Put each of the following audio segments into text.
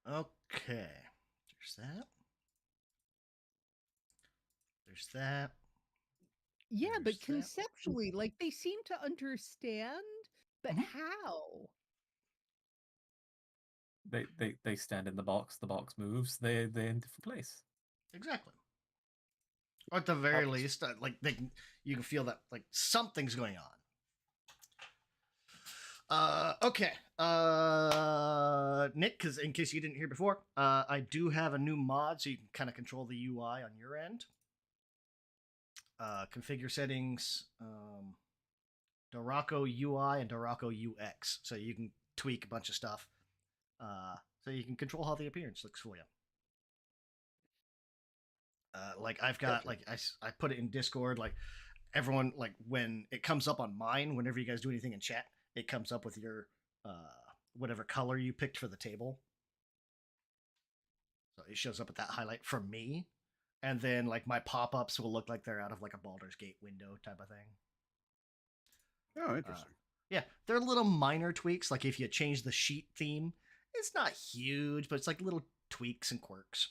Okay. There's that. There's that. Yeah, There's but that. conceptually, like they seem to understand, but how? They stand in the box moves, they're in a different place. Exactly. Or at the very least, like you can feel that like something's going on. Okay. Nick, because in case you didn't hear before, I do have a new mod so you can kind of control the UI on your end. Configure settings, Dorako UI and Dorako UX, so you can tweak a bunch of stuff. So you can control how the appearance looks for you. Like I've got like I put it in Discord. Like everyone, like when it comes up on mine, whenever you guys do anything in chat, it comes up with your whatever color you picked for the table. So it shows up with that highlight for me, and then like my pop-ups will look like they're out of like a Baldur's Gate window type of thing. Oh, interesting. Yeah, they're little minor tweaks. Like if you change the sheet theme, it's not huge, but it's like little tweaks and quirks.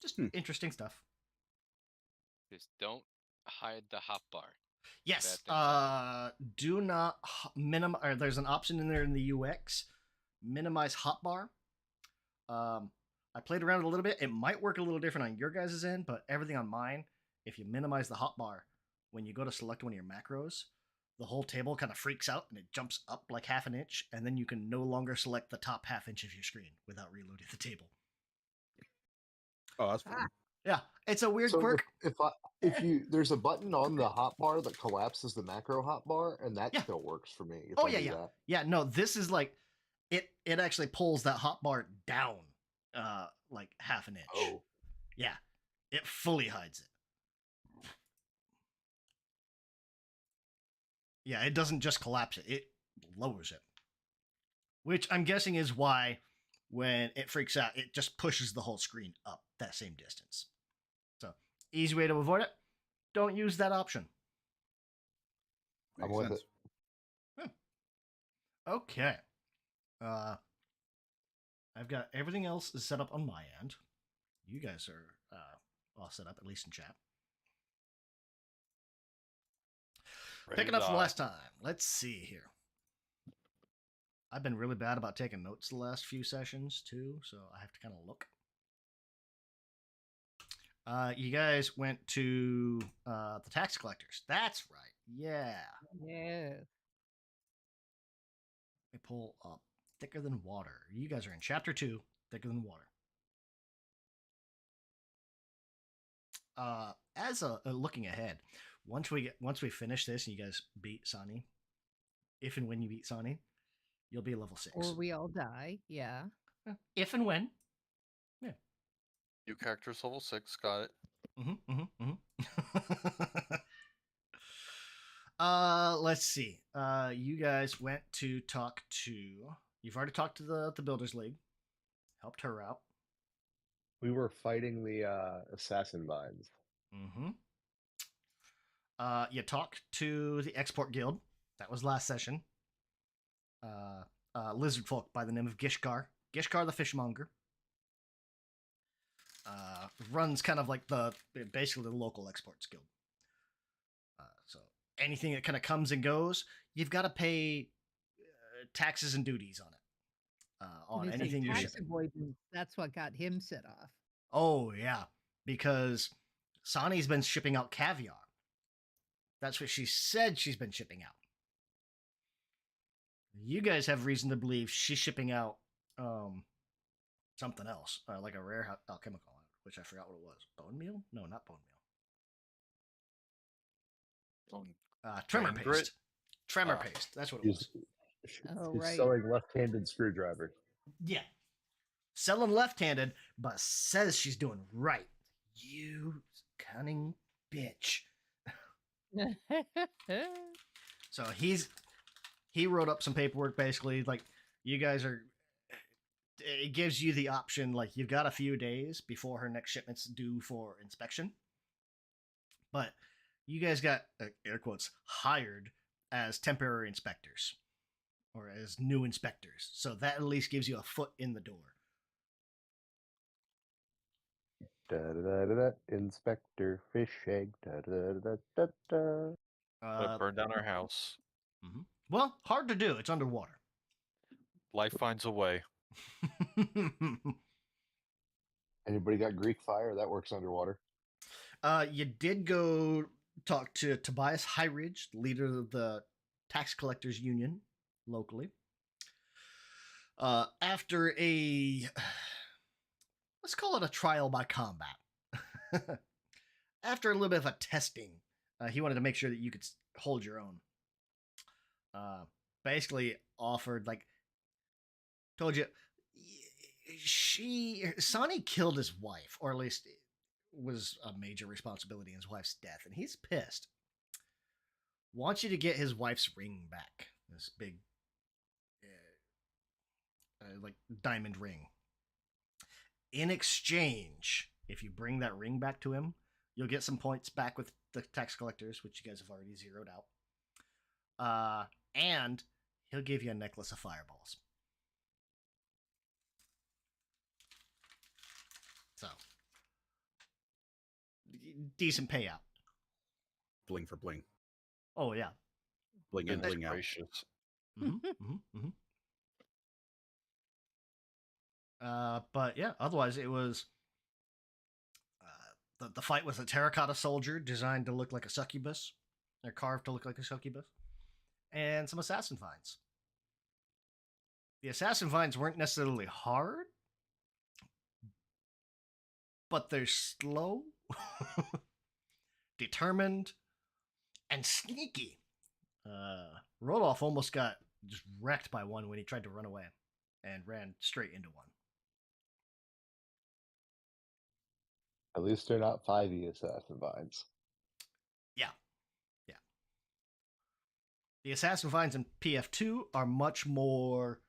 Just interesting stuff. Just don't hide the hotbar. Yes. Do not minimize. Or there's an option in there in the UX. Minimize hotbar. I played around it a little bit. It might work a little different on your guys' end, but everything on mine, if you minimize the hotbar, when you go to select one of your macros, the whole table kind of freaks out and it jumps up like half an inch, and then you can no longer select the top half inch of your screen without reloading the table. Oh, that's fun. Yeah, it's a weird quirk. If there's a button on the hotbar that collapses the macro hotbar, and that still works for me. Oh yeah. Yeah, no, this is like it actually pulls that hotbar down like half an inch. Oh. Yeah. It fully hides it. Yeah, it doesn't just collapse it, it lowers it. Which I'm guessing is why when it freaks out, it just pushes the whole screen up that same distance. So, easy way to avoid it. Don't use that option. I'm with it. Okay. I've got everything else set up on my end. You guys are all set up, at least in chat. Picking up from last time. Let's see here. I've been really bad about taking notes the last few sessions, too, so I have to kind of look. You guys went to the tax collectors. That's right. Yeah. Yeah. Let me pull up Thicker Than Water. You guys are in Chapter 2, Thicker Than Water. As a looking ahead, once we finish this and you guys beat Sahni, if and when you beat Sahni, you'll be level 6. Or we all die, yeah. If and when. Yeah. New character's level 6, got it. Let's see. You guys went to talk to. You've already talked to the Builders League. Helped her out. We were fighting the assassin vines. You talked to the Export Guild. That was last session. Lizard folk by the name of Gishkar. Gishkar the Fishmonger. Runs kind of like basically the local exports guild. So anything that kind of comes and goes, you've got to pay taxes and duties on it. On anything you ship. That's what got him set off. Oh yeah, because Sahni's been shipping out caviar. That's what she said she's been shipping out. You guys have reason to believe she's shipping out something else, like a rare alchemical, which I forgot what it was. Bone meal? No, not bone meal. Tremor paste. Grit? Tremor paste. That's what it was. He's selling left-handed screwdriver. Yeah. Selling left-handed, but says she's doing right. You cunning bitch. So he wrote up some paperwork basically, like you guys are. It gives you the option, like you've got a few days before her next shipment's due for inspection, but you guys got air quotes hired as temporary inspectors or as new inspectors, so that at least gives you a foot in the door. Da-da-da-da-da. Inspector Fish Egg. Da-da-da-da-da. But burn down our house. Well, hard to do. It's underwater. Life finds a way. Anybody got Greek fire? That works underwater. You did go talk to Tobias Highridge, leader of the tax collectors union locally. After a, let's call it a trial by combat. After a little bit of a testing, he wanted to make sure that you could hold your own. Basically offered, like, told you, Sahni killed his wife, or at least was a major responsibility in his wife's death, and he's pissed. Wants you to get his wife's ring back. This big, like, diamond ring. In exchange, if you bring that ring back to him, you'll get some points back with the tax collectors, which you guys have already zeroed out. And he'll give you a necklace of fireballs. So, decent payout. Bling for bling. Oh, yeah. Bling in, Goodness bling out. gracious. But yeah, otherwise it was the fight was a terracotta soldier designed to look like a succubus. They're carved to look like a succubus. And some assassin finds. The assassin finds weren't necessarily hard, but they're slow, determined, and sneaky. Rodolph almost got just wrecked by one when he tried to run away and ran straight into one. At least they're not 5e assassin vines. Yeah. The assassin finds in PF2 are much more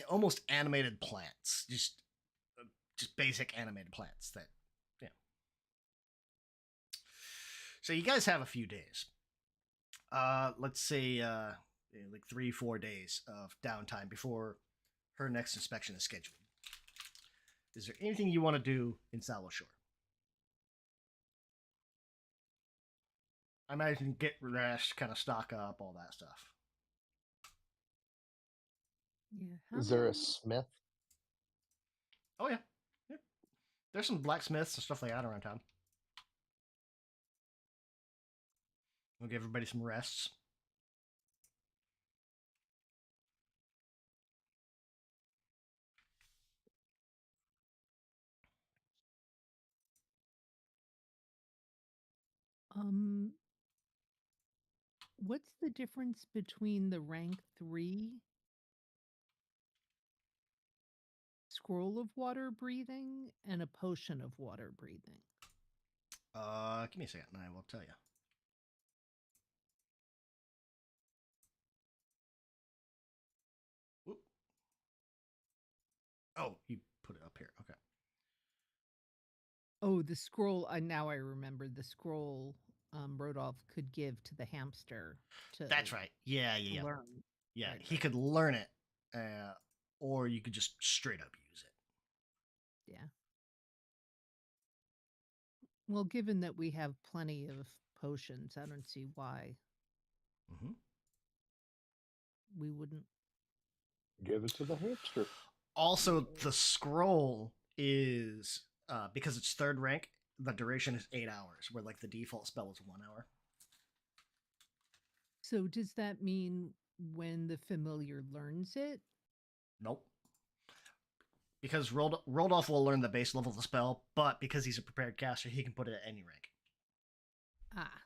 almost animated plants. Just basic animated plants that, yeah. So you guys have a few days. Let's say like 3-4 days of downtime before her next inspection is scheduled. Is there anything you want to do in Sallow Shore? I imagine get rest, kind of stock up, all that stuff. Yeah. Is there a smith? Oh, yeah. There's some blacksmiths and stuff like that around town. We'll give everybody some rests. What's the difference between the rank 3 scroll of water breathing and a potion of water breathing? Give me a second and I will tell you. Whoop. Oh, you put it up here. Okay. Oh, the scroll. Now I remember the scroll Rodolph could give to the hamster to That's right. Yeah. learn. Yeah, Right, he right. could learn it, or you could just straight up use it. Yeah. Well, given that we have plenty of potions, I don't see why Mm-hmm. we wouldn't. Give it to the hamster. Also, the scroll is because it's 3rd rank. The duration is 8 hours, where like the default spell is 1 hour. So does that mean when the familiar learns it? Nope. Because Rodolph will learn the base level of the spell, but because he's a prepared caster, he can put it at any rank. Ah.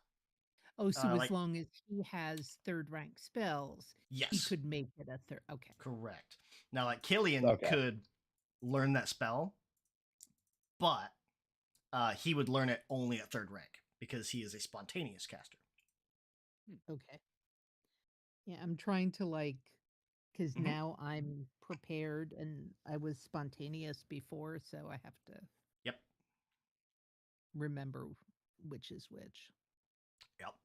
Oh, so as like- long as he has 3rd rank spells, he Yes, could make it a 3rd. Okay. correct. Now, like Killian Okay. could learn that spell, but he would learn it only at 3rd rank because he is a spontaneous caster. Okay. Yeah, I'm trying to because Mhm. now I'm prepared and I was spontaneous before, so I have to Yep. remember which is which. Yep.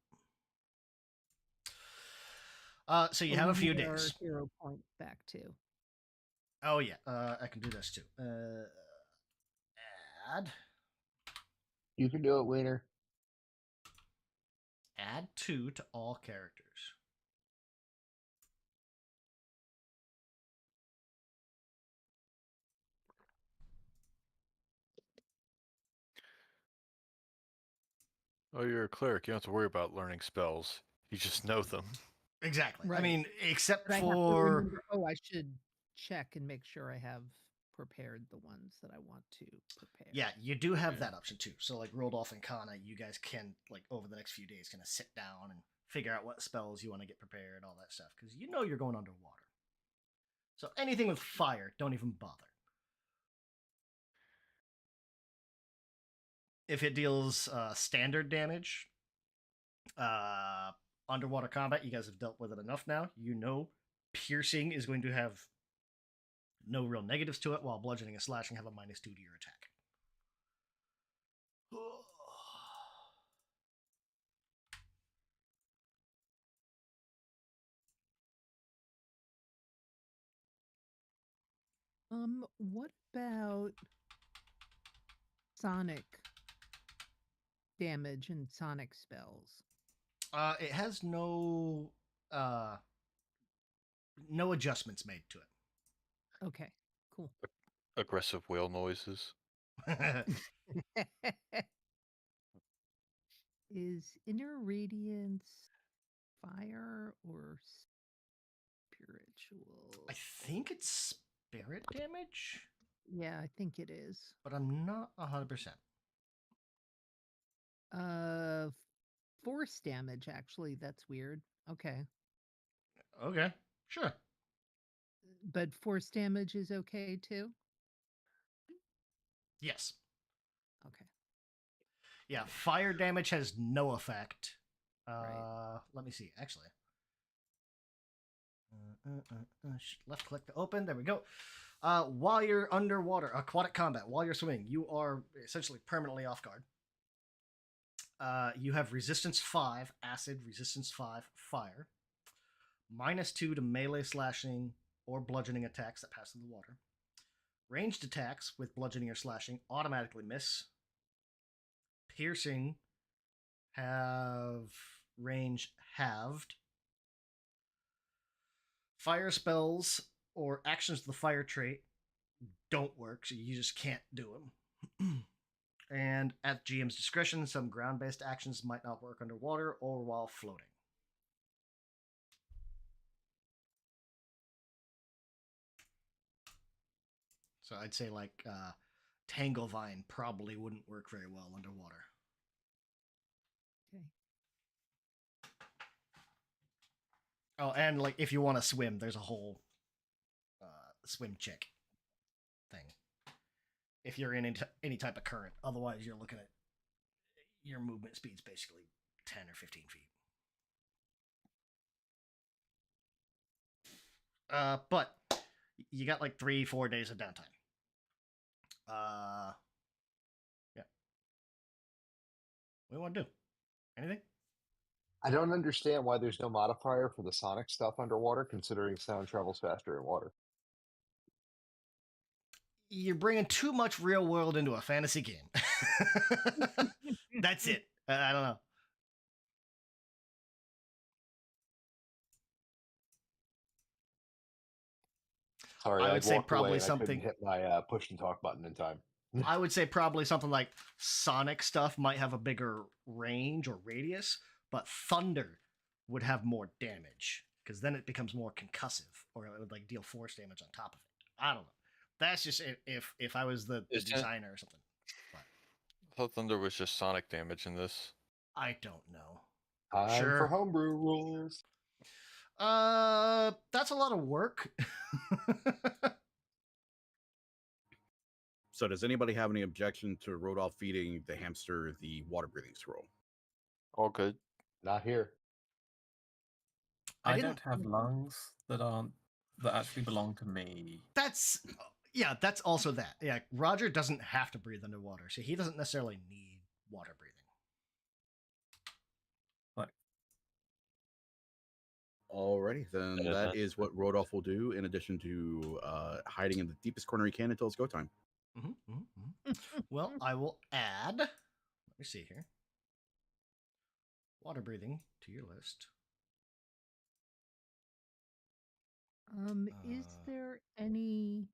So you have a few need our days. hero point back too. Oh yeah, I can do this too. add. You can do it, Wiener. Add 2 to all characters. Oh, you're a cleric. You don't have to worry about learning spells. You just know them. Exactly. I Right. mean, except But I have to for remember, oh, I should check and make sure I have prepared the ones that I want to prepare. yeah, you do have Yeah. that option too. So like Rodolph and Kana, you guys can like over the next few days kind of sit down and figure out what spells you want to get prepared, all that stuff, because you know you're going underwater. So anything with fire, don't even bother. If it deals standard damage, underwater combat, you guys have dealt with it enough now. You know piercing is going to have no real negatives to it, while bludgeoning and slashing have a -2 to your attack. What about sonic damage and sonic spells? It has no adjustments made to Okay, cool. Aggressive whale noises. it. Is inner radiance fire or spiritual? I think it's spirit damage, Yeah, I think it is. but I'm not 100%. Force damage, actually. That's weird. Okay. Okay, sure. But force damage is okay too? Yes. Okay. Yeah, fire damage has no effect. Right. Let me see, actually. Left click to open. There we go. While you're underwater, aquatic combat, while you're swimming, you are essentially permanently off guard. You have resistance 5, acid, resistance 5, fire. -2 to melee slashing or bludgeoning attacks that pass through the water. Ranged attacks with bludgeoning or slashing automatically miss. Piercing have range halved. Fire spells or actions of the fire trait don't work, so you just can't do them. And at GM's discretion, some ground-based actions might not work underwater or while floating. So I'd say like Tanglevine probably wouldn't work very well underwater. Okay. Oh, and like if you want to swim, there's a whole swim check thing. If you're in any type of current, otherwise you're looking at your movement speed's basically 10 or 15 feet. But you got like 3-4 days of downtime. Yeah. What do you want to do? Anything? I don't understand why there's no modifier for the sonic stuff underwater, considering sound travels faster in water. You're bringing too much real world into a fantasy game. That's it. I don't know. Sorry, I I would say walked probably away and I something- couldn't hit my push and talk button in time. I would say probably something like Sonic stuff might have a bigger range or radius, but Thunder would have more damage because then it becomes more concussive, or it would like deal force damage on top of it. I don't know. That's just if I was the Isn't it- designer or something. But I thought Thunder was just sonic damage in this. I don't know. Time Sure. for homebrew rules. That's a lot of work. So does anybody have any objection to Rodolph feeding the hamster the water breathing scroll? All good. Not here. I I didn't- don't have lungs that actually belong to me. That's that's also that. Yeah, Roger doesn't have to breathe underwater, so he doesn't necessarily need water breathing. Alrighty, then That is that it. is what Rodolph will do, in addition to hiding in the deepest corner he can until it's go time. Well, I will add. Let me see here. Water breathing to your list. Is there any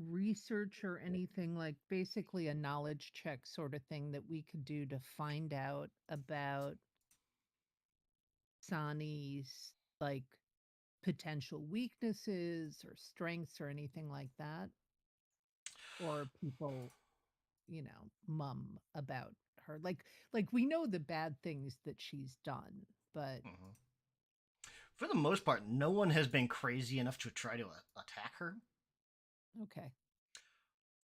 research or anything like basically a knowledge check sort of thing that we could do to find out about Sahni's like potential weaknesses or strengths or anything like that? Or people, mum about her. Like we know the bad things that she's done, but For the most part, no one has been crazy enough to try to attack her. okay.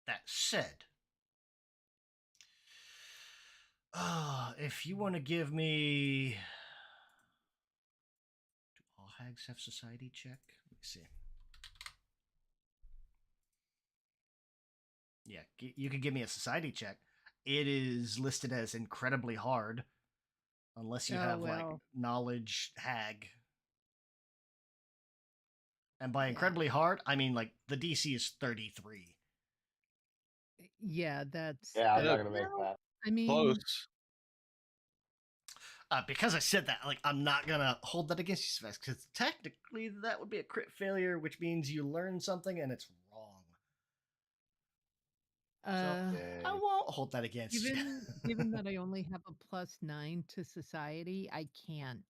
That said, if you want to give me, do all hags have society check? Let me see. Yeah, you could give me a society check. It is listed as incredibly hard, unless you Oh, have like well. knowledge hag. And by Yeah. incredibly hard, I mean like the DC is 33. Yeah, that's Yeah, I'm Yeah, not gonna make well, that. I mean, Close. Because I said that, like, I'm not gonna hold that against you, Sves, because technically that would be a crit failure, which means you learn something and it's wrong. uh, I won't hold that against you. given that I only have a +9 to society, I can't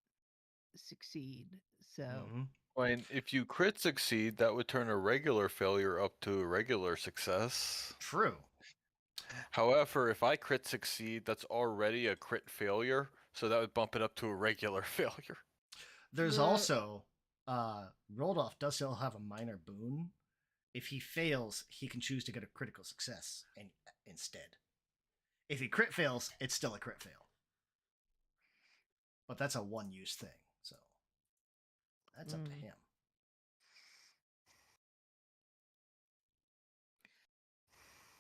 succeed. So Mhm. I mean, if you crit succeed, that would turn a regular failure up to a regular success. True. However, if I crit succeed, that's already a crit failure, so that would bump it up to a regular failure. There's The- also Roldolf does still have a minor boon. If he fails, he can choose to get a critical success instead. If he crit fails, it's still a crit fail. But that's a one-use thing, so that's up to him.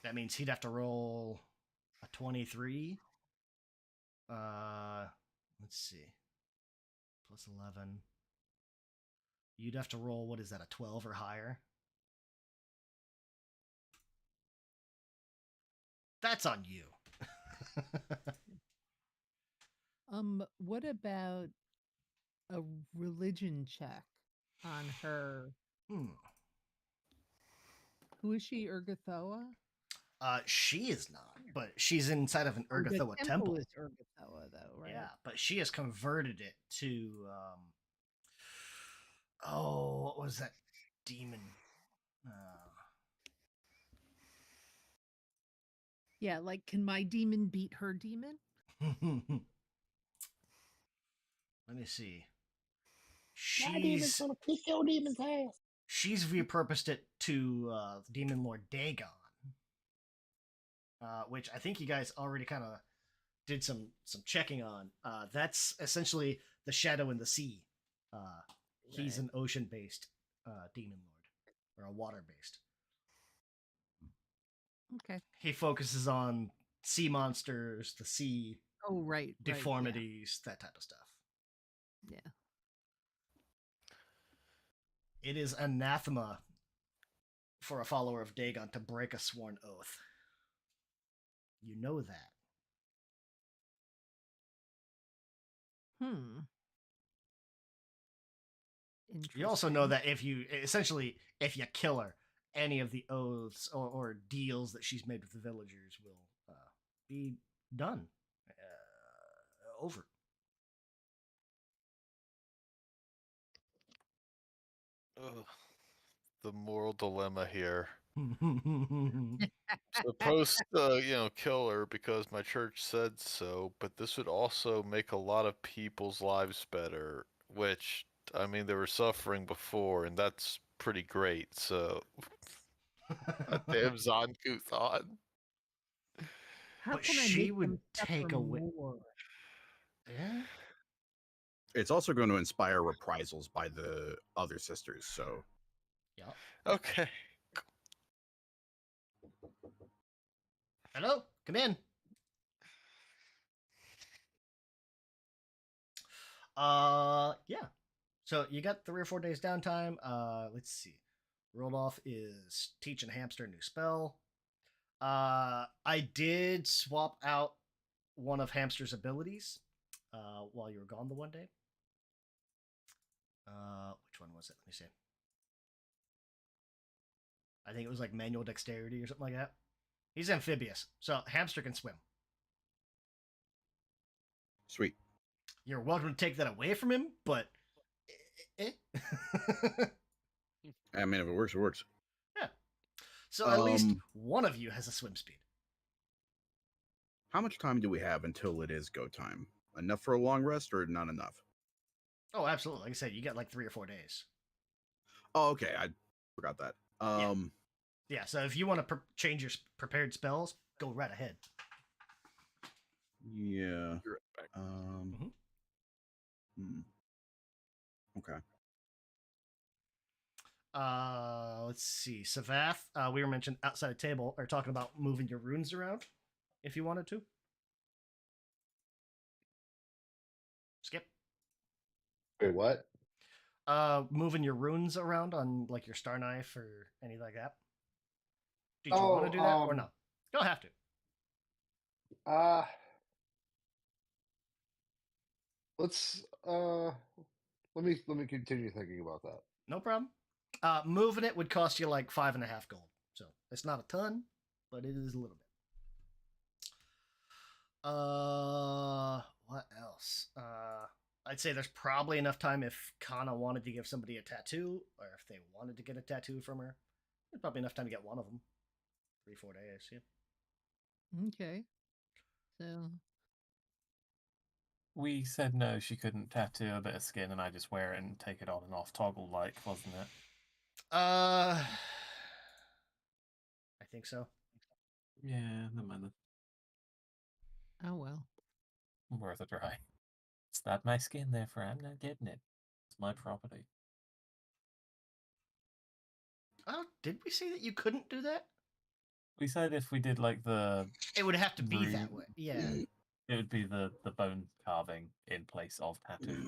That means he'd have to roll a 23. Let's see. Plus 11. You'd have to roll, what is that, a 12 or higher? That's on you. what about a religion check on her? Who is she, Urgathoa? She is not, but she's inside of an The Urgathoa temple temple. is Urgathoa, though, right? Yeah, but she has converted it to what was that demon? Yeah, like can my demon beat her demon? Let me see. My demon's gonna kick your demon's ass. She's repurposed it to Demon Lord Dagon, which I think you guys already kind of did some checking on. That's essentially the Shadow in the Sea. He's an ocean-based demon lord, or a water-based. Okay. He focuses on sea monsters, the sea, Oh, right. deformities, that type of stuff. Yeah. It is anathema for a follower of Dagon to break a sworn oath. You know that. You also know that if you kill her, any of the oaths or deals that she's made with the villagers will be done. Over. Ugh, the moral dilemma here. Supposed to, kill her because my church said so, but this would also make a lot of people's lives better, which, I mean, they were suffering before, and that's pretty great, so... A damn Zankuthon. How But can I she make would them take suffer away. more? Yeah. It's also going to inspire reprisals by the other sisters, so. Yeah. Okay. Hello? Come in. Yeah. So you got 3 or 4 days downtime. Let's see. rolled off is teaching hamster a new spell. I did swap out one of hamster's abilities while you were gone the one day. Which one was it? Let me see. I think it was like manual dexterity or something like that. He's amphibious, so hamster can swim. Sweet. You're welcome to take that away from him, but I mean, if it works, it works. yeah. So at least Um, one of you has a swim speed. How much time do we have until it is go time? Enough for a long rest or not enough? Oh, absolutely. Like I said, you got like 3 or 4 days. Oh, okay. I forgot that. Yeah, so if you want to change your prepared spells, go right ahead. Yeah. You're right back. Okay. Let's see. Savath, we were mentioned outside the table, are talking about moving your runes around if you wanted to. Skip. Wait, what? Moving your runes around on like your star knife or anything like that. Did you want to do that or no? Don't have to. Let's let me continue thinking about that. No problem. Moving it would cost you like 5.5 gold. So it's not a ton, but it is a little bit. What else? I'd say there's probably enough time if Kana wanted to give somebody a tattoo, or if they wanted to get a tattoo from her. There's probably enough time to get one of them. 3-4 days, yeah. Okay. So We said no, she couldn't tattoo a bit of skin, and I just wear it and take it on and off toggle like, wasn't it? I think so. Yeah, no matter. oh well. Worth a try. It's not my skin, therefore I'm not getting it. It's my property. Oh, did we say that you couldn't do that? We said if we did like the, It would have to be that Rude. way. Yeah. it would be the bone carving in place of tattoo,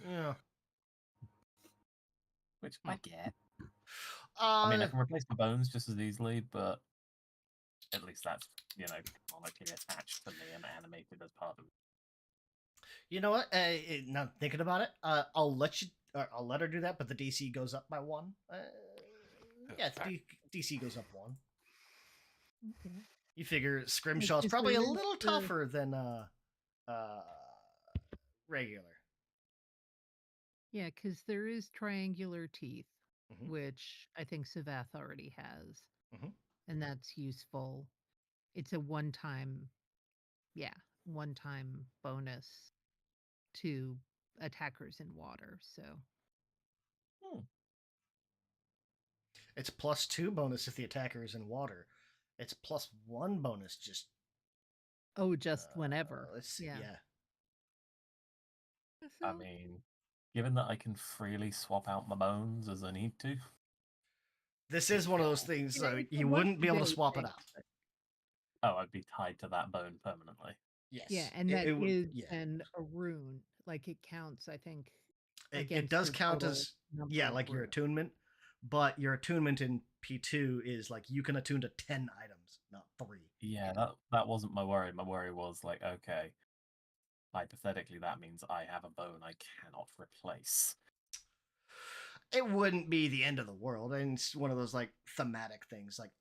Yeah. which I get. I mean, I can replace the bones just as easily, but at least that's, canonically attached to me and animated as part of it. You know what? Now thinking about it, I'll let her do that, but the DC goes up by 1. Yeah, the DC goes up 1. Okay. You figure Scrimshaw's just probably a remember- little tougher than regular. Yeah, because there is triangular teeth, Mhm. which I think Savath already has. Mhm. And that's useful. It's a one-time bonus to attackers in water. So It's +2 bonus if the attacker is in water. It's +1 bonus just just whenever. let's see. Yeah. I So, mean, given that I can freely swap out my bones as I need to, This is one of those things You know, so it's a you wouldn't be able to once-a-day swap it thing. out. I'd be tied to that bone permanently. Yes. yeah, and It- that it would- is yeah. then a rune. Like it counts, I think. It against does your count total as number yeah, of like your runes. attunement, but your attunement in P2 is like you can attune to 10 items, not 3. Yeah, that wasn't my worry. My worry was like, okay, hypothetically, that means I have a bone I cannot replace. It wouldn't be the end of the world, and it's one of those like thematic things. Like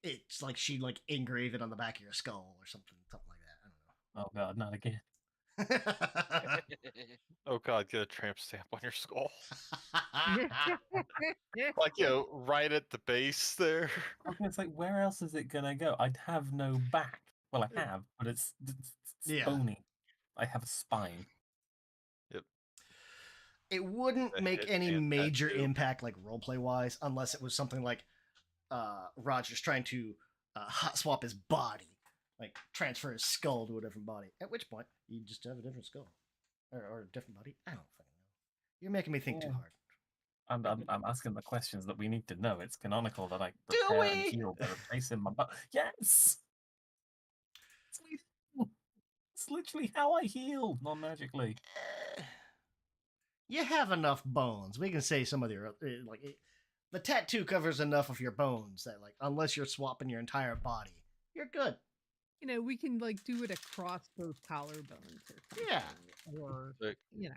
it's like she like engrave it on the back of your skull or something like that. Oh god, not again. I don't know. Oh god, get a tramp stamp on your skull. Yeah. Like, right at the base there. Okay, it's like, where else is it gonna go? I'd have no back. Well, I have, but it's Yeah. bony. I have a spine. It wouldn't The make any headband major tattoo. impact like roleplay wise unless it was something like Roger's trying to hot swap his body, like transfer his skull to a different body, at which point you just have a different skull or a different body. I don't fucking know. You're making me think too Yeah. hard. I'm asking the questions that we need to know. It's canonical that I Do prepare and we? heal by replacing my bone. Yes! It's literally how I heal, non-magically. You have enough bones. We can say some of the like The tattoo covers enough of your bones that, like, unless you're swapping your entire body, you're good. You know, we can like do it across both collarbones or something. Yeah. Or Like, you know.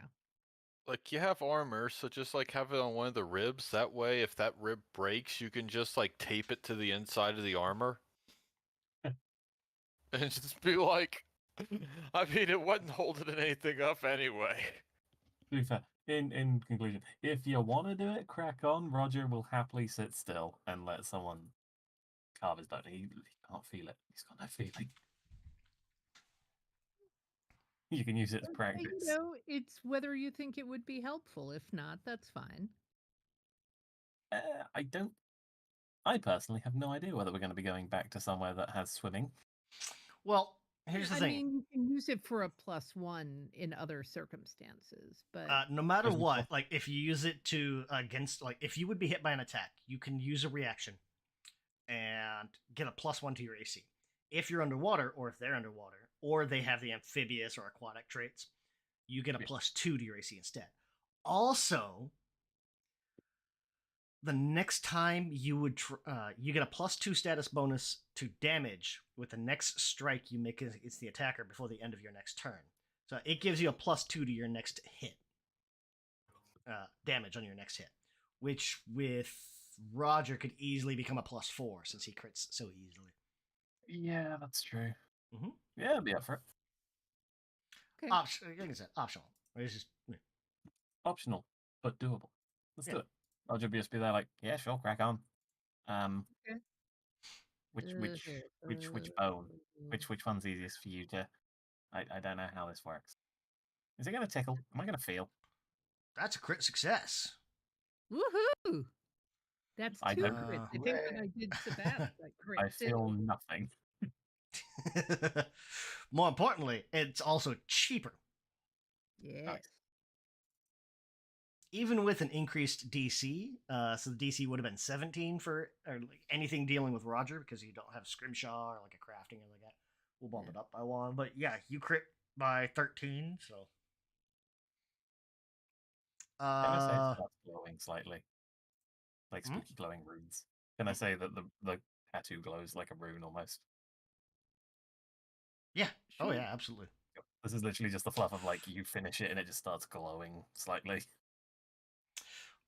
like you have armor, so just like have it on one of the ribs. That way, if that rib breaks, you can just like tape it to the inside of the armor, and just be like, I mean, it wasn't holding anything up anyway. To be fair, in conclusion, if you want to do it, crack on. Roger will happily sit still and let someone carve his bone. He can't feel it. He's got no feeling. You can use it as You practice. know, it's whether you think it would be helpful. If not, that's fine. I don't. I personally have no idea whether we're going to be going back to somewhere that has swimming. Well, here's the I thing. mean, you can use it for a +1 in other circumstances, but No matter There's no- what, like if you use it to against, like if you would be hit by an attack, you can use a reaction and get a +1 to your AC. If you're underwater, or if they're underwater, or they have the amphibious or aquatic traits, you get a Yeah. +2 to your AC instead. Also, the next time you would you get a +2 status bonus to damage with the next strike you make against the attacker before the end of your next turn. So it gives you a +2 to your next hit. Damage on your next hit, which with Roger could easily become a +4 since he crits so easily. Yeah, that's true. Mhm. Yeah, I'd be up for it. okay. Like I said, optional. It's just Optional, but doable. Let's Yeah. do it. Roger will just be there like, yeah, sure, crack on. Okay. Which bone? Which one's easiest for you to? I don't know how this works. Is it going to tickle? Am I going to feel? that's a crit success. Woohoo! That's I 2 don't- crits. I think when I did Sebastian, I crit I feel too. nothing. More importantly, it's also cheaper. Yes. Even with an increased DC, so the DC would have been 17 for or like anything dealing with Roger because you don't have Scrimshaw or like a crafting or like that. We'll bump it up by 1, but yeah, you crit by 13. So, Can I say it starts glowing slightly, like Hmm? spooky glowing runes? Can I say that the tattoo glows like a rune almost? yeah, oh Sure. yeah, absolutely. Yep. This is literally just the fluff of like you finish it and it just starts glowing slightly.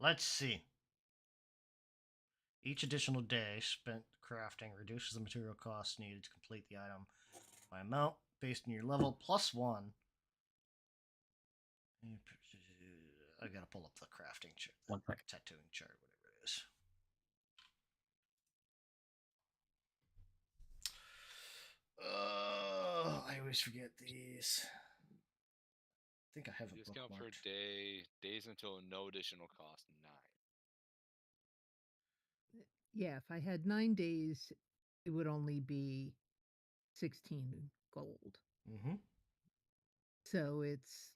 Let's see. Each additional day spent crafting reduces the material costs needed to complete the item by amount based on your level +1. I gotta pull up the crafting chart, One sec. tattooing chart, whatever it is. I always forget these. I think I have a Discount per bookmarked. day, days until no additional cost, 9. Yeah, if I had 9 days, it would only be 16 gold. Mm-hmm. So it's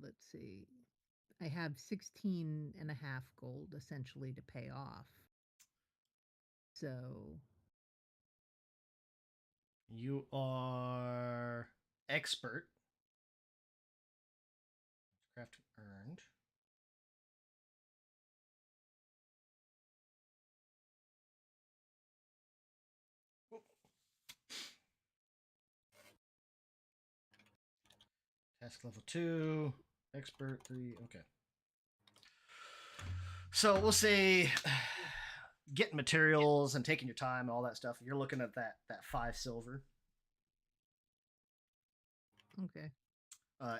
let's see. I have 16 and a half gold essentially to pay off. So You are expert. Craft earned. Task level 2, expert 3. Okay. So we'll say getting materials and taking your time and all that stuff. You're looking at that 5 silver. okay.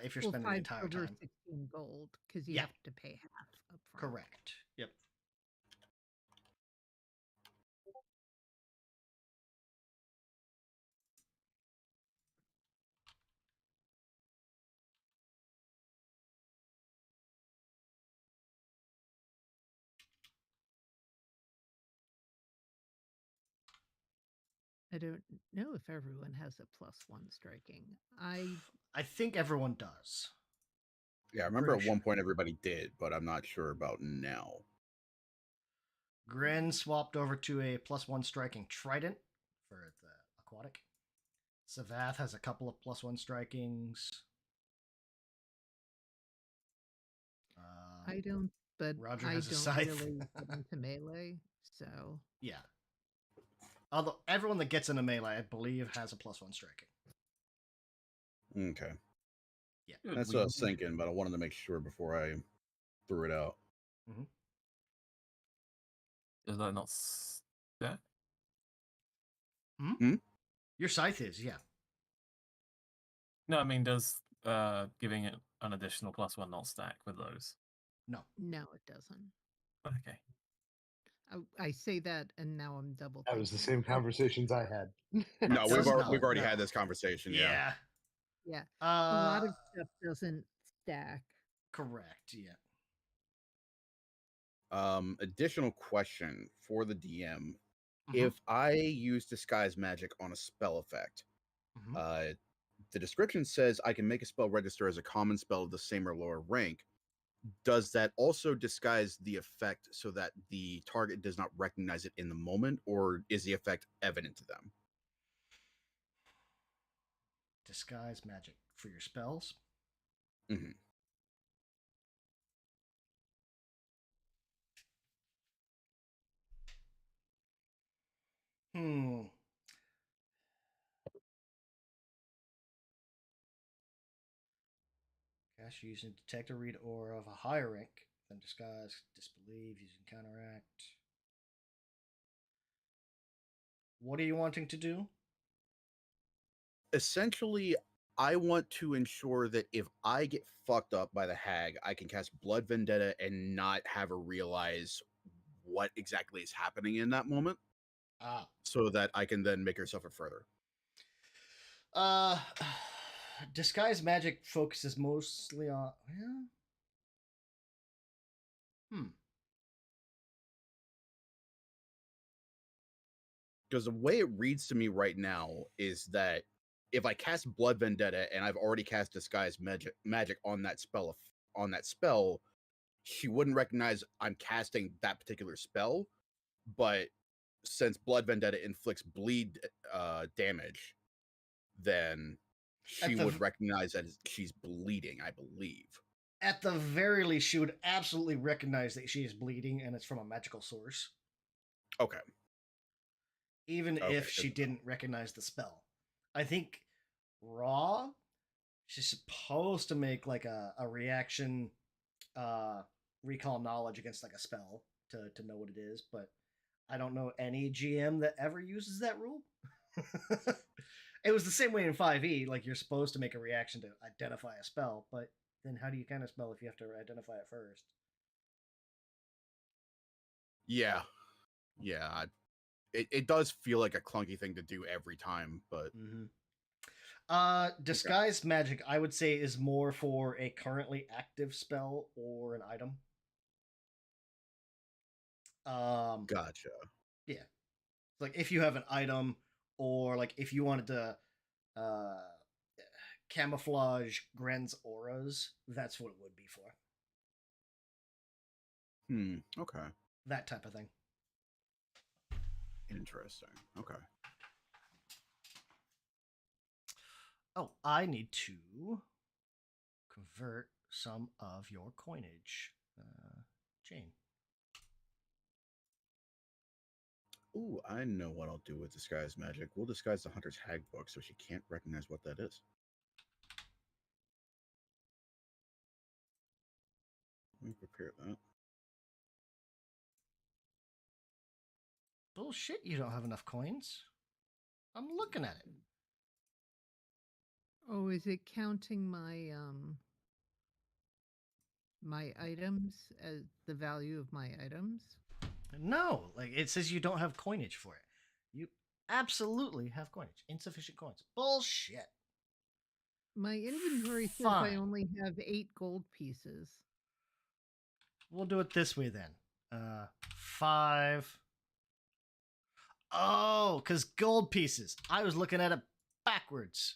If you're Well, spending the 5 entire silver, time. 16 gold, because you Yeah. have to pay half up front. Correct. Yep. I don't know if everyone has a +1 striking. I think everyone does. Yeah, I remember Pretty at one sure. point everybody did, but I'm not sure about now. Gren swapped over to a +1 striking trident for the aquatic. Savath has a couple of +1 strikings. don't, but Roger I has a don't scythe. really get into melee, so Yeah. Although everyone that gets into melee, I believe, has a +1 striking. Okay. Good, That's we what I was need- thinking, but I wanted to make sure before I threw it out. Does that not stack? Your scythe is, yeah. No, I mean, does giving it an additional +1 not stack with those? No. no, it doesn't. Okay. I say that, and now I'm double. That was the thinking. same conversations I had. No, It we've does already, we've not, already no. had this conversation. Yeah. Yeah, a lot Uh, of stuff doesn't stack. correct, yeah. Additional question for the DM. Mhm. If I use disguise magic on a spell effect, Mhm. the description says I can make a spell register as a common spell of the same or lower rank. Does that also disguise the effect so that the target does not recognize it in the moment, or is the effect evident to them? Disguise magic for your spells. Mhm. Hmm. Cast using detect or read aura of a higher rank than disguise, disbelieve, using counteract. What are you wanting to do? Essentially, I want to ensure that if I get fucked up by the hag, I can cast Blood Vendetta and not have her realize what exactly is happening in that moment, Ah. so that I can then make her suffer further. Uh, disguise magic focuses mostly on. Hmm. Because the way it reads to me right now is that if I cast Blood Vendetta and I've already cast Disguise magic on that spell, she wouldn't recognize I'm casting that particular spell. But since Blood Vendetta inflicts bleed damage, then she At the would recognize that she's bleeding, I believe. At the very least, she would absolutely recognize that she is bleeding and it's from a magical source, Okay. even Okay, if she good. didn't recognize the spell. I think raw, she's supposed to make like a reaction, recall knowledge against like a spell to know what it is, but I don't know any GM that ever uses that rule. It was the same way in 5e, like you're supposed to make a reaction to identify a spell, but then how do you kind of spell if you have to identify it first? Yeah. Yeah. It does feel like a clunky thing to do every time, but Disguise magic, I would say, is more for a currently active spell or an item. Gotcha. Yeah, like if you have an item, or like if you wanted to uh, camouflage Gren's auras, that's what it would be for. Okay. That type of thing. Interesting. Okay. Oh, I need to convert some of your coinage, Jane. Ooh, I know what I'll do with disguise magic. We'll disguise the hunter's hag book so she can't recognize what that is. Let me prepare that. Bullshit, you don't have enough coins. I'm looking at it. Oh, is it counting my items as the value of my items? No, like it says you don't have coinage for it. You absolutely have coinage. Insufficient coins. Bullshit. My inventory says I Fine. only have 8 gold pieces. We'll do it this way then. 5. Oh, because gold pieces. I was looking at it backwards.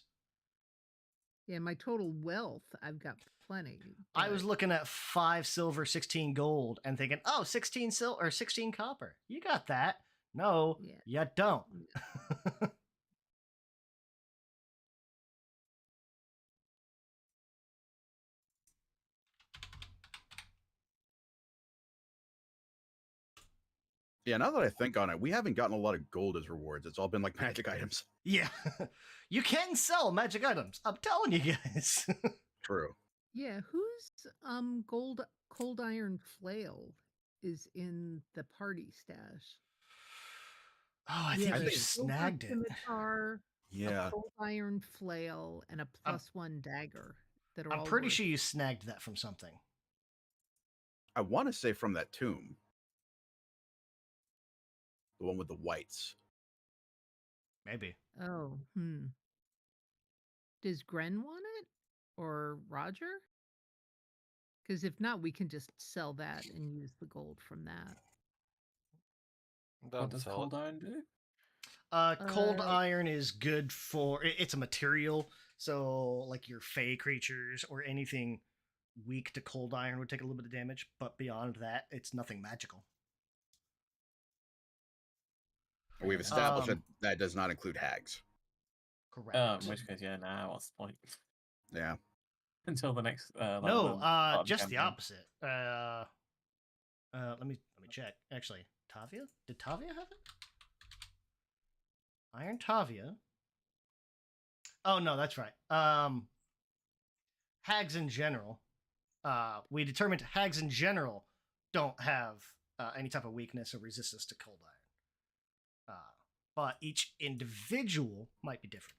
Yeah, my total wealth, I've got plenty. I was but- looking at 5 silver, 16 gold, and thinking, oh, 16 or 16 copper. You got that. No, Yeah. you don't. Yeah, now that I think on it, we haven't gotten a lot of gold as rewards. It's all been like magic items. Yeah, you can sell magic items. I'm telling you guys. True. Yeah, whose cold iron flail is in the party stash? Oh, I We think have you a silver snagged it. scimitar, a Yeah. cold iron flail, and a +1 dagger that are I'm all pretty worth- sure you snagged that from something. I want to say from that tomb. The one with the whites. Maybe. Oh, Does Gren want it? Or Roger? Because if not, we can just sell that and use the gold from that. What does cold iron do? Cold Uh, iron is good for it's a material, so like your fey creatures or anything weak to cold iron would take a little bit of damage, but beyond that, it's nothing magical. We've established Um, that does not include hags. Correct. In which case, yeah, now what's the point? Yeah. Until the next. No, part of the just the campaign. opposite. Let me check. Actually, Tavia? Did Tavia have it? Iron Tavia. Oh no, that's right. Hags in general. We determined hags in general don't have any type of weakness or resistance to cold iron. But each individual might be different.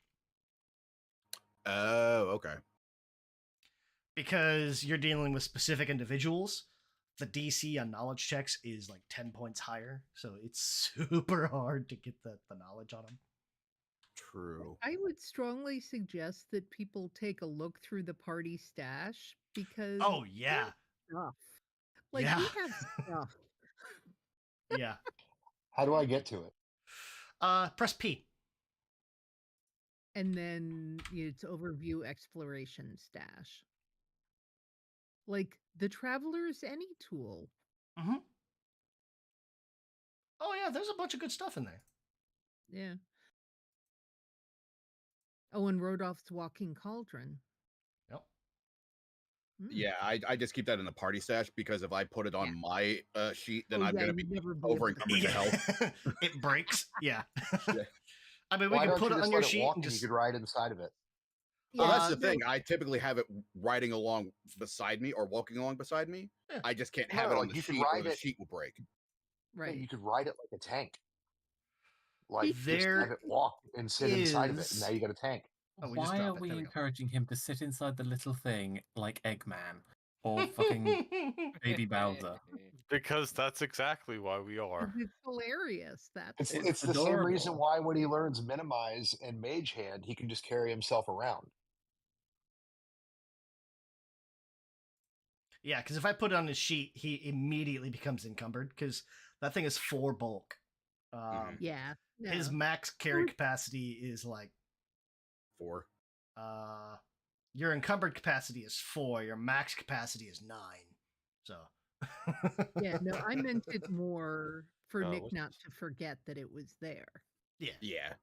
Oh, okay. Because you're dealing with specific individuals, the DC on knowledge checks is like 10 points higher, so it's super hard to get the knowledge on them. True. I would strongly suggest that people take a look through the party stash because Oh yeah, stuff. Like yeah, we have stuff. yeah. How do I get to it? Press P. And then it's overview exploration stash. Like the traveler's any tool. Mm-hmm. Oh yeah, there's a bunch of good stuff in there. Yeah. Oh, and Rodolph's walking cauldron. Yep. Yeah, I just keep that in the party stash because if I put it on my sheet, then Oh, I'm yeah, gonna be you'd never be over able to encumbered to hell. It breaks. Yeah. Yeah. I mean, we Why can don't put you it just on your let it sheet walk and and just. you could ride inside of it? Well, that's Yeah, the thing. I typically have it riding along beside me or walking along beside me. Yeah. I just can't have No, it on the you could sheet or ride the it- sheet will break. Yeah, right. you could ride it like a tank. Like just There have it walk and sit inside of it, and now is- you got a tank. Oh, we just Why dropped are it. we There we go. encouraging him to sit inside the little thing like Eggman or fucking Baby Bowser? Because that's exactly why we are. 'Cause it's hilarious. That's It's It's it's the same reason adorable. why when he learns minimize and mage hand, he can just carry himself around. Yeah, because if I put it on his sheet, he immediately becomes encumbered because that thing is 4 bulk. yeah. His no. max carry capacity is like 4. your encumbered capacity is 4. Your max capacity is 9. So. Yeah, no, I meant it more for Oh, Nick what's- not to forget that it was there. Yeah. Yeah.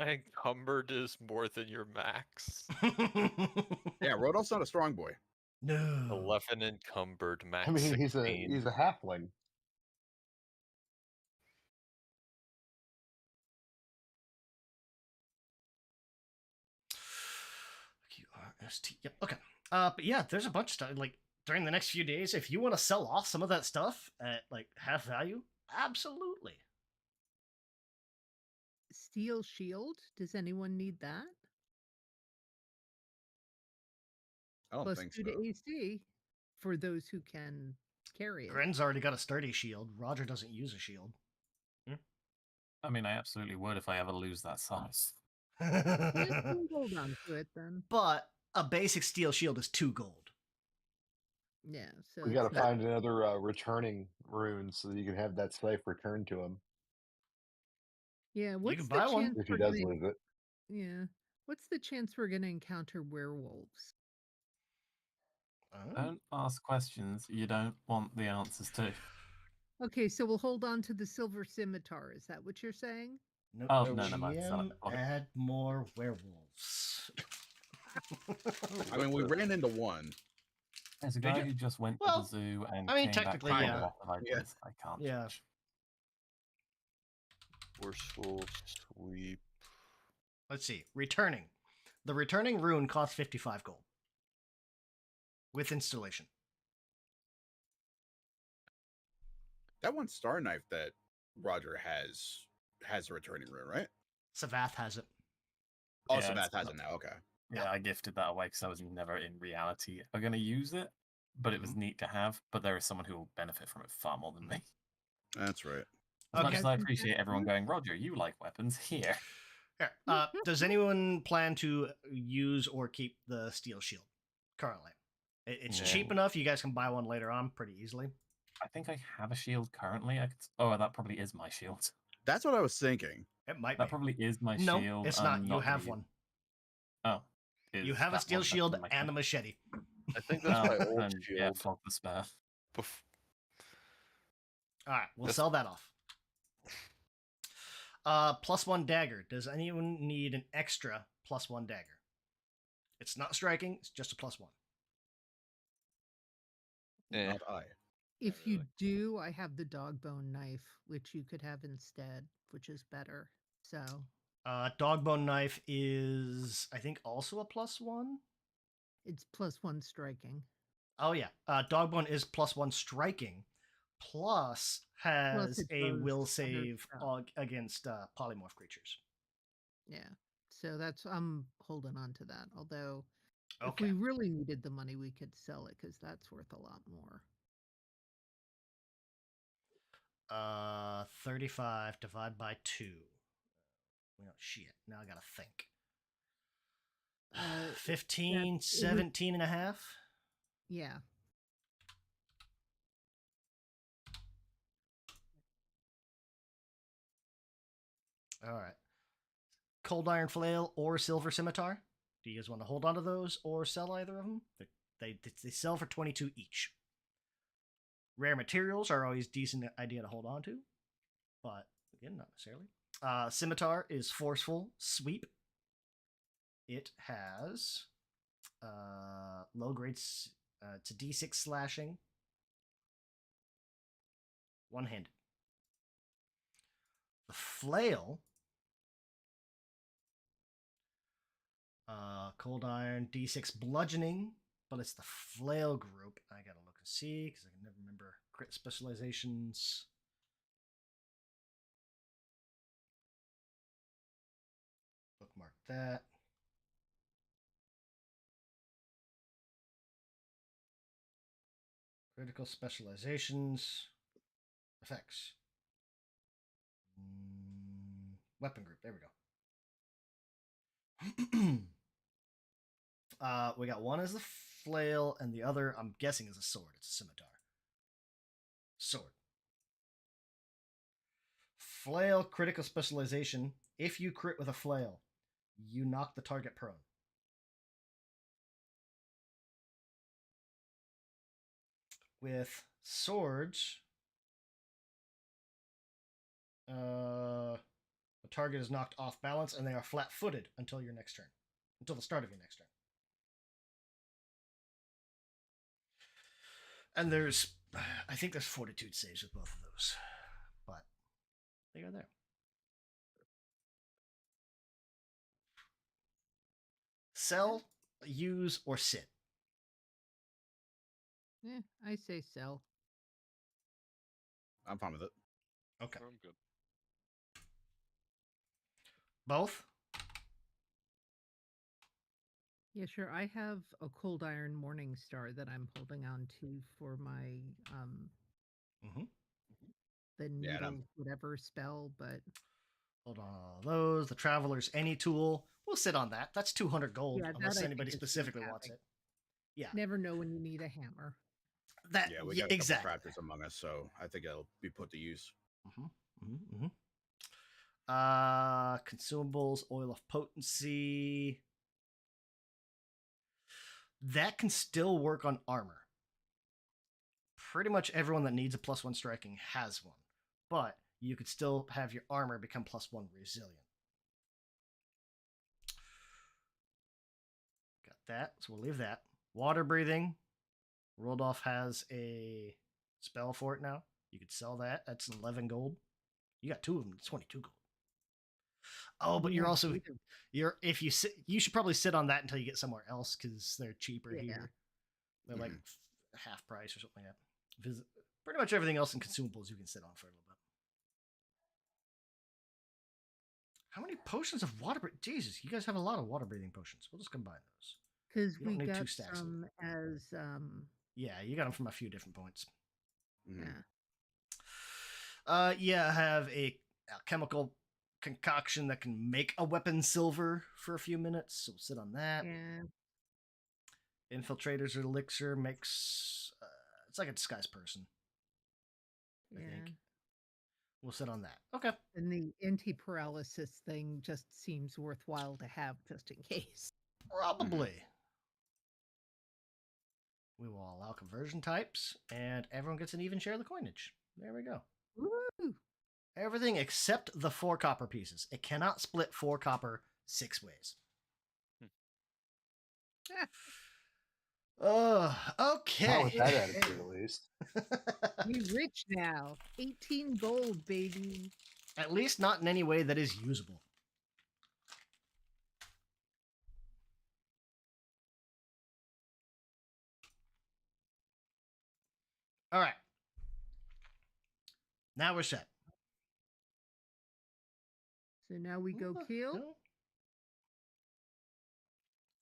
Encumbered is more than your max. Yeah, Rodolph's not a strong boy. No. 11 encumbered, max I mean, he's 16. a halfling. QRST. Yep. Okay. But yeah, there's a bunch of stuff. Like during the next few days, if you want to sell off some of that stuff at like half value, absolutely. Steel shield. Does anyone need that? I don't Plus think 2 so. to AC for those who can carry it. Gren's already got a sturdy shield. Roger doesn't use a shield. I mean, I absolutely would if I ever lose that size. Yeah, we'll hold on to it then. But a basic steel shield is 2 gold. Yeah, so We it's got to not- find another returning rune so that you can have that safe returned to him Yeah, what's can the buy one. chance if he we're does gonna- lose it. Yeah. What's the chance we're gonna encounter werewolves? Oh. Don't ask questions you don't want the answers to. Okay, so we'll hold on to the silver scimitar. Is that what you're saying? No, Oh, no, never mind. Sell GM, it. Got it. add more werewolves. I mean, we ran into one. As a Did guy you? who just went to Well, the zoo and I mean, came back technically, with yeah. a lot of ideas, I can't Yeah. judge. Forceful sweep. Let's see. Returning. The returning rune costs 55 gold with installation. That one star knife that Roger has a returning rune, right? Savath has it. Oh, Yeah, Sabath it's has not- it now. Okay. Yeah, I gifted that away because I was never in reality going to use it, but it was Mm-hmm. neat to have. But there is someone who will benefit from it far more than me. That's right. As much Okay. as I appreciate everyone going, Roger, you like weapons here. Here, does anyone plan to use or keep the steel shield currently? It's Yeah. cheap enough. You guys can buy one later on pretty easily. I think I have a shield currently. Oh, that probably is my shield. That's what I was thinking. It might That be. probably is my No, shield. it's I'm not. You have gonna one. Oh. You Is have a that steel one better shield than my and a machete. I think that's my old then, yeah, shield. flog the spare. Bef- All right, we'll That's- sell that off. +1 dagger. Does anyone need an extra +1 dagger? It's not striking. It's just a +1. Eh. Not I. If really. you do, I have the dog bone knife, which you could have instead, which is better. So Dogbone knife is, I think, also a +1. it's +1 striking. Oh yeah, Dogbone is +1 striking, plus has it a does will other save stuff. against polymorph creatures. Yeah. So I'm holding on to that. Although if Okay. we really needed the money, we could sell it because that's worth a lot more. 35 divided by 2. Well, shit. Now I gotta think. 15, it was- 17 and a half. Yeah. All right. Cold iron flail or silver scimitar. Do you guys want to hold on to those or sell either of them? They sell for 22 each. Rare materials are always decent idea to hold on to, but again, not necessarily. Scimitar is forceful sweep. It has low grades. It's a D6 slashing. One-handed. The flail. Cold iron, D6 bludgeoning, but it's the flail group. I gotta look and see because I can never remember crit specializations. Bookmark that. Critical specializations. Effects. Weapon group. There we go. We got one as the flail, and the other, I'm guessing, is a sword. It's a scimitar. Sword. Flail critical specialization. If you crit with a flail, you knock the target prone. With swords, the target is knocked off balance and they are flat-footed until your next turn. Until the start of your next turn. And I think there's fortitude saves with both of those. But they are there. Sell, use, or sit. I say sell. I'm fine with it. Okay. I'm good. Both? Yeah, sure. I have a cold iron morning star that I'm holding on to for my Mm-hmm. the Yeah, and needle whatever spell, but Hold on all those. The Traveler's Any Tool. We'll sit on that. That's 200 gold, Yeah, that unless I anybody think is worth specifically wants having. it. Yeah. never know when you need a hammer. That, Yeah, we got a couple exactly. crafters among us, so I think it'll be put to use. Consumables, Oil of Potency. That can still work on armor. Pretty much everyone that needs a +1 striking has one, but you could still have your armor become +1 resilient. Got that, so we'll leave that. Water breathing. Roldolf has a spell for it now. You could sell that. That's 11 gold. You got 2 of them. It's 22 gold. Oh, but We you're have also 8 of- if you sit, you should probably sit on that until you get somewhere else because they're cheaper Yeah. here. They're like half price or something like that. Visit, pretty much everything else in consumables you can sit on for a little bit. How many potions of water? Jesus, you guys have a lot of water breathing potions. We'll just combine those. Because You don't we need 2 got stacks of it. some as Yeah, you got them from a few different points. Mhm. yeah. I have a chemical concoction that can make a weapon silver for a few minutes. So we'll sit on that. Yeah. Infiltrator's elixir makes it's like a disguised person. I Yeah. think we'll sit on that. Okay. And the anti-paralysis thing just seems worthwhile to have just in case. Probably. We will allow conversion types, and everyone gets an even share of the coinage. There we go. Woo! Everything except the 4 copper pieces. It cannot split 4 copper 6 ways. Okay. Not with that attitude, at least. We rich now. 18 gold, baby. At least not in any way that is usable. All right. Now we're set. So now we go kill.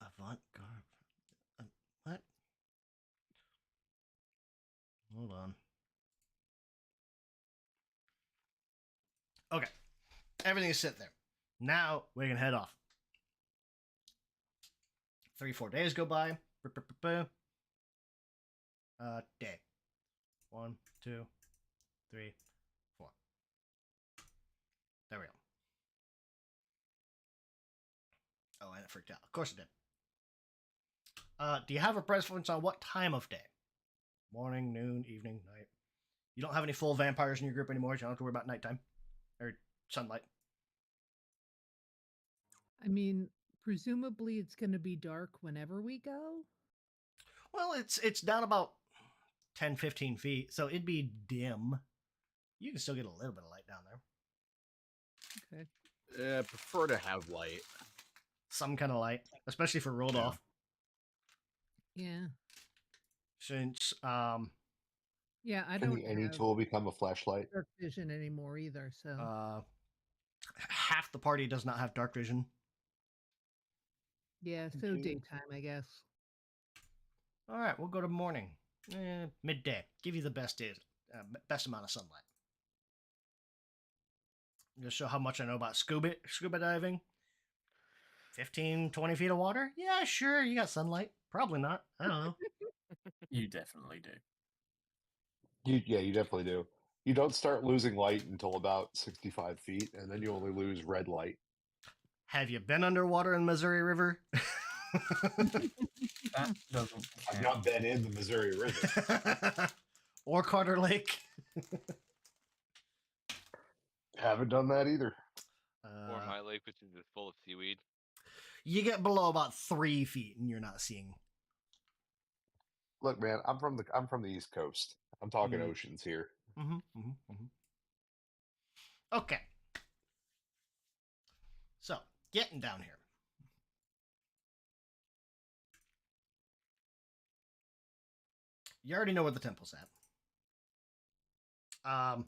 Avant-garde. What? Hold on. Okay. Everything is set there. Now we can head off. 3-4 days go by. Day. 1, 2, 3, 4. There we go. Oh, and it freaked out. Of course it did. Do you have a preference on what time of day? Morning, noon, evening, night? You don't have any full vampires in your group anymore, so you don't have to worry about nighttime. Or sunlight. I mean, presumably it's going to be dark whenever we go. Well, it's down about 10, 15 feet, so it'd be dim. You can still get a little bit of light down there. Okay. Prefer to have light. Some kind of light, especially for rolled off. Yeah. Since Yeah, I Can don't the any have tool become a flashlight? dark vision anymore either, so half the party does not have dark vision. yeah, so Okay. daytime, I guess. All right, we'll go to morning, midday. Give you the best best amount of sunlight. Just show how much I know about scuba diving. 15, 20 feet of water? Yeah, sure. You got sunlight. Probably not. I don't know. You definitely do. You definitely do. You don't start losing light until about 65 feet, and then you only lose red light. Have you been underwater in Missouri River? That doesn't I've count. not been in the Missouri River. Or Carter Lake? Haven't done that either. Or my lake, which is just full of seaweed. You get below about 3 feet and you're not seeing. Look, man, I'm from the East Coast. I'm talking Mm. oceans here. Okay. So, getting down here. You already know where the temple's at. How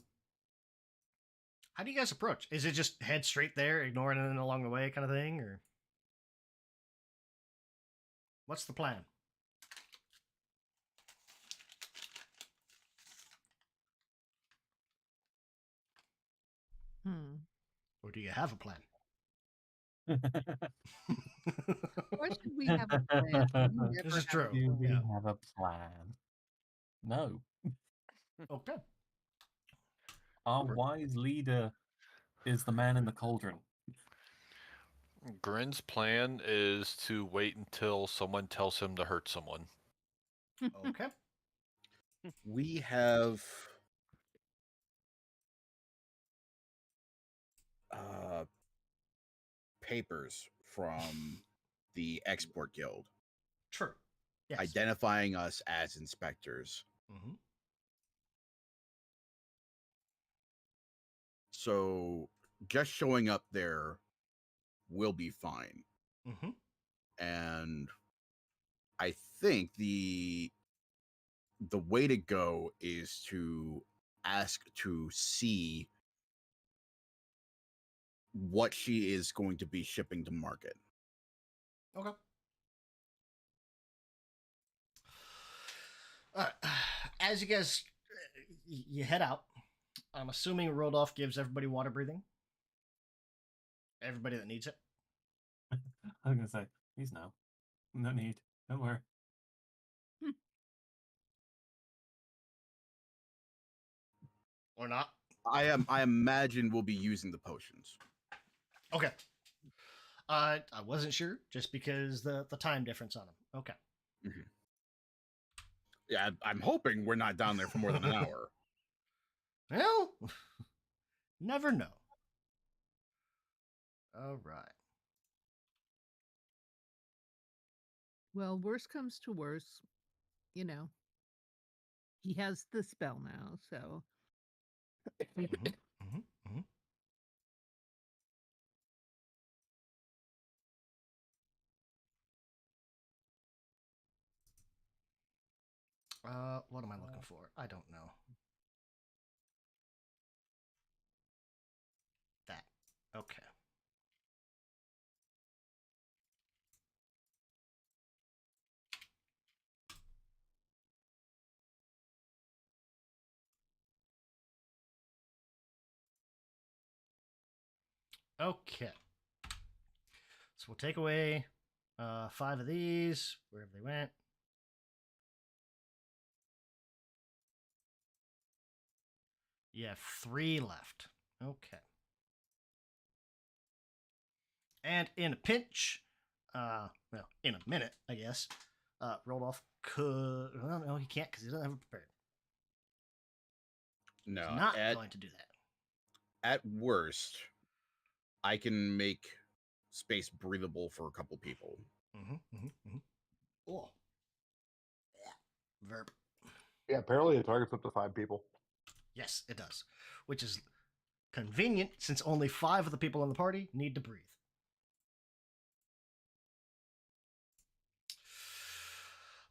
do you guys approach? Is it just head straight there, ignoring it along the way kind of thing, or what's the plan? Or do you have a plan? Why should we have a plan? We This never is have a true. Do we plan. have a plan? No. Okay. Our wise leader is the man in the cauldron. Grin's plan is to wait until someone tells him to hurt someone. Okay. We have papers from the Export Guild. True. Yes. identifying us as inspectors. Mm-hmm. So just showing up there will be fine. Mm-hmm. And I think the way to go is to ask to see what she is going to be shipping to market. Okay. As you guys you head out, I'm assuming Rodolph gives everybody water breathing. Everybody that needs it. I was gonna say, please no. No need. Don't worry. Or not. I imagine we'll be using the potions. Okay. I wasn't sure just because the time difference on them. Okay. Mm-hmm. Yeah, I'm hoping we're not down there for more than an hour. Well, never know. All right. Well, worst comes to worst, you know, he has the spell now, so Mm-hmm. Mm-hmm. Mm-hmm. What am I looking for? I don't know. That. Okay. Okay. So we'll take away 5 of these, wherever they went. You have 3 left. Okay. And in a pinch, well, in a minute, I guess, Rodolph could. Well, no, he can't because he doesn't have it prepared. No, He's not going to do that. At worst, I can make space breathable for a couple people. Mm-hmm. Mm-hmm. Mm-hmm. Oh. Yeah. Verb. Yeah, apparently it targets up to 5 people. Yes, it does. Which is convenient since only 5 of the people in the party need to breathe.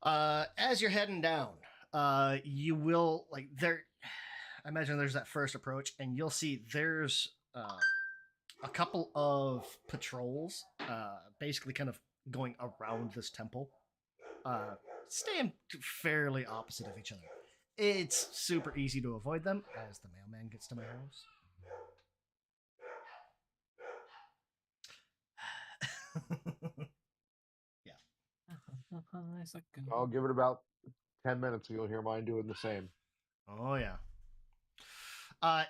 As you're heading down, you will like there. I imagine there's that first approach, and you'll see there's a couple of patrols, basically kind of going around this temple, staying fairly opposite of each other. It's super easy to avoid them as the mailman gets to my house. Yeah. I'll give it about 10 minutes and you'll hear mine doing the same. Oh yeah.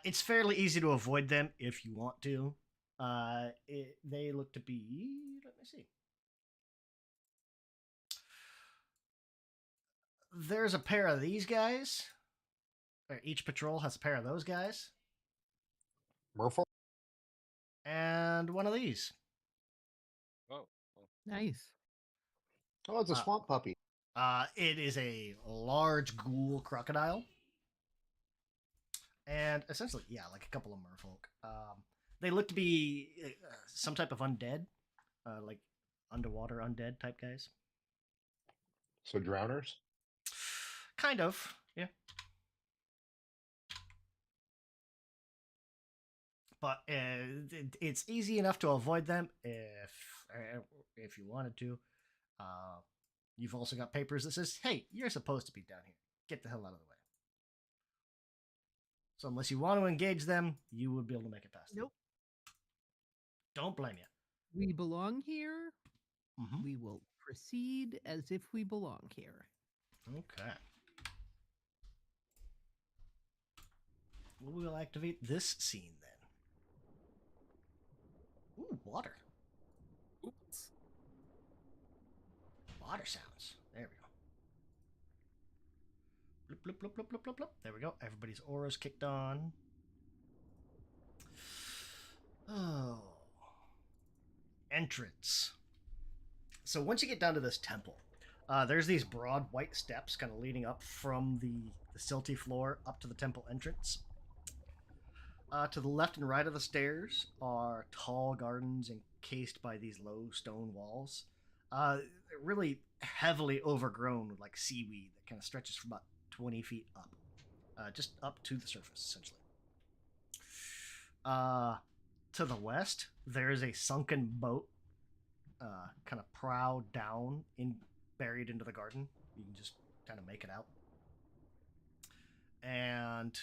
It's fairly easy to avoid them if you want to. They look to be. Let me see. There's a pair of these guys. Or each patrol has a pair of those guys, Merfolk? and one of these. Oh. nice. Oh, it's a swamp puppy. It is a large ghoul crocodile, and essentially, yeah, like a couple of merfolk. They look to be some type of undead, like underwater undead type guys. So drowners? Kind of, yeah. But it's easy enough to avoid them if you wanted to. You've also got papers that says, "Hey, you're supposed to be down here. Get the hell out of the way." So unless you want to engage them, you would be able to make it past them. Nope. Don't blame you. We belong here. Mm-hmm. We will proceed as if we belong here. Okay. We will activate this scene then. Ooh, water. Oops. Water sounds. There we go. Bloop, bloop, bloop, bloop, bloop, bloop, bloop. There we go. Everybody's auras kicked on. Oh. Entrance. So once you get down to this temple, There's these broad white steps kind of leading up from the silty floor up to the temple entrance. To the left and right of the stairs are tall gardens encased by these low stone walls. Really heavily overgrown with like seaweed that kind of stretches from about 20 feet up, just up to the surface, essentially. To the west, there is a sunken boat, kind of prow down buried into the garden. You can just kind of make it out. And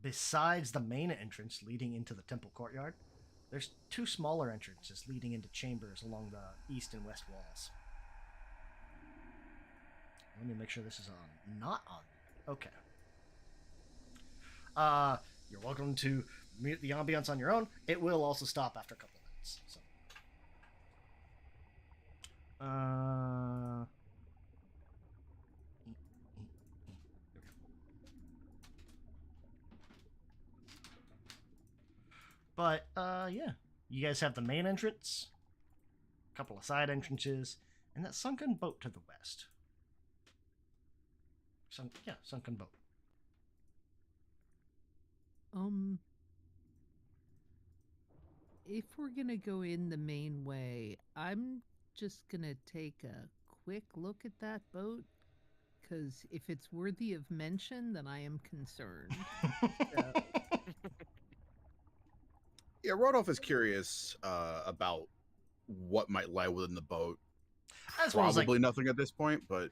besides the main entrance leading into the temple courtyard, there's two smaller entrances leading into chambers along the east and west walls. Let me make sure this is on. Not on. Okay. You're welcome to mute the ambiance on your own. It will also stop after a couple of minutes. So. But yeah, you guys have the main entrance, a couple of side entrances, and that sunken boat to the west. Sunken boat. If we're gonna go in the main way, I'm just gonna take a quick look at that boat, because if it's worthy of mention, then I am concerned. So, Yeah, Rodolph is curious about what might lie within the boat. As well as Probably nothing at this point, but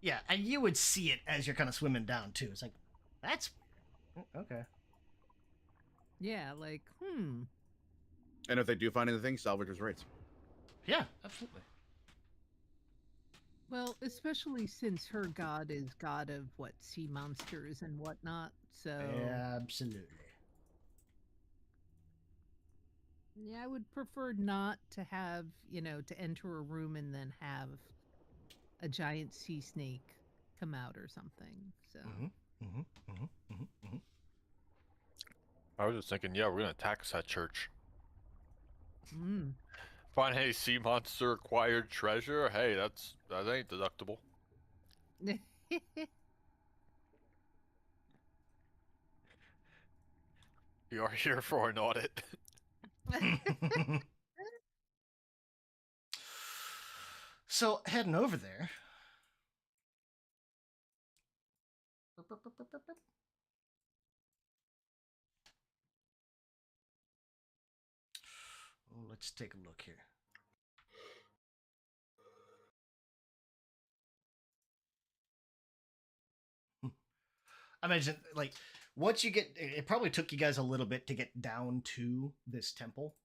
yeah, and you would see it as you're kind of swimming down too. It's like, that's okay. yeah, like, and if they do find anything, salvagers rates. Yeah, absolutely. Well, especially since her god is god of what, sea monsters and whatnot. So Absolutely. yeah, I would prefer not to have, to enter a room and then have a giant sea snake come out or something. So I was just thinking, yeah, we're gonna attack that church. Mm. Find any sea monster acquired treasure. Hey, that ain't deductible. You are here for an audit. So heading over there. Oh, let's take a look here. I imagine, like, once you get, it probably took you guys a little bit to get down to this temple.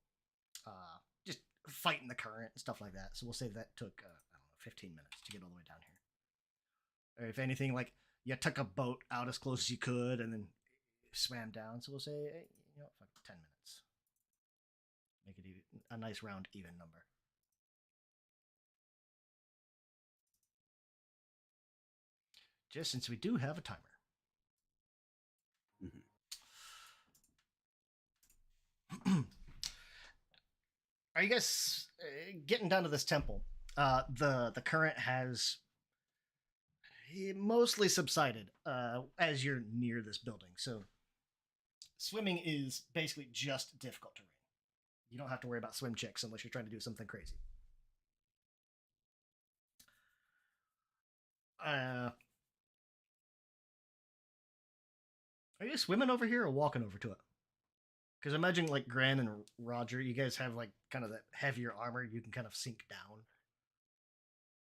Just fighting the current and stuff like that. So we'll say that took, I don't know, 15 minutes to get all the way down here. Or if anything, like, you took a boat out as close as you could and then swam down. So we'll say, fuck, 10 minutes. Make it a nice round even number. Just since we do have a timer. Are you guys getting down to this temple? The current has mostly subsided as you're near this building. So swimming is basically just difficult terrain. You don't have to worry about swim checks unless you're trying to do something crazy. Are you swimming over here or walking over to it? Because imagine like Gran and Roger, you guys have like kind of that heavier armor. You can kind of sink down.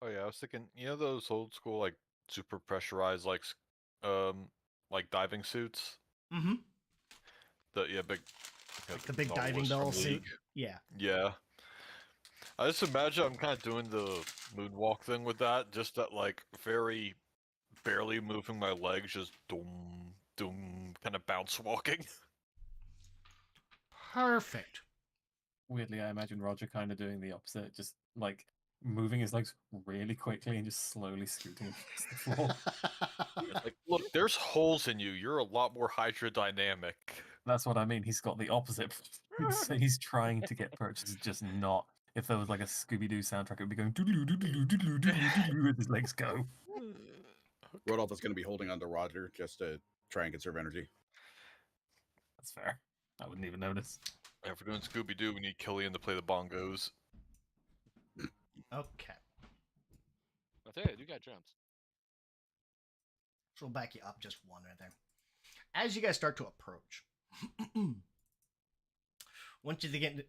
Oh yeah, I was thinking, those old school like super pressurized like diving suits. Mm-hmm. Big. Like the big diving bell suit. Yeah. Yeah. I just imagine I'm kind of doing the moonwalk thing with that, just that like very barely moving my legs, just doom, kind of bounce walking. Perfect. Weirdly, I imagine Roger kind of doing the opposite, just like moving his legs really quickly and just slowly scooting across the floor. Like, look, there's holes in you. You're a lot more hydrodynamic. That's what I mean. He's got the opposite. So he's trying to get purchased, just not if there was like a Scooby Doo soundtrack, it would be going doodle-doo, as his legs go. Rodolph is going to be holding on to Roger just to try and conserve energy. That's fair. I wouldn't even notice. If we're doing Scooby Doo, we need Killian to play the bongos. Okay. I tell you, you got drums. So we'll back you up just one right there. As you guys start to approach, once you get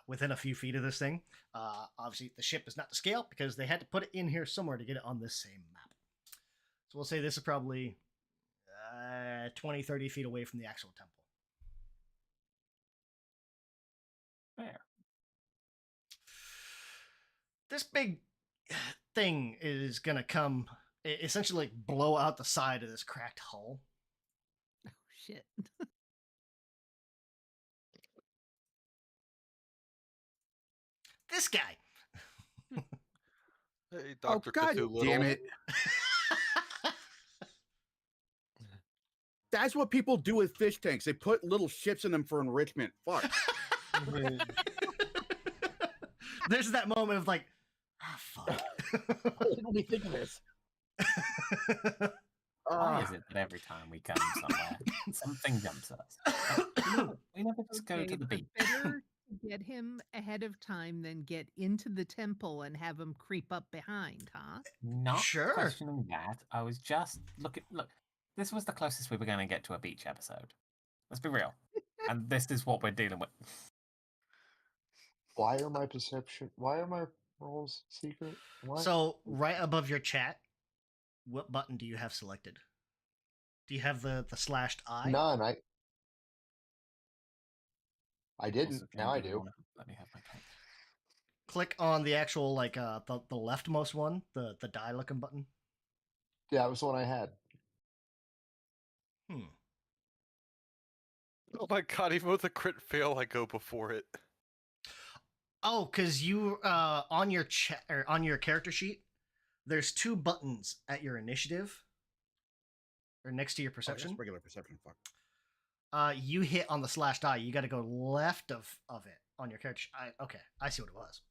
within a few feet of this thing, obviously the ship is not to scale because they had to put it in here somewhere to get it on this same map. So we'll say this is probably 20, 30 feet away from the actual temple. Fair. This big thing is going to come, essentially like blow out the side of this cracked hull. Oh, shit. This guy. Hey, Oh, Dr. God Cthulhu. damn it. That's what people do with fish tanks. They put little ships in them for enrichment. Fuck. There's that moment of like, fuck. Why didn't we think of this? Why is it that every time we come somewhere, something jumps us? We never just go to the beach. Better to get him ahead of time than get into the temple and have him creep up behind, huh? Not Sure. questioning that. I was just look. This was the closest we were going to get to a beach episode. Let's be real. And this is what we're dealing with. Why are my rolls secret? Why? So right above your chat, what button do you have selected? Do you have the slashed I? None. I Also, didn't. Now I Jane, do. Let me have my pen. Click on the actual like the leftmost one, the die looking button. Yeah, it was the one I had. Oh my god, even with a crit fail, I go before it. Oh, because you on your chat or on your character sheet, there's two buttons at your initiative or next to your Oh, perception. that's regular perception. Fuck. You hit on the slashed I. You got to go left of it on your character. Okay, I see what it was.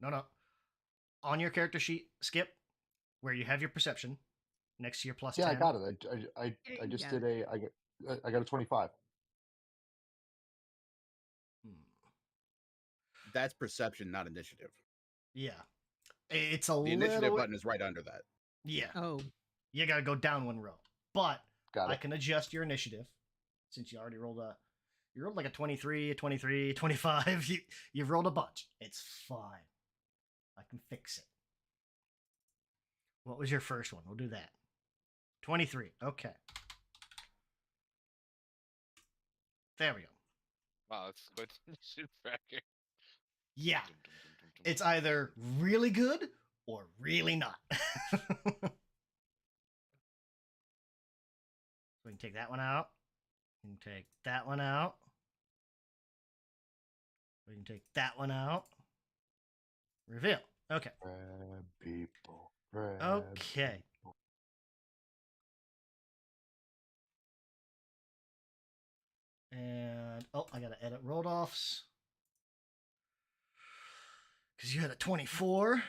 No. On your character sheet, skip where you have your perception next to your plus 10. Yeah, I got it. I just did I got a 25. That's perception, not initiative. Yeah. It's a The initiative little... button is right under that. Yeah. Oh. You got to go down one row. But Got I it. can adjust your initiative since you already rolled you rolled like a 23, 25. You've rolled a bunch. It's fine. I can fix it. What was your first one? We'll do that. 23. Okay. There we go. Wow, that's good initiative tracker. Yeah. It's either really good or really not. So we can take that one out. We can take that one out. We can take that one out. Reveal. Okay. Grab people. Grab Okay. people. And I gotta edit roll-offs. Because you had a 24.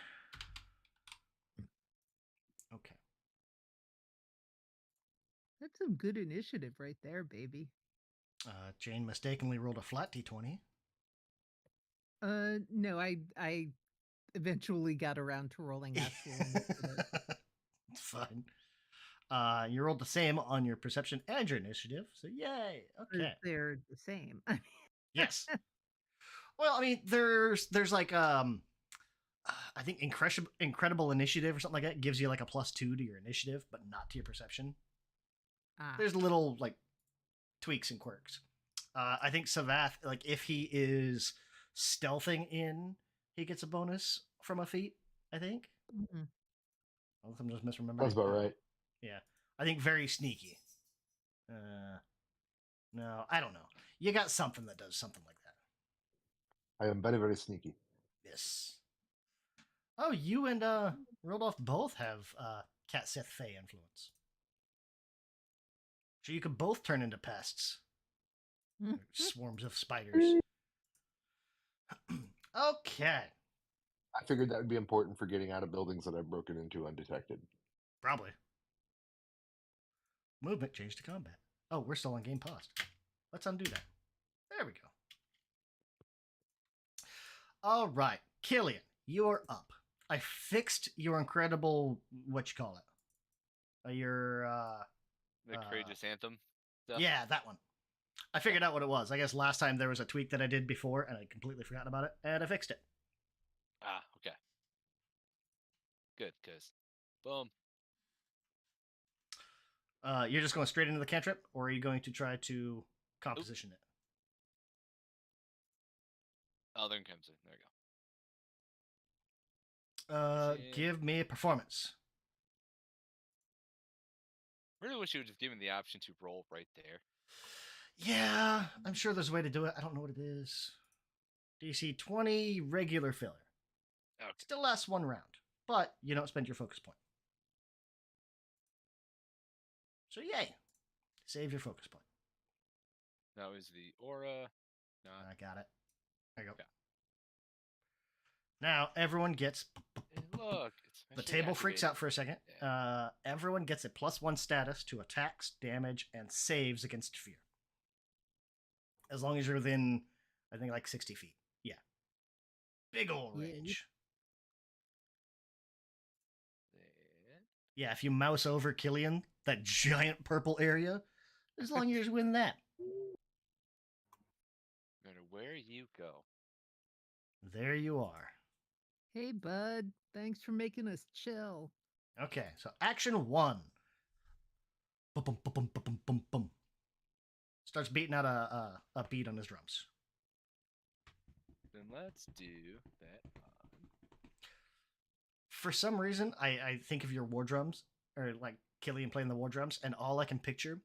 Okay. That's some good initiative right there, baby. Jane mistakenly rolled a flat d20. No, I eventually got around to rolling actual initiative. It's fine. You rolled the same on your perception and your initiative, so yay. Okay. They're the same. Yes. Well, I mean, there's like I think incredible initiative or something like that gives you like a +2 to your initiative, but not to your perception. There's little like tweaks and quirks. I think Savath, like if he is stealthing in, he gets a bonus from a feat. I think. Mm-hmm. Unless I'm just misremembering. That's about right. Yeah, I think very sneaky. No, I don't know. You got something that does something like that. I am very, very sneaky. Yes. Oh, you and Rodolph both have Cat Sith Fey influence. So you could both turn into pests. Mhm. Swarms of spiders. Okay. I figured that would be important for getting out of buildings that I've broken into undetected. Probably. Movement change to combat. Oh, we're still on game paused. Let's undo that. There we go. All right, Killian, you're up. I fixed your incredible, what you call it? The courageous anthem stuff. Yeah, that one. I figured out what it was. I guess last time there was a tweak that I did before, and I completely forgotten about it, and I fixed it. Ah, okay. Good, cause boom. You're just going straight into the cantrip, or are you going to try to composition it? Oh, there it comes in. There we go. Shit. Give me a performance. Really wish you would just give me the option to roll right there. Yeah, I'm sure there's a way to do it. I don't know what it is. DC 20, regular failure. Okay. Still lasts one round, but you don't spend your focus point. So yay. Save your focus point. That was the aura. I got it. There you go. Yeah. Now everyone gets. Hey, look, it's The actually table freaks activated. out for a second. Yeah. Everyone gets a +1 status to attacks, damage, and saves against fear. As long as you're within, I think, like 60 feet. Yeah. Big ol' Yeah. range. There. Yeah, if you mouse over Killian, that giant purple area, as long as you're within that. No matter where you go. There you are. Hey, bud. Thanks for making us chill. Okay, so action 1. Bum, bum, bum, bum, bum, bum, bum. Starts beating out a beat on his drums. Then let's do that. For some reason, I think of your war drums, or like Killian playing the war drums, and all I can picture,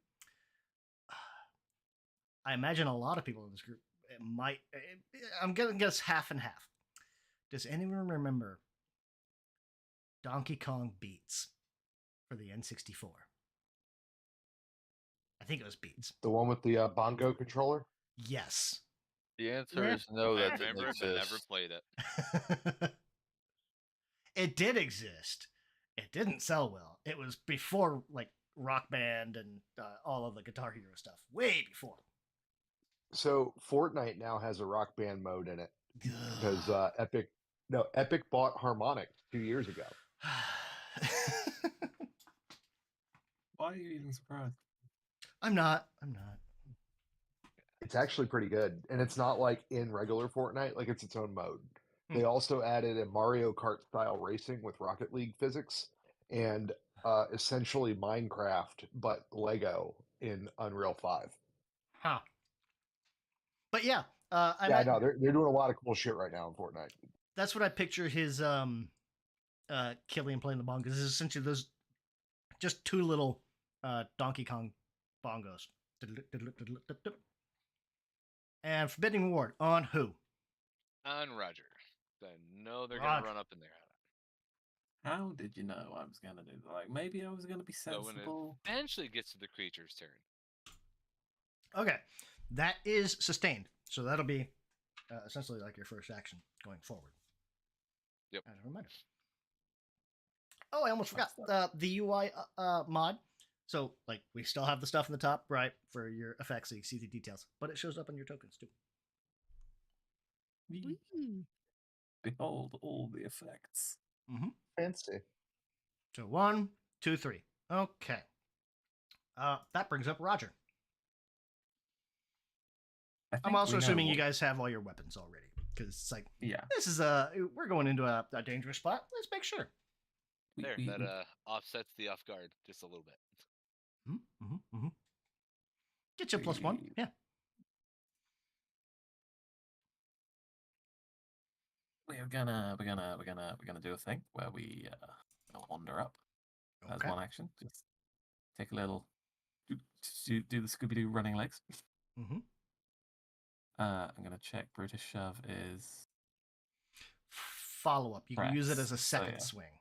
I imagine a lot of people in this group, I'm going to guess half and half. Does anyone remember Donkey Kong Beats for the N64? I think it was Beats. The one with the bongo controller? Yes. The answer Yeah. is no. I That didn't remember it, but never exist. played it. It did exist. It didn't sell well. It was before like Rock Band and all of the Guitar Hero stuff. Way before. So Fortnite now has a Rock Band mode in it because Epic bought Harmonix 2 years ago. Why are you even surprised? I'm not. It's actually pretty good, and it's not like in regular Fortnite; like it's its own mode. They also added a Mario Kart style racing with Rocket League physics, and essentially Minecraft but Lego in Unreal 5. Huh. But yeah, Yeah, no, they're doing a lot of cool shit right now in Fortnite. that's what I picture his Killian playing the bongos. This is essentially those just two little Donkey Kong bongos. And Forbidding Reward on who? On Roger. I know they're Roger. gonna run up in there. How did you know I was gonna do that? Like maybe I was gonna be So when it sensible. eventually gets to the creature's turn. Okay, that is sustained. So that'll be essentially like your first action going forward. Yep. As a reminder. Oh, I almost forgot the UI mod. So like we still have the stuff in the top right for your effects, so you can see the details, but it shows up on your tokens too. Whee! Behold all the effects. Mm-hmm. Fancy. So 1, 2, 3. Okay. That brings up Roger. I I'm think also we know assuming you what- guys have all your weapons already, because it's like Yeah. this is we're going into a dangerous spot. Let's make sure. There, that offsets the off guard just a little bit. Mm-hmm. Get you a +1. We- Yeah. We're gonna do a thing where we wander up as Okay. one action. Just take a little do the Scooby Doo running legs. Mm-hmm. I'm gonna check British shove is Follow up. You can use it as a Press. So, second yeah. swing.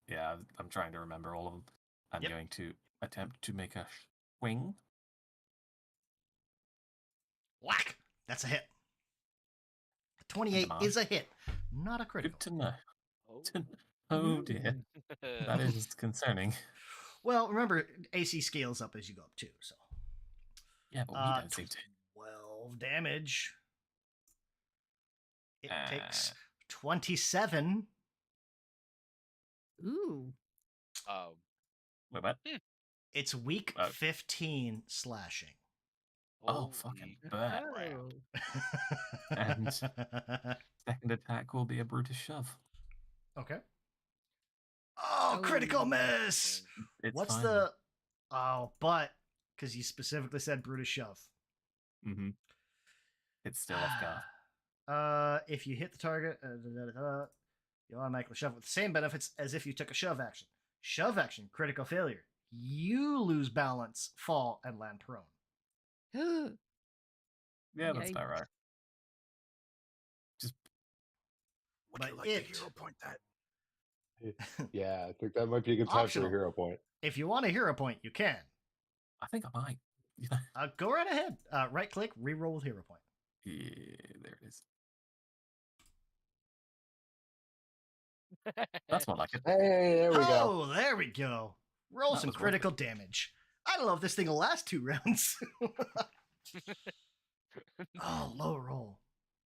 yeah. I'm trying to remember all of them. I'm Yep. going to attempt to make a swing. Whack! That's a hit. 28 Come on. is a hit, not a critical. Good to know. Oh. Oh dear, that is concerning. Well, remember, AC scales up as you go up too, so. Yeah, but we don't seem to. 12 damage. It takes Uh, 27. Ooh. Wait, what? It's weak Oh. 15 slashing. Oh, fucking burn. Oh. And second attack will be a Brutus shove. Okay. Oh, critical Oh. miss! It's What's fine. the... Oh, but... Because you specifically said Brutus shove. Mm-hmm. It's still off guard. If you hit the target, you automatically shove with the same benefits as if you took a shove action. Shove action, critical failure. You lose balance, fall, and land prone. Yeah, that's Yikes. about right. Just Would But you like to it- hero point that? Yeah, I think that might be a good time Optional. for a hero point. If you want a hero point, you can. I think I might. Go right ahead. Right click, reroll with hero point. Yeah, there it is. That's more like it. Hey, there we go. Oh, there we go. Roll That some was worth critical damage. I don't know if this thing will last 2 rounds. Oh, low roll.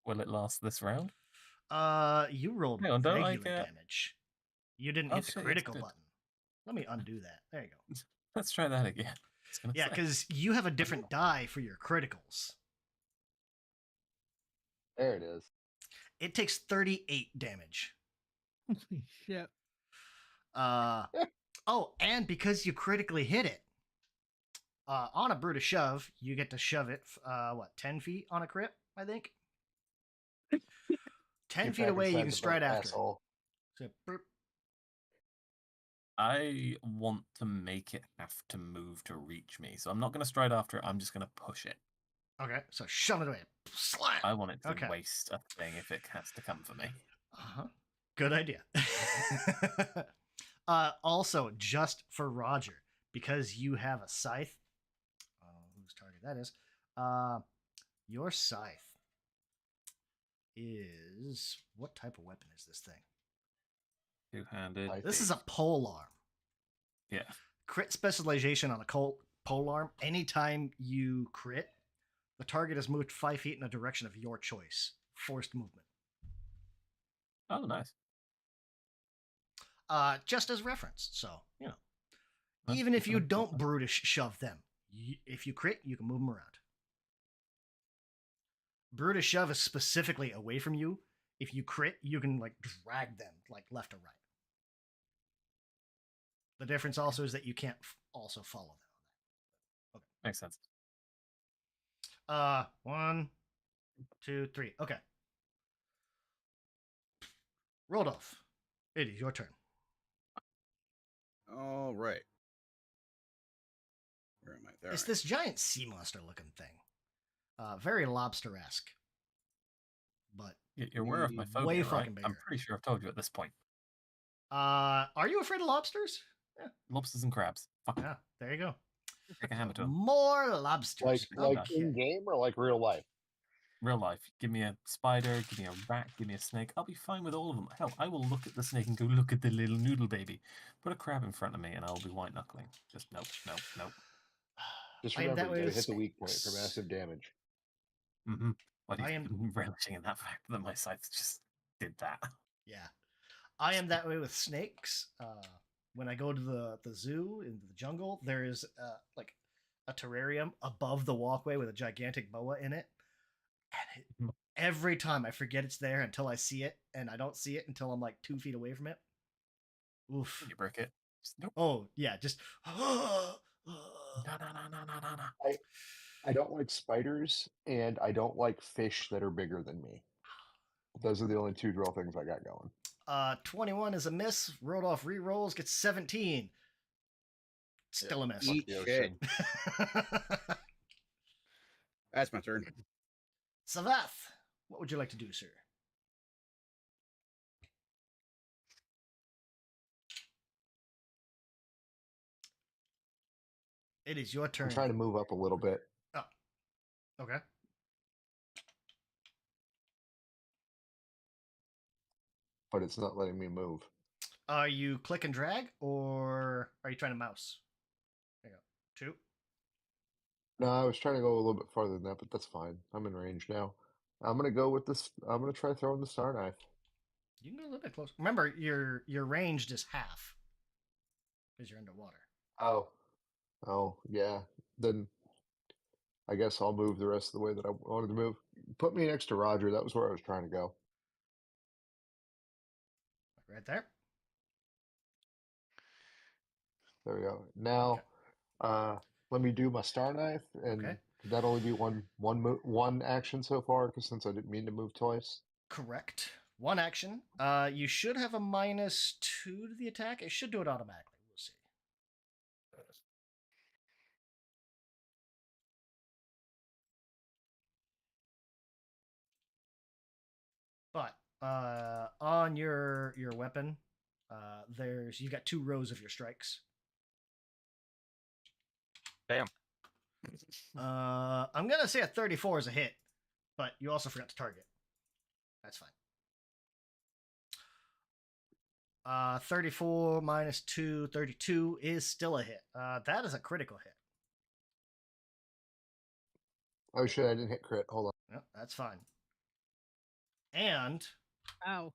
Will it last this round? You rolled Hang on, don't I regular get- damage. You didn't Oh, hit shit, the yes, critical I did. button. Let me undo that. There you go. Let's try that again. I was gonna Yeah, say. because you have a different die for your criticals. There it is. It takes 38 damage. Holy shit. Oh, and because you critically hit it, on a Brutus shove, you get to shove it, 10 feet on a crit, I think? 10 Get feet back away, you inside can the stride boat, after it. asshole. So, burp. I want to make it have to move to reach me, so I'm not going to stride after it. I'm just going to push it. Okay, so shove it away. Slam! I want it to Okay. waste a thing if it has to come for me. Uh-huh. Good idea. Also, just for Roger, because you have a scythe, whose target that is, your scythe is... What type of weapon is this thing? Two-handed. This is a pole arm. Yeah. Crit specialization on a pole arm. Anytime you crit, the target is moved 5 feet in a direction of your choice. Forced movement. Oh, nice. Just as reference. So, you know. That's Even if you good to know. don't Brutus shove them, if you crit, you can move them around. Brutus shove is specifically away from you. If you crit, you can like drag them like left or right. The difference also is that you can't also follow them. Makes sense. 1, 2, 3. Okay. Rodolph, it is your turn. All right. Where am I? There. It's I am. this giant sea monster looking thing. Very lobster-esque. But You're aware of my phobia, way right? fucking bigger. I'm pretty sure I've told you at this point. are you afraid of lobsters? Lobsters and crabs. Fuck. Yeah, there you go. Take a hammer to 'em. More lobsters. Like Okay. in game or like real life? Real life. Give me a spider, give me a rat, give me a snake. I'll be fine with all of them. Hell, I will look at the snake and go, look at the little noodle baby. Put a crab in front of me and I'll be white knuckling. Just nope, nope, nope. Just I am remember, that way you gotta with hit the weak point for snakes. massive damage. Mm-hmm. But I he's am- relishing in that fact that my scythe just did that. Yeah. I am that way with snakes. When I go to the zoo in the jungle, there is like a terrarium above the walkway with a gigantic boa in it. And every time I forget it's there until I see it, and I don't see it until I'm like 2 feet away from it. Oof. You break it. Just, nope. Oh, yeah, just... No. I don't like spiders, and I don't like fish that are bigger than me. Those are the only two drill things I got going. 21 is a miss. Rodolph re-rolls, gets 17. Still a miss. Eat the shit. ocean. That's my turn. Savath, what would you like to do, sir? It is your I'm turn. trying to move up a little bit, Oh, okay. but it's not letting me move. Are you click and drag, or are you trying to mouse? There you go. 2. No, I was trying to go a little bit farther than that, but that's fine. I'm in range now. I'm gonna go with this. I'm gonna try throwing the star knife. You can go a little bit closer. Remember, your ranged is half because you're underwater. Oh, yeah. Then I guess I'll move the rest of the way that I wanted to move. Put me next to Roger. That was where I was trying to go. Right there. There we go. Now, let me do my star knife, and Okay. could that only be one action so far? Because since I didn't mean to move twice. Correct. 1 action. You should have a -2 to the attack. It should do it automatically. We'll see. But on your weapon, you got 2 rows of your strikes. Damn. I'm gonna say a 34 is a hit, but you also forgot to target. That's fine. 34 minus 2, 32 is still a hit. That is a critical hit. Oh shit! I didn't hit crit. Hold on. Yep, that's fine. And Ow.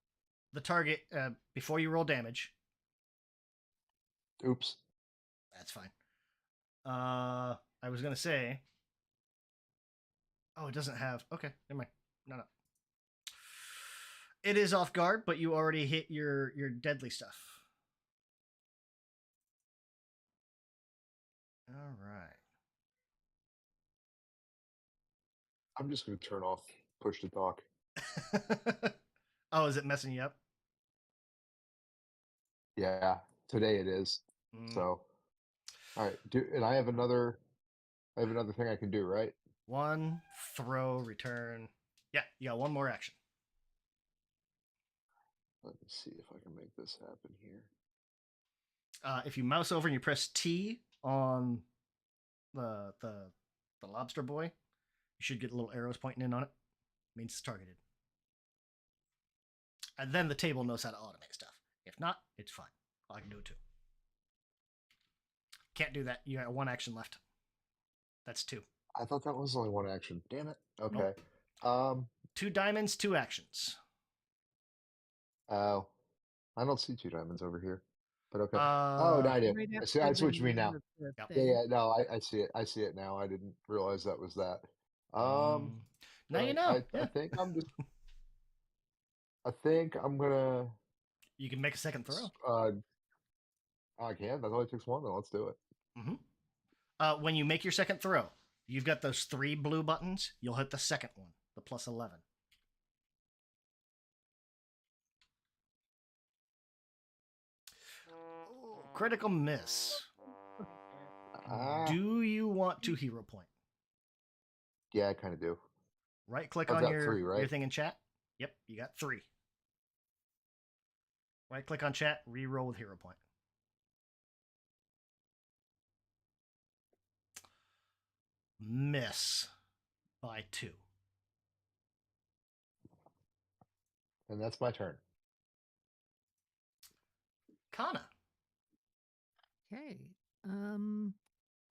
the target, before you roll damage, Oops. that's fine. I was gonna say. Oh, it doesn't have. Okay, never mind. No. It is off guard, but you already hit your deadly stuff. All right. I'm just gonna turn off push to talk. Oh, is it messing you up? Yeah, today it is. So, all right. And I have another thing I can do, right? 1 throw, return. Yeah, you got 1 more action. Let me see if I can make this happen here. If you mouse over and you press T on the lobster boy, you should get little arrows pointing in on it. Means it's targeted. And then the table knows how to automate stuff. If not, it's fine. I can do it too. Can't do that. You got 1 action left. That's 2. I thought that was only 1 action. Damn it. Okay. Nope. 2 diamonds, 2 actions. Oh, I don't see 2 diamonds over here. But okay. Oh, no, I do. Right I see after what you mean now. the Yep. thing. Yeah, no, I see it. I see it now. I didn't realize that was that. Now you know. I think I'm just. I think I'm gonna. You can make a second throw. I can. That only takes 1. Then let's do it. Mm-hmm. When you make your second throw, you've got those 3 blue buttons. You'll hit the second one, the plus 11. Critical miss. Do you want to hero point? Yeah, I kind of do. Right click I've on got your 3, right? your thing in chat. Yep, you got 3. Right click on chat, reroll with hero point. Miss by 2. And that's my turn. Kana. Okay.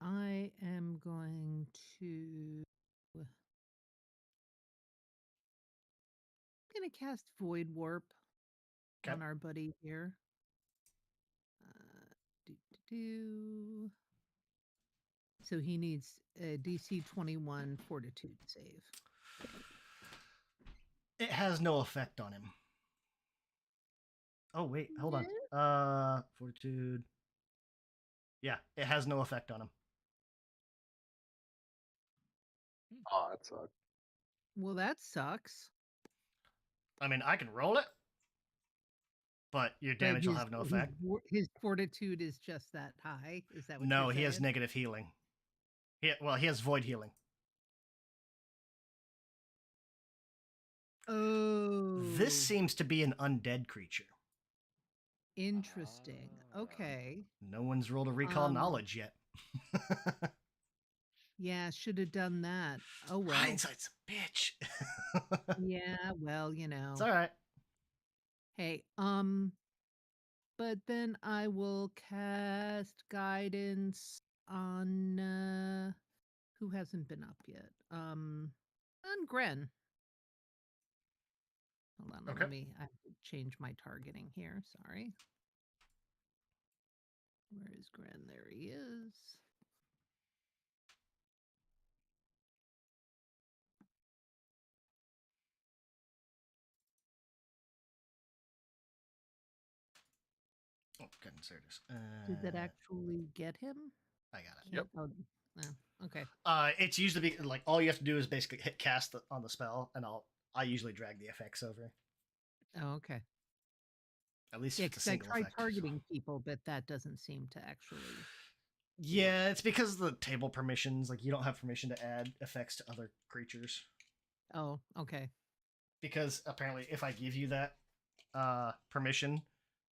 I am going to. I'm gonna cast Void Warp on our buddy here. So he needs a DC 21 Fortitude save. It has no effect on him. Oh wait, hold on. Fortitude. Yeah, it has no effect on him. Oh, that sucks. Well, that sucks. I mean, I can roll it, but your damage will have no effect. His fortitude is just that high. Is that what? No, you're he has saying? negative healing. He has void healing. Oh, This seems to be an undead creature. interesting. Okay. No one's rolled a recall knowledge yet. Yeah, should have done that. Oh well. Hindsight's a bitch. Yeah, well, you know. It's all right. Hey, but then I will cast guidance on who hasn't been up yet? On Gren. Hold on, Okay. I have to change my targeting here. Sorry. Where is Gren? There he is. Oh, goodness, there it is. Did that actually get him? I got it. Yep. Oh, okay. It's usually like all you have to do is basically hit cast on the spell, and I usually drag the effects over. Oh, okay. At least Yeah, if it's a because I single tried effect. targeting people, but that doesn't seem to actually. Yeah, it's because of the table permissions. Like you don't have permission to add effects to other creatures. Oh, okay. Because apparently, if I give you that permission,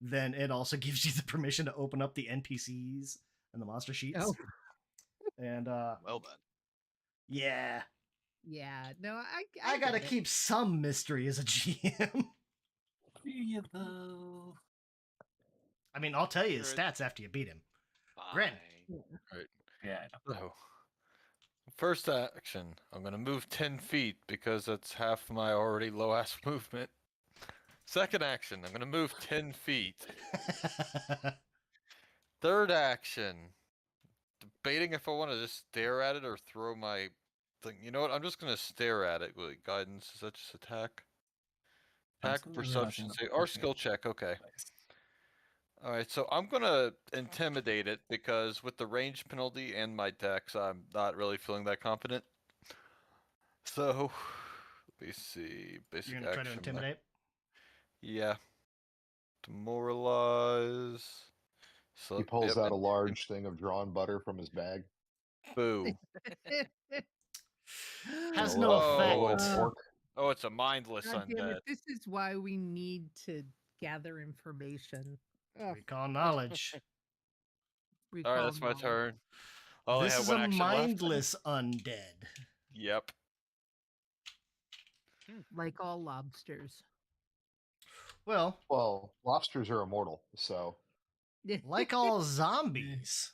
then it also gives you the permission to open up the NPCs and the monster sheets. Oh, And Well then. yeah, yeah. No, I gotta get it. keep some mystery as a GM. Do you though? I mean, I'll tell you his Sure, stats after you beat him. Gren. Fine. Yeah. I know. So, first action, I'm going to move 10 feet because that's half my already low ass movement. Second action, I'm going to move 10 feet. Third action, debating if I want to just stare at it or throw my thing. You know what? I'm just going to stare at it. Wait, guidance, is that just attack? I'm Attack, suddenly realizing perception, that say, we're or pushing skill it check. Okay. place. All right, so I'm gonna intimidate it because with the range penalty and my dex, I'm not really feeling that confident. So, let me see. Basic You're gonna try to action. intimidate. Yeah. Demoralize. So, He pulls yep, out a large thing of drawn butter from his bag. boo. Has A no little- a effect. little fork. Oh, it's a mindless God damn undead. it! This is why we need to gather information. Ugh, Recall knowledge. All right, recall that's my knowledge. turn. I only This have is one a action left. mindless undead. Yep. Like all lobsters. Well, Well, lobsters are immortal, so like all zombies.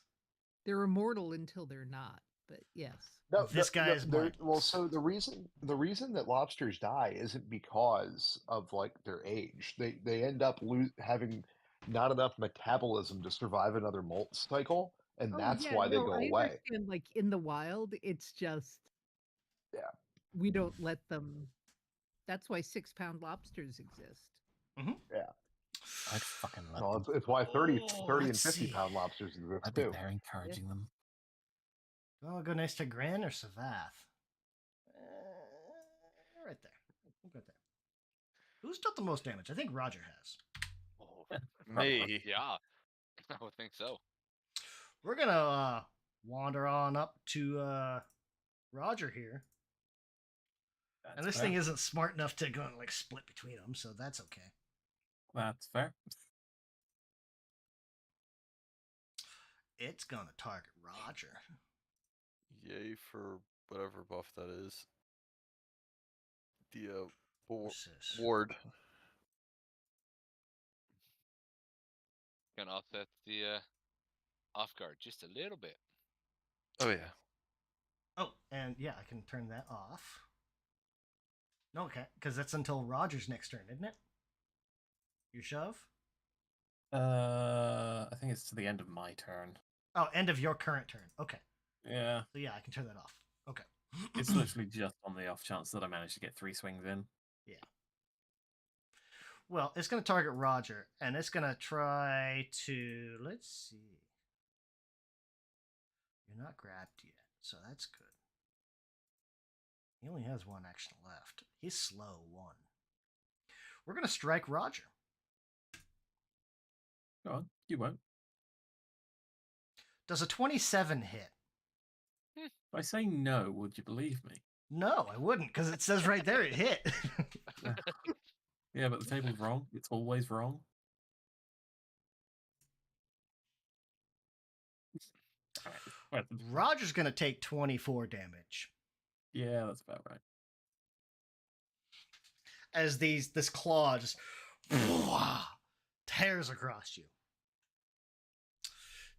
They're immortal until they're not. But yes. no, This guy is well. mindless. So the reason that lobsters die isn't because of like their age. They end up having not enough metabolism to survive another molt cycle, and that's yeah, why they no, go I away. understand. Like in the wild, it's just Yeah. we don't let them. That's why 6-pound lobsters exist. I'd fucking let Well, them. it's why 30 Oh, and let's 50 see. pound lobsters exist I'd be too. there encouraging them. I'll go next to Gran or Savath. Right there. We'll go there. Who's done the most damage? I think Roger has. Oh, Me. yeah. I would think so. We're gonna wander on up to Roger here. And this thing isn't smart enough to go and like split between them, so that's okay. That's fair. It's gonna target Roger. Yay for whatever buff that is. The What's this? ward. Gonna offset the off guard just a little bit. Oh yeah. Oh, and yeah, I can turn that off. No, okay, because that's until Roger's next turn, isn't it? Your shove? I think it's to the end of my turn. Oh, end of your current turn. Okay. Yeah. So yeah, I can turn that off. Okay. It's literally just on the off chance that I manage to get 3 swings in. Yeah. Well, it's going to target Roger, and it's going to try to. Let's see. You're not grabbed yet, so that's good. He only has one action left. He's slow, 1. We're going to strike Roger. Go on, you won't. Does a 27 hit? If I say no, would you believe me? No, I wouldn't, because it says right there it hit. Yeah, but the table's wrong. It's always wrong. Roger's going to take 24 damage Yeah, that's about right. as this claw just tears across you.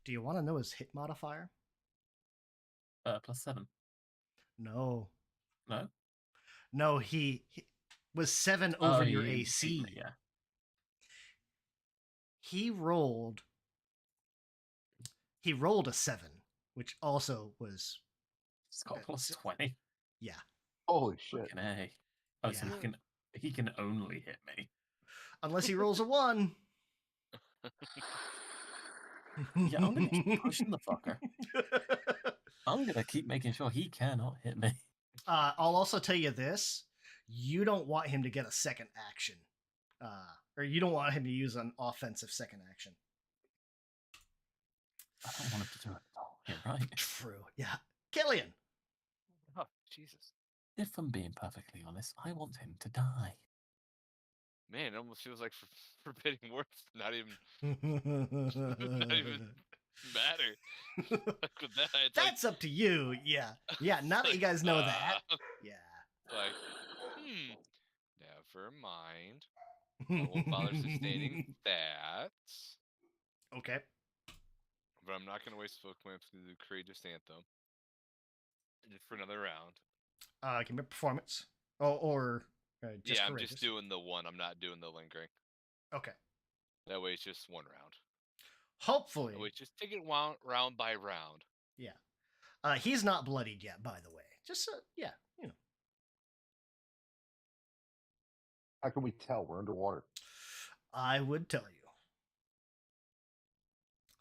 Do you want to know his hit modifier? +7. No. No? No, he was 7 over your AC. Yeah. He rolled a 7, which also was It's got +20. yeah. Holy shit. Fucking A. Oh, so Yeah. he can only hit me. Unless he rolls a 1. Yeah, I'm gonna keep pushing the fucker. I'm gonna keep making sure he cannot hit me. I'll also tell you this: you don't want him to get a second action, or you don't want him to use an offensive second action. I don't want him to do it at all. You're right. True. Yeah, Killian. Oh, Jesus. If I'm being perfectly honest, I want him to die. Man, it almost feels like forbidding words not even matter. Like with that, it's That's up to you. Yeah. Now that you guys know that. Yeah. Like, never mind. I won't bother sustaining that. Okay. But I'm not gonna waste spell points to do Courageous Anthem. Just for another round. Give me a performance. Or just yeah, I'm courageous. just doing the one. I'm not doing the lingering. Okay. That way it's just one round. Hopefully. That way just take it round by round. Yeah. He's not bloodied yet, by the way. Just yeah, you know. How can we tell? We're underwater. I would tell you.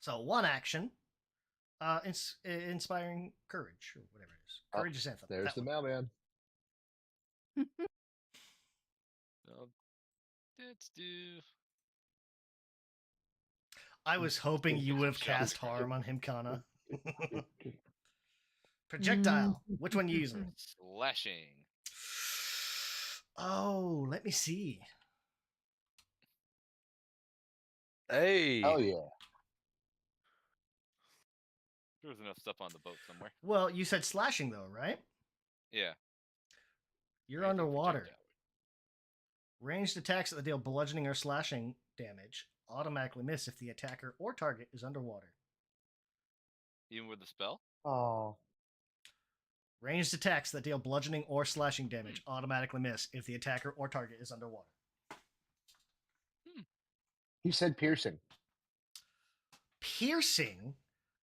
So one action, inspiring courage or whatever it is. Courageous anthem. There's that the one. mailman. Let's do. I was hoping you would have cast harm on him, Kana. Projectile. Which one you using? Slashing. Oh, let me see. Hey. Oh yeah. There was enough stuff on the boat somewhere. Well, you said slashing though, right? Yeah. You're Ranged underwater. projectile. Ranged attacks that deal bludgeoning or slashing damage automatically miss if the attacker or target is underwater. Even with the spell? Oh. Ranged attacks that deal bludgeoning or slashing damage automatically miss if the attacker or target is underwater. He said piercing. Piercing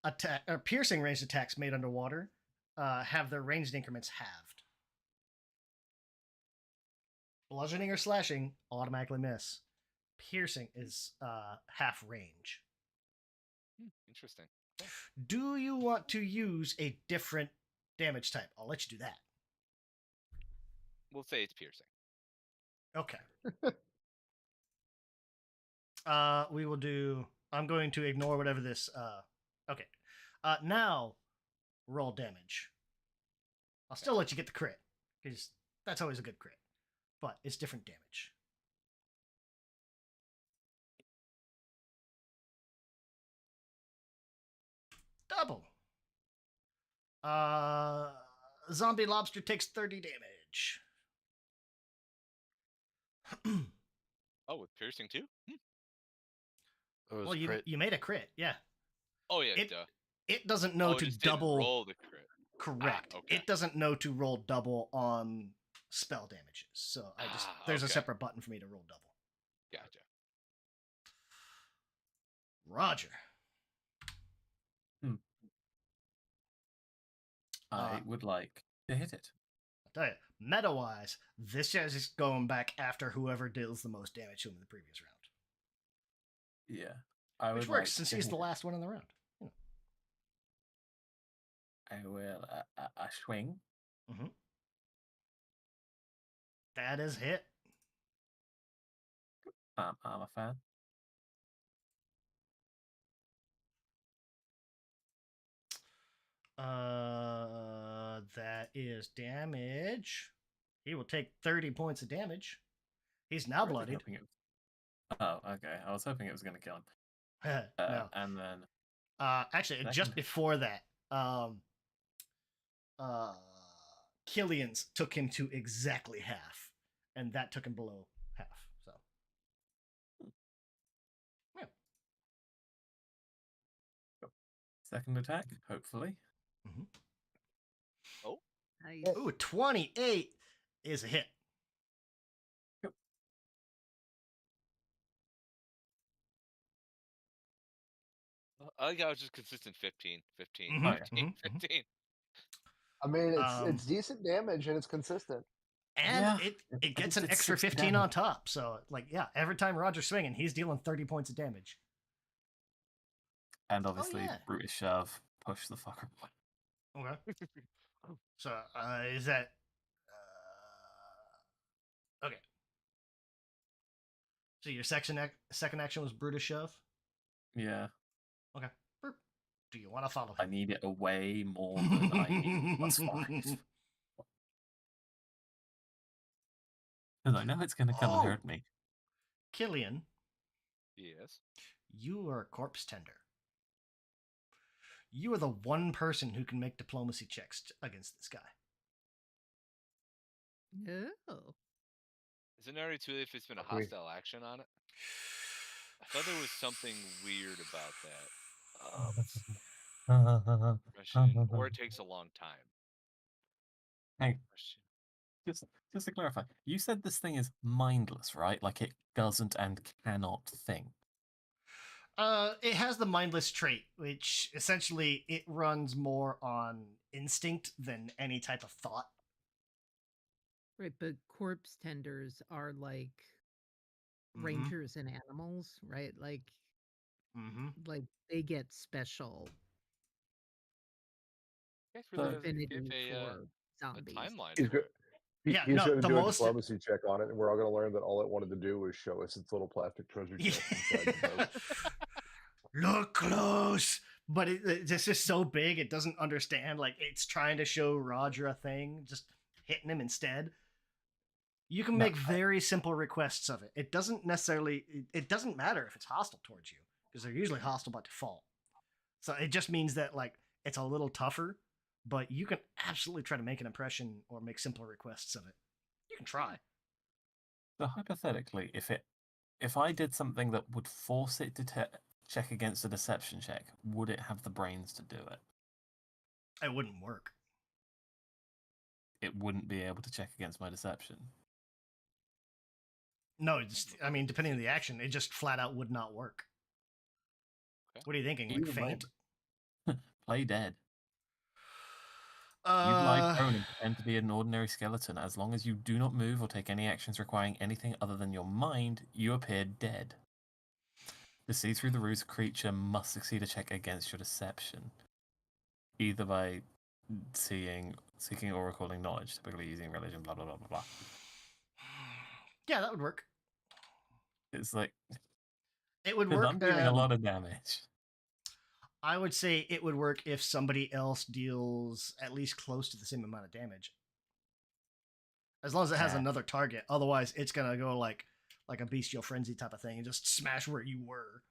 ranged attacks made underwater have their ranged increments halved. Bludgeoning or slashing automatically miss. Piercing is half range. Interesting. Do you want to use a different damage type? I'll let you do that. We'll say it's piercing. Okay. We will do. I'm going to ignore whatever this. Okay. Now, roll damage. I'll still let you get the crit because that's always a good crit, but it's different damage. Double. Zombie lobster takes 30 damage. Oh, with piercing too? It was Well, you made a crit, yeah. Oh yeah, It- duh. It doesn't know it to just didn't double. roll the crit. Correct. okay. It doesn't know to roll double on spell damages. So there's a okay. separate button for me to roll double. Gotcha. Roger. I would like to hit it. I'll tell you, meta-wise, this is just going back after whoever deals the most damage to him in the previous round. Yeah. I Which would works like since to he's hit the it. last one in the round. I will swing. That is hit. I'm a fan. That is damage. He will take 30 points of damage. He's now Really bloodied. hoping it was- Oh, okay. I was hoping it was going to kill him. No. And then Actually, just Second. before that, Um, Killian's took him to exactly half, and that took him below half. So, yeah. Second attack, hopefully. Mm-hmm. Oh, Nice. Ooh, 28 is a hit. I think I was just consistent 15, 15, Mhm, 15, mhm, mhm. 15. I mean, Um, it's decent damage and it's consistent. And Yeah, it I gets just an did extra 60 15 on damage. top. So, like, yeah, every time Roger's swinging, he's dealing 30 points of damage. And obviously, yeah. Brutus Shove, push the fucker away. Okay. So, is that. Okay. So, your second action was Brutus Shove? Yeah, Okay. Burp. Do you want to follow I him? need it away more than I need +5. Because I know it's going to come and hurt me. Killian, Yes. you are a corpse tender. You are the one person who can make diplomacy checks against this guy. Oh. Is it already too late if it's been a Okay. hostile action on it? I thought there was something weird about that. Question, or it takes a long time. Hey, Question. just to clarify, you said this thing is mindless, right? Like it doesn't and cannot think. It has the mindless trait, which essentially it runs more on instinct than any type of thought. Right, but corpse tenders are like rangers and animals, right? Mm-hmm. Like they get special You guys really doesn't affinity give for a zombies. timeline He's for good. it. Yeah, He's no, going to the do a most- diplomacy check on it, and we're all going to learn that all it wanted to do was show us its little plastic treasure chest inside the boat. Look close. But it's just so big, it doesn't understand. Like, it's trying to show Roger a thing, just hitting him instead. You can No, make very simple requests of it. It doesn't necessarily, it doesn't matter if it's hostile towards you, because they're usually hostile by default. So it just means that, like, it's a little tougher, but you can absolutely try to make an impression or make simple requests of it. You can try. So hypothetically, if I did something that would force it to check against a deception check, would it have the brains to do it? It wouldn't work. It wouldn't be able to check against my deception. No, I mean, depending on the action, it just flat out would not work. Okay. What are you thinking? Like Either way, faint? Play dead. You lie prone and pretend to be an ordinary skeleton. As long as you do not move or take any actions requiring anything other than your mind, you appear dead. To see through the ruse, a creature must succeed a check against your deception, either by seeking or recalling knowledge, typically using religion, blah blah blah blah blah. Yeah, that would work. It's like It would 'cause work. I'm dealing a lot of damage. I would say it would work if somebody else deals at least close to the same amount of damage. As long as it has Yeah. another target. Otherwise, it's gonna go like a bestial frenzy type of thing and just smash where you were.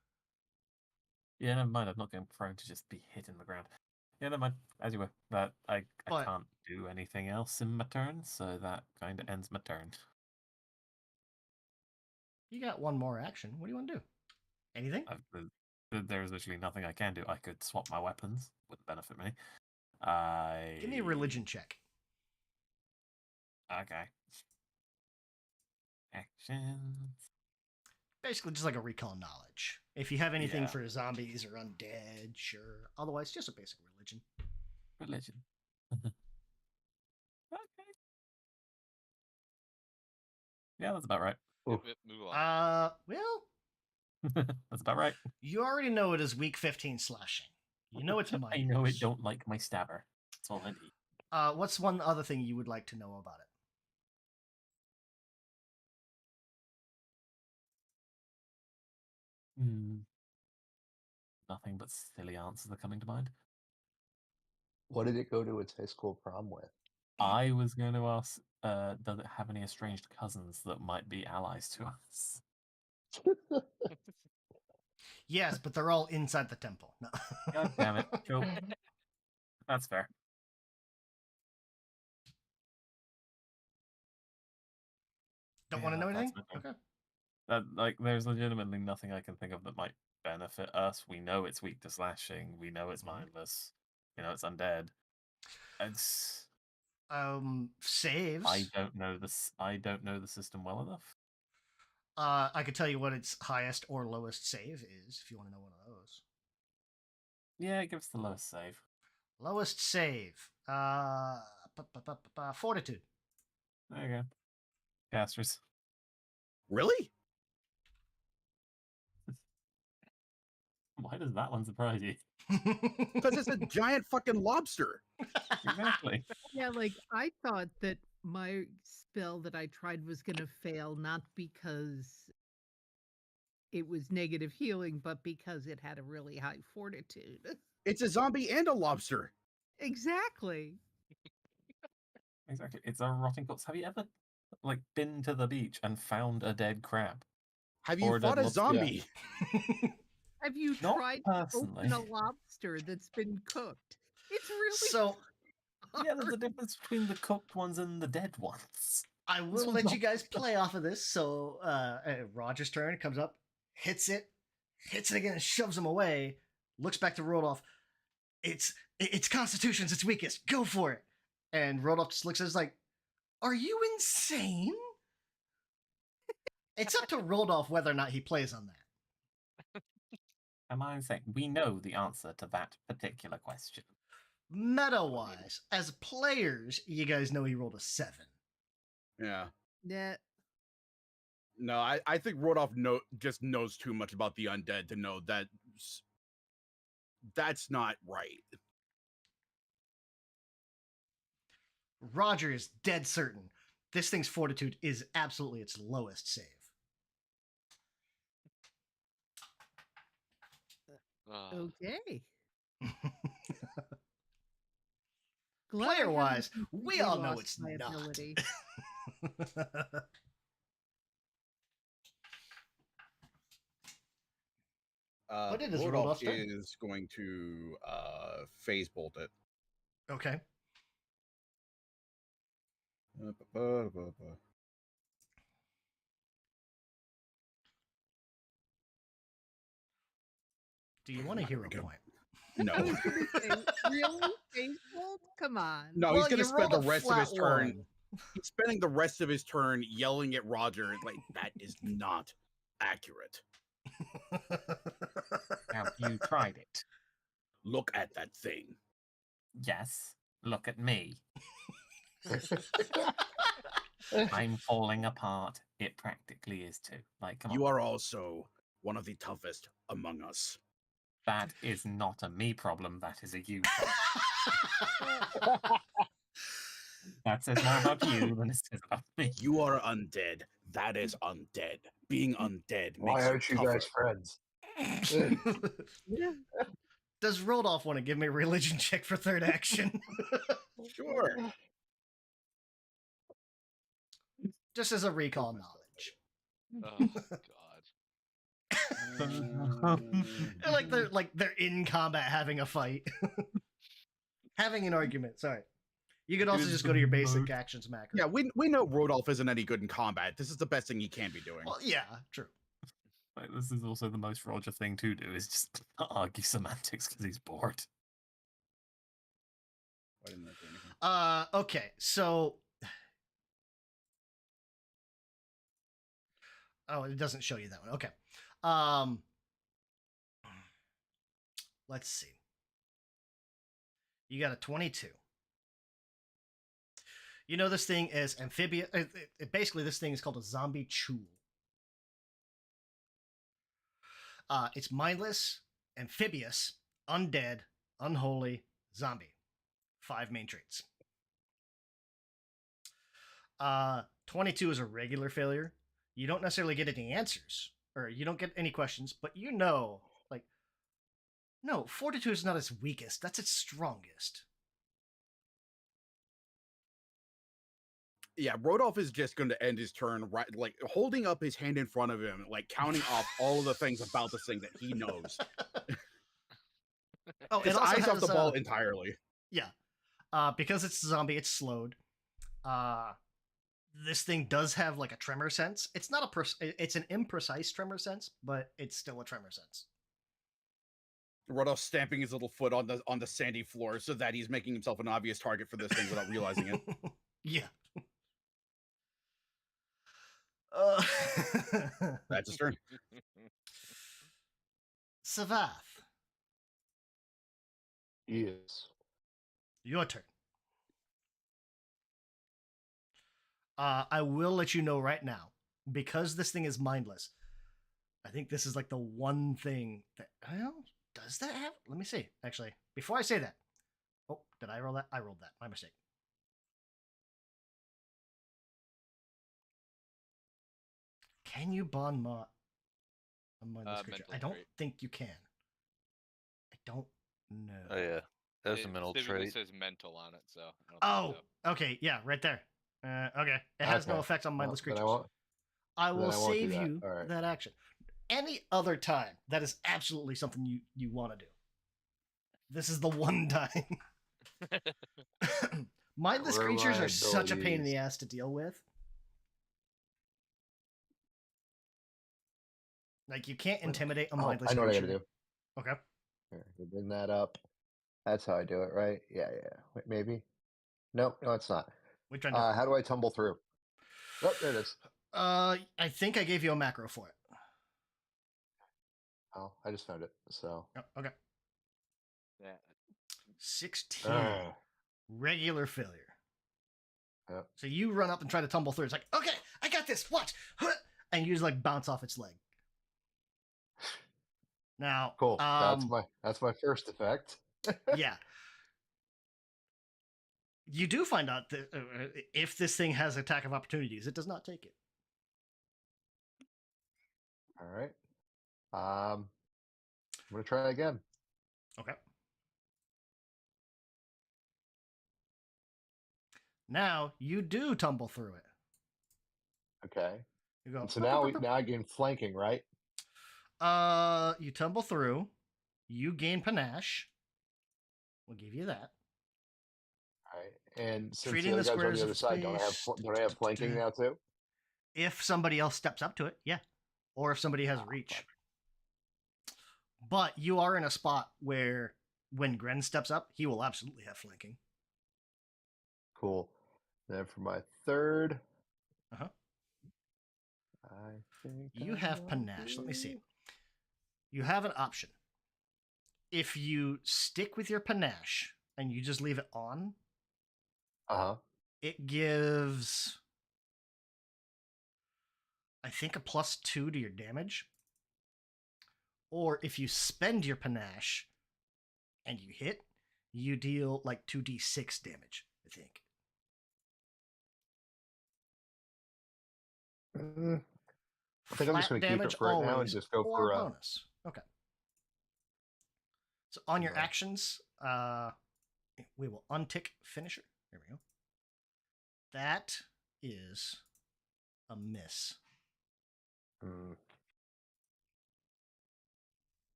Yeah, never mind. I'm not going prone to just be hit in the ground. Yeah, never mind. As you were. But I But- can't do anything else in my turn, so that kind of ends my turn. You got one more action. What do you want to do? Anything? There is literally nothing I can do. I could swap my weapons. Wouldn't benefit me. Give me a religion check. Okay. Actions. Basically, just like a recall knowledge. If you have anything Yeah. for zombies or undead, sure. Otherwise, just a basic religion. Religion. Okay. Yeah, that's about right. Yep, move on. Well, That's about right. you already know it is weak 15 slashing. You know it's I mindless. know it don't like my stabber. That's all I need. What's one other thing you would like to know about it? Nothing but silly answers are coming to mind. What did it go to its high school prom with? I was going to ask, does it have any estranged cousins that might be allies to us? Yes, but they're all inside the temple. No. God damn it. Cool. That's fair. Don't want to Yeah, know that's anything? my thing. Okay. There's legitimately nothing I can think of that might benefit us. We know it's weak to slashing. We know it's mindless. We know it's undead. It's Saves. I don't know this. I don't know the system well enough. I could tell you what its highest or lowest save is if you want to know one of those. Yeah, give us the lowest save. Lowest save. Fortitude. There you go. Casters. Really? Why does that one surprise you? Because it's a giant fucking lobster. Exactly. Yeah, like I thought that my spell that I tried was going to fail, not because it was negative healing, but because it had a really high fortitude. It's a zombie and a lobster. Exactly. Exactly. It's a rotting corpse. Have you ever been to the beach and found a dead crab? Have Or you a fought dead a lobster? zombie? Have you Not tried to personally. open a lobster that's been cooked? It's really So Yeah, there's a difference between the cooked ones and the dead ones. I This will one's let you not- guys play off of this. So Roger's turn comes up, hits it again, and shoves him away. Looks back to Rodolph. It's Constitution's its weakest. Go for it. And Rodolph just looks at us like, "Are you insane?" It's up to Rodolph whether or not he plays on that. Am I saying we know the answer to that particular question? Meta-wise, as players, you guys know he rolled a 7. Yeah. Yeah. No, I think Rodolph just knows too much about the undead to know that that's not right. Roger is dead certain this thing's fortitude is absolutely its lowest save. Okay. Player-wise, we all know it's my not. ability. But it is Rodolph Rodolph's turn. is going to phase bolt it. Okay. Do you want a hero point? No. I was gonna say, really? Baseball? Come on. No, Well, he's going you to spend the rolled a rest of his flat turn. one. He's spending the rest of his turn yelling at Roger, like, that is not accurate. Have you tried it? Look at that thing. Yes. Look at me. I'm falling apart. It practically is too. Come on. You are also one of the toughest among us. That is not a me problem. That is a you problem. That says more about you than it says about me. You are undead. That is undead. Being undead Why makes you aren't you tougher. guys friends? Does Rodolph want to give me a religion check for third action? Sure. Just as a recall knowledge. Oh God. They're in combat having a fight. Having an argument, sorry. You could also is just the go to your basic most- actions macro. Yeah, we know Rodolph isn't any good in combat. This is the best thing he can be doing. Well, yeah, true. This is also the most Roger thing to do, is just argue semantics because he's bored. Why didn't that do anything? Okay, so oh, it doesn't show you that one. Okay. Let's see. You got a 22. You know this thing is amphibious. Basically, this thing is called a zombie chool. It's mindless, amphibious, undead, unholy, zombie. 5 main traits. 22 is a regular failure. You don't necessarily get any answers, or you don't get any questions, but you know, no, fortitude is not its weakest. That's its strongest. Yeah, Rodolph is just going to end his turn right, holding up his hand in front of him, counting off all of the things about this thing that he knows. Oh, His it also eyes off has the ball entirely. Yeah. Because it's a zombie, it's slowed. This thing does have like a tremor sense. It's not it's an imprecise tremor sense, but it's still a tremor sense. Rodolph's stamping his little foot on the sandy floor so that he's making himself an obvious target for this thing without realizing it. Yeah. That's his turn. Savath, Yes. your turn. I will let you know right now, because this thing is mindless. I think this is like the one thing that, well, does that have? Let me see. Actually, before I say that, oh, did I roll that? I rolled that. My mistake. Can you bond a mindless creature? Mental I don't trait. think you can. I don't know. Oh yeah, that's a It mental specifically trait. says mental on it, so I don't Oh, think so. okay, yeah, right there. Okay, it has no Okay. effect on mindless Well, then creatures. I will then I won't do save that. you All right. that action. Any other time, that is absolutely something you want to do. This is the one time. Mindless Where are creatures my are such a pain in the abilities? ass to deal with. Like, you can't intimidate a Oh, mindless I know what I creature. gotta do. Okay. Here, bring that up. That's how I do it, right? Yeah. Wait, maybe. Nope, no, it's not. Which one do? How do I tumble through? Oh, there it is. I think I gave you a macro for it. Oh, I just found it. So. Oh, okay. Yeah. 16. Regular failure. Yep. So you run up and try to tumble through. It's like, okay, I got this. Watch. And you just like bounce off its leg. Now, Cool. That's my first effect. Yeah. You do find out that if this thing has attack of opportunities, it does not take it. All right. I'm gonna try again. Okay. Now you do tumble through it. Okay. You go. And so now I gain flanking, right? You tumble through. You gain panache. We'll give you that. All right. And since Treating the the other guys are on squares the of other side, don't I have flanking now too? If somebody else steps up to it, yeah. Or if somebody has reach. Fuck. But you are in a spot where when Gren steps up, he will absolutely have flanking. Cool. Then for my third, Uh-huh. I think You I have know panache. Let me see. you. You have an option. If you stick with your panache and you just leave it on, it gives, I think, a +2 to your damage. Or if you spend your panache and you hit, you deal like 2d6 damage, I think. I think I'm just Flat going to keep damage it for right now and always, just go or for bonus. Okay. So on your Right. actions, we will untick finisher. There we go. That is a miss. Damn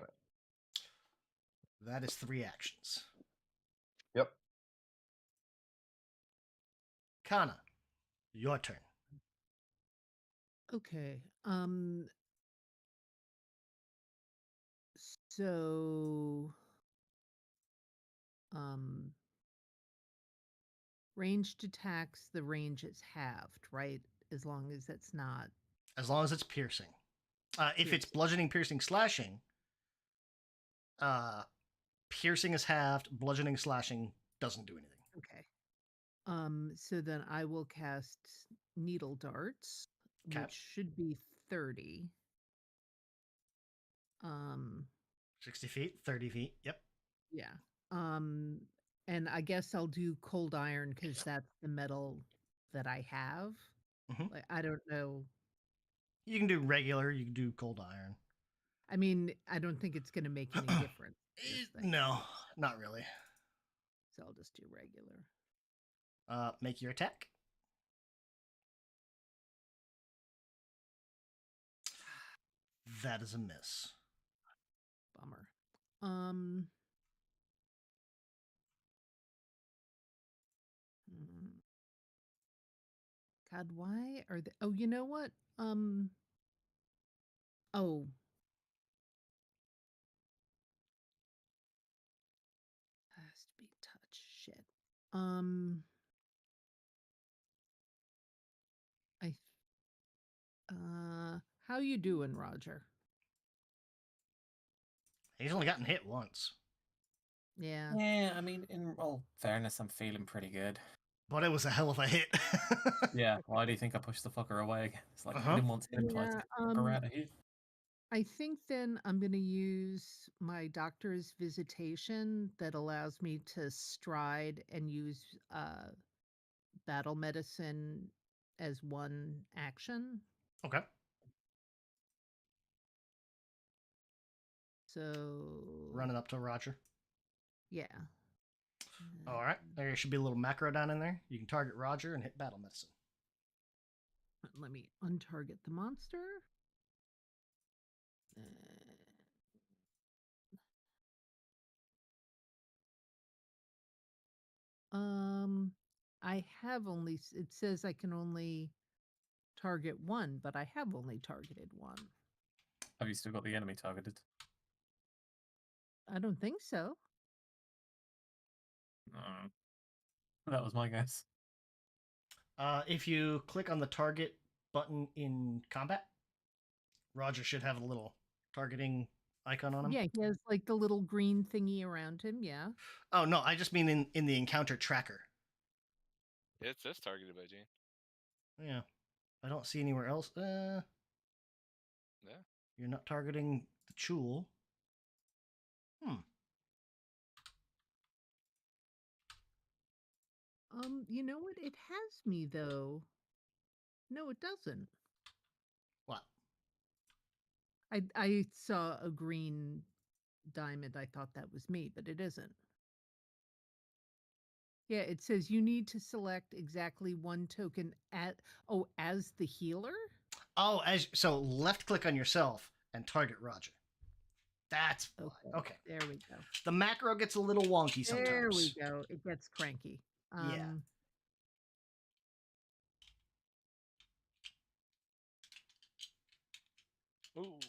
it. That is 3 actions. Yep. Kana, your turn. Okay. So ranged attacks, the range is halved, right? As long as it's not. As long as it's piercing. If it's Piercing. bludgeoning, piercing, slashing, piercing is halved, bludgeoning, slashing doesn't do anything. Okay. So then I will cast needle darts, Okay. which should be 30. 60 feet, 30 feet. Yep. Yeah. And I guess I'll do cold iron because that's the metal that I have. Mhm. Like, I don't know. You can do regular, you can do cold iron. I mean, I don't think it's going to make any difference. this thing. No, not really. So I'll just do regular. Make your attack. That is a miss. Bummer. God, why are they? Oh, you know what? Oh, has to be touch. Shit. I. How you doing, Roger? He's only gotten hit once, Yeah. Yeah, I mean, in all fairness, I'm feeling pretty good. but it was a hell of a hit. Yeah, why do you think I pushed the fucker away again? It's like, Uh-huh. I didn't want to hit him twice. Yeah, Get the fucker out of here. I think then I'm going to use my doctor's visitation that allows me to stride and use battle medicine as one action. Okay. So Running up to Roger. yeah. All right. There should be a little macro down in there. You can target Roger and hit battle medicine. Let me untarget the monster. I have only, it says I can only target one, but I have only targeted one. Have you still got the enemy targeted? I don't think so. That was my guess. If you click on the target button in combat, Roger should have a little targeting icon on him. Yeah, he has like the little green thingy around him. Yeah. Oh, no, I just mean in the encounter tracker. It says targeted by Jane. Yeah. I don't see anywhere else. Yeah. You're not targeting the Chul. You know what? It has me though. No, it doesn't. What? I saw a green diamond. I thought that was me, but it isn't. Yeah, it says you need to select exactly one token as the healer. Oh, so left click on yourself and target Roger. That's why. Okay. There we go. The macro gets a little wonky sometimes. There we go. It gets cranky. Yeah. Ooh.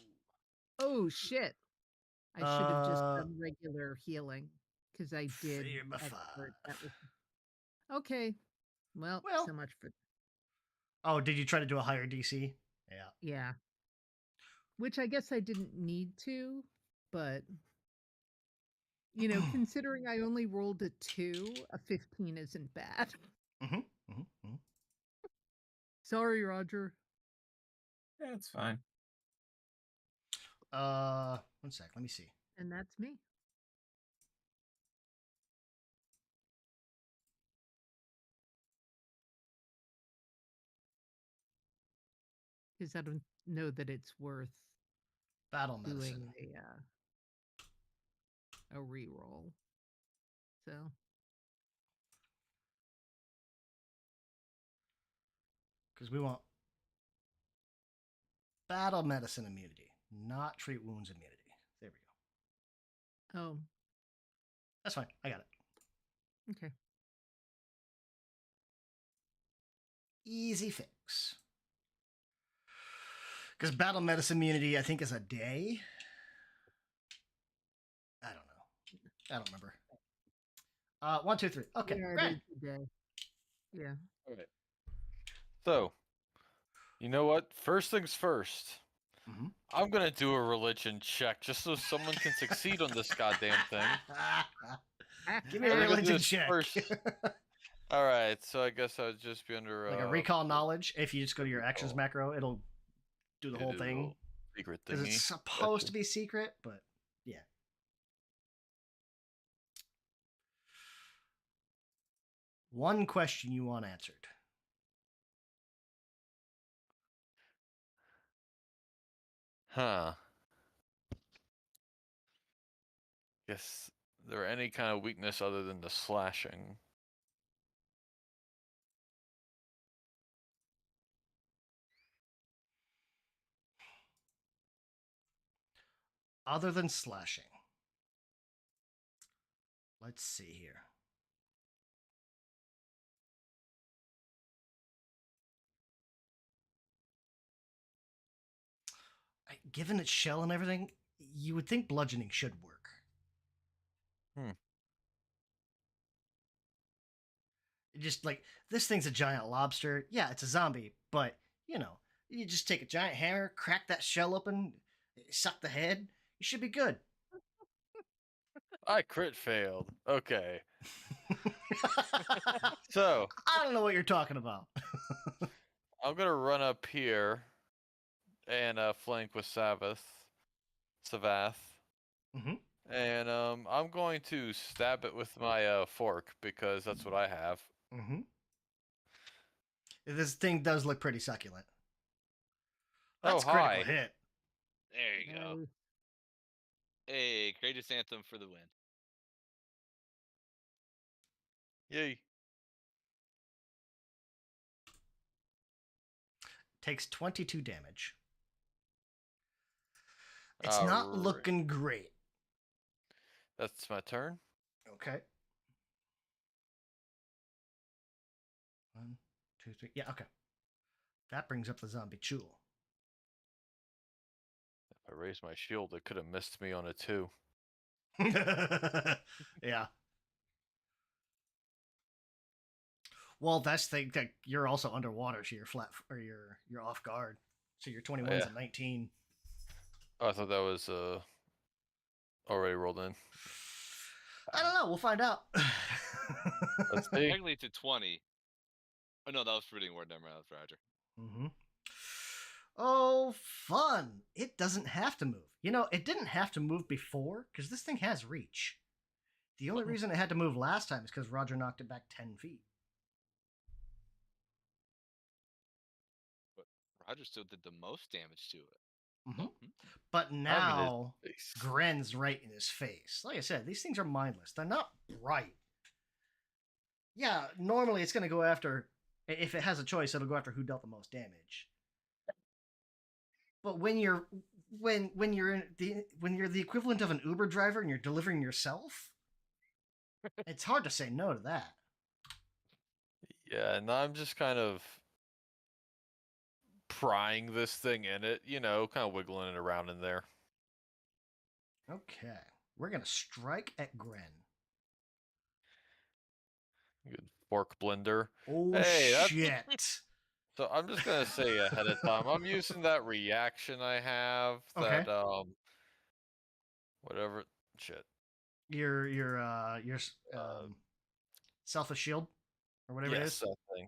Oh shit! I should have just done regular healing because I did Fear by expert. five. That was okay. Well, so much for Oh, did you try to do a higher DC? Yeah. yeah. Which I guess I didn't need to, but you know, considering I only rolled a 2, a 15 isn't bad. Sorry, Roger. Yeah, it's fine. 1 sec. Let me see. And that's me. Because I don't know that it's worth battle medicine doing a reroll. So because we want battle medicine immunity, not treat wounds immunity. There we go. oh, That's fine. I got it. okay. Easy fix. Because battle medicine immunity, I think, is a day. I don't know. I don't remember. 1, 2, 3. Okay, Yeah, great. it is a day. Yeah. All right. So, you know what? First things first. Mm-hmm. I'm gonna do a religion check just so someone can succeed on this goddamn thing. Give me a We're gonna do religion this check. first. All right, so I guess I would just be under Like a recall knowledge. If you just go to your actions macro, it'll do the whole thing. Secret Because thingy. it's supposed to be secret, but yeah. One question you want answered. Huh. Guess there any kind of weakness other than the slashing. Other than slashing. Let's see here. given its shell and everything, you would think bludgeoning should work. Just like, this thing's a giant lobster. Yeah, it's a zombie, but, you just take a giant hammer, crack that shell open, suck the head, you should be good. I crit failed. Okay. So I don't know what you're talking about. I'm gonna run up here and flank with Savath. Mm-hmm. And I'm going to stab it with my fork because that's what I have. Mm-hmm. This thing does look pretty succulent. That's Oh, critical hi. hit. There you go. Nice. Hey, Courageous Anthem for the win. Yay. Takes 22 damage. It's not Alright. looking great. That's my turn. Okay. 1, 2, 3. Yeah, okay. That brings up the zombie Chul. If I raise my shield, it could have missed me on it too. Yeah. Well, that's the thing. That you're also underwater, so you're flat, or you're off guard. So your 21's Yeah. a 19. Oh, I thought that was already rolled in. I don't know. We'll find out. Let's see. Technically to 20. Oh no, that was for reading word number. That was Roger. Mm-hmm. Oh, fun! It doesn't have to move. It didn't have to move before because this thing has reach. The only reason it had to move last time is because Roger knocked it back 10 feet. But Roger still did the most damage to it. Mm-hmm. But I'm in now his face. Gren's right in his face. Like I said, these things are mindless. They're not bright. Yeah, normally it's going to go after, if it has a choice, it'll go after who dealt the most damage. But when you're the equivalent of an Uber driver and you're delivering yourself, it's hard to say no to that. Yeah, and I'm just kind of prying this thing in it, kind of wiggling it around in there. Okay, we're gonna strike at Gren. Good fork blender. Oh Hey, that's- shit! So I'm just gonna say ahead of time, I'm using that reaction I have. Okay. That whatever shit. Your selfish shield or whatever it Yes, is. that thing.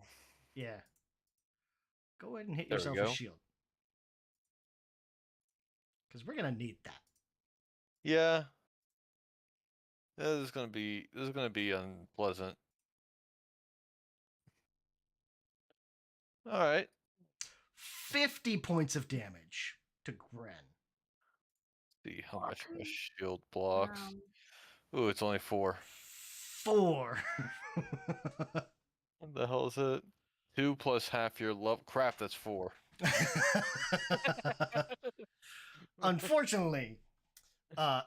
Yeah. Go ahead and hit There we yourself a go. shield. Because we're gonna need that. Yeah. This is gonna be unpleasant. All right. 50 points of damage to Gren. See how much my shield blocks. Ooh, it's only 4. 4. What the hell is it? 2 plus half your love. Crap, that's 4. Unfortunately,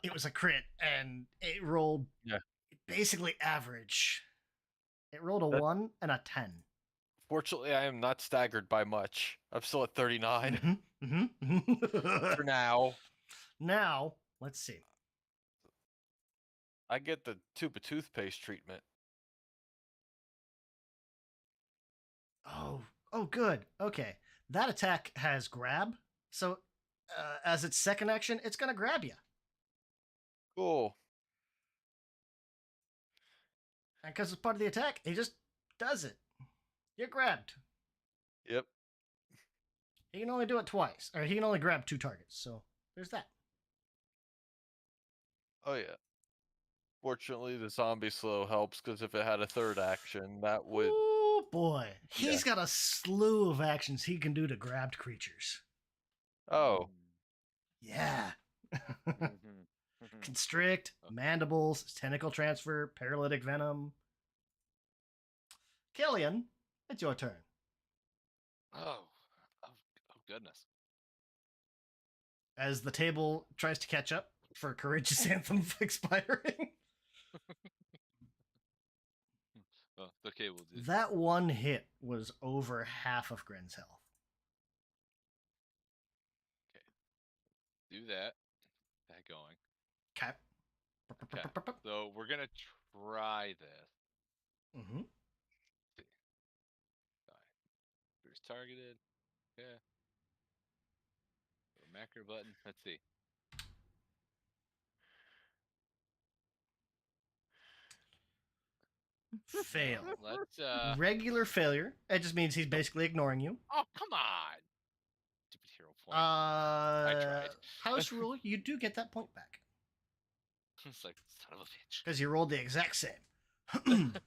it was a crit and it rolled basically average. It rolled a 1 and a 10. Fortunately, I am not staggered by much. I'm still at 39 Mm-hmm. for now. Now, let's see. I get the tube of toothpaste treatment. Oh, good. Okay. That attack has grab. So, as its second action, it's going to grab you. Cool. And because it's part of the attack, he just does it. You're grabbed. Yep. He can only do it twice. Or he can only grab 2 targets. So, there's that. Oh, yeah. Fortunately, the zombie slow helps because if it had a third action, that would. Oh, boy. He's got a slew of actions he can do to grabbed creatures. Oh. Yeah. Mm-hmm. Constrict, mandibles, tentacle transfer, paralytic venom. Killian, it's your turn. Oh goodness. As the table tries to catch up for Courageous Anthem expiring. Well, okay, we'll do. That one hit was over half of Gren's health. do that. That going. Okay. Okay. So we're gonna try this. Mm-hmm. There's targeted. Yeah. Macro button. Let's see. Fail. Let's Regular failure. It just means he's basically ignoring you. Oh, come on. Stupid hero point. I tried. House rule, you do get that point back. It's like, son of a bitch. Because you rolled the exact same. Okay.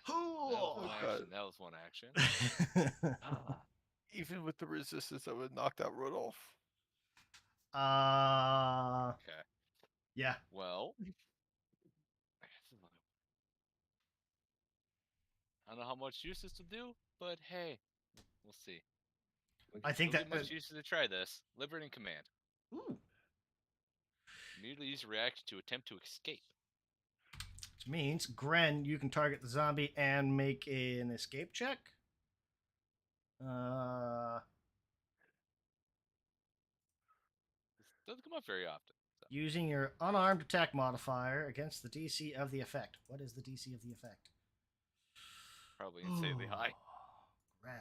Oh, That was one action. Even with the resistance, I would have knocked out Rudolph. Okay. Yeah. Well, I don't know how much use this will do, but hey, we'll see. I think It'll that be much use to try this. Liberating command. Ooh. Immediately use a reaction to attempt to escape. Which means, Gren, you can target the zombie and make an escape check. This doesn't come up very often. So. Using your unarmed attack modifier against the DC of the effect. What is the DC of the effect? Probably insanely high. Grab.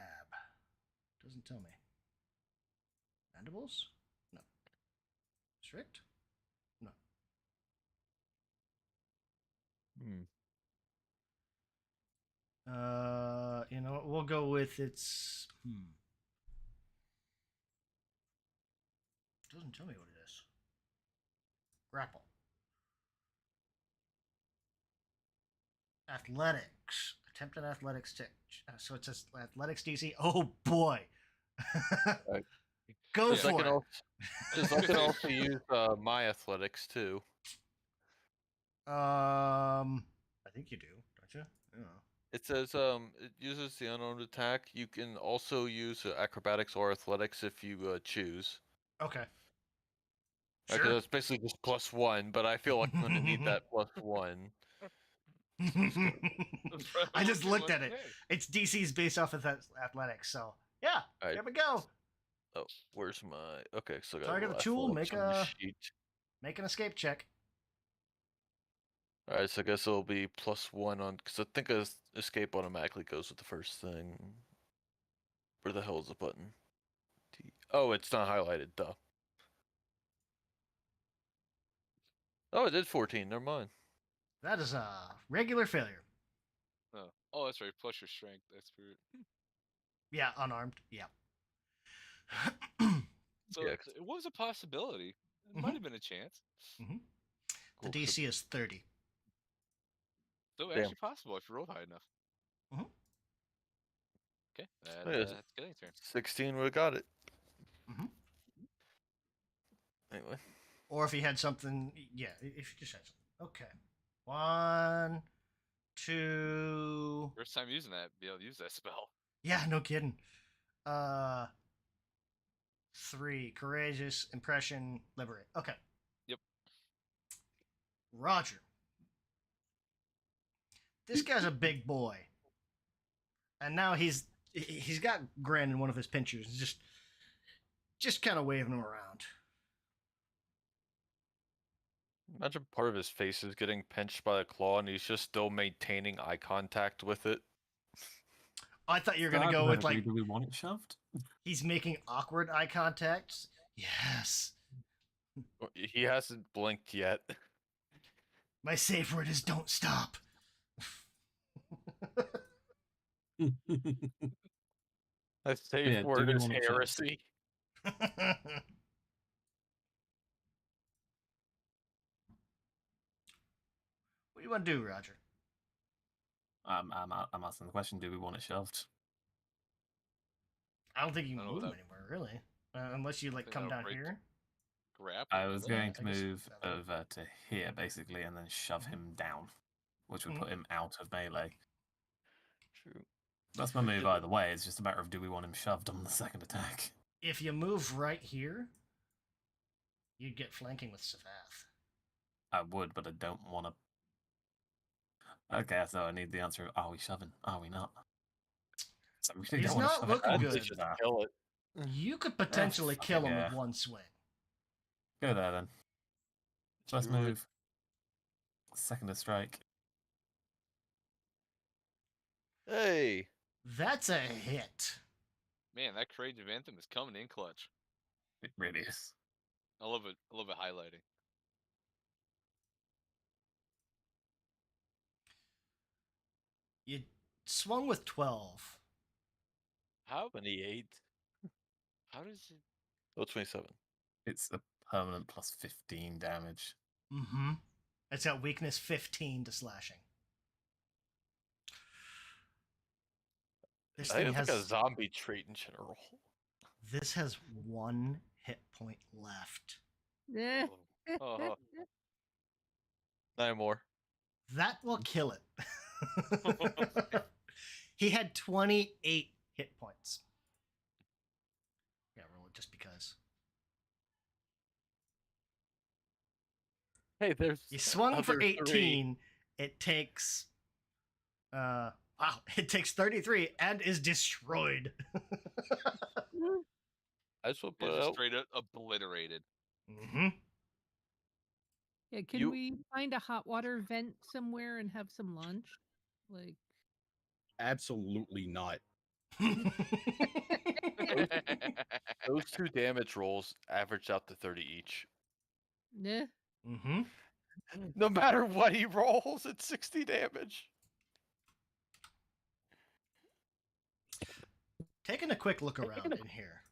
Doesn't tell me. Mandibles? No. Strict? No. You know what? We'll go with its. Doesn't tell me what it is. Grapple. Athletics. Attempted athletics check. So it says athletics DC. Oh boy. Go Because for it. I can also use my athletics too. I think you do, don't you? Yeah. It says it uses the unarmed attack. You can also use acrobatics or athletics if you choose. Okay. Because Sure. it's basically just +1, but I feel like I'm gonna need that +1. I just looked at it. It's DC's based off of that athletics, so yeah. Right. There we go. Oh, where's my? Okay, so I got Target the tool. Make an escape check. All right, so I guess it'll be +1 on because I think escape automatically goes with the first thing. Where the hell is the button? Oh, it's not highlighted, duh. Oh, it did 14. Never mind. That is a regular failure. Oh, that's right. Plus your strength. That's weird. Yeah, unarmed. Yeah. So it was a possibility. It might have been a chance. Mm-hmm. The DC is 30. So actually possible if you roll high enough. Mm-hmm. Okay, that's killing turn. 16 would have got it. Mm-hmm. Anyway. Or if he had something, yeah, if you just had something. Okay. 1, 2. First time using that, be able to use that spell. Yeah, no kidding. 3. Courageous, impression, liberate. Okay. Yep. Roger. This guy's a big boy. And now he's got Gren in one of his pinchers. Just kind of waving him around. Imagine part of his face is getting pinched by the claw and he's just still maintaining eye contact with it. I thought you were going to go with like... Do we want it shoved? He's making awkward eye contact. Yes. He hasn't blinked yet. My safe word is don't stop. A safe word is heresy. What do you want to do, Roger? I'm asking the question, do we want it shoved? I don't think you can move anywhere, really. Unless you, like, come down here. I was going to move over to here, basically, and then shove him down, which would put him out of melee. True. That's my move either way. It's just a matter of do we want him shoved on the second attack. If you move right here, you'd get flanking with Savath. I would, but I don't want to... Okay, so I need the answer of, are we shoving? Are we not? So we He's not looking good. Just kill it. You could potentially kill him yeah. with one swing. Go there then. First Do it. move. Second to strike. Hey, That's a hit. Man, that creative anthem is coming in clutch. It really is. I love it. I love it highlighting. You swung with 12. How 28. how does it? Oh, 27. It's a permanent plus 15 damage. Mm-hmm. It's got weakness 15 to slashing. This I thing think it's like a has zombie trait in general. this has 1 hit point left. Eh. Oh, 9 more. That will kill it. He had 28 hit points. Yeah, roll it just because. Hey, there's. You swung for other 18. It takes wow, it takes 33 and is destroyed. I just want to it's put it just out. straight up obliterated. Mm-hmm. Yeah, can You- we find a hot water vent somewhere and have some lunch? Like, Absolutely not. Those 2 damage rolls averaged out to 30 each. nah. Mm-hmm. No matter what he rolls, it's 60 damage. Taking a quick look around in here.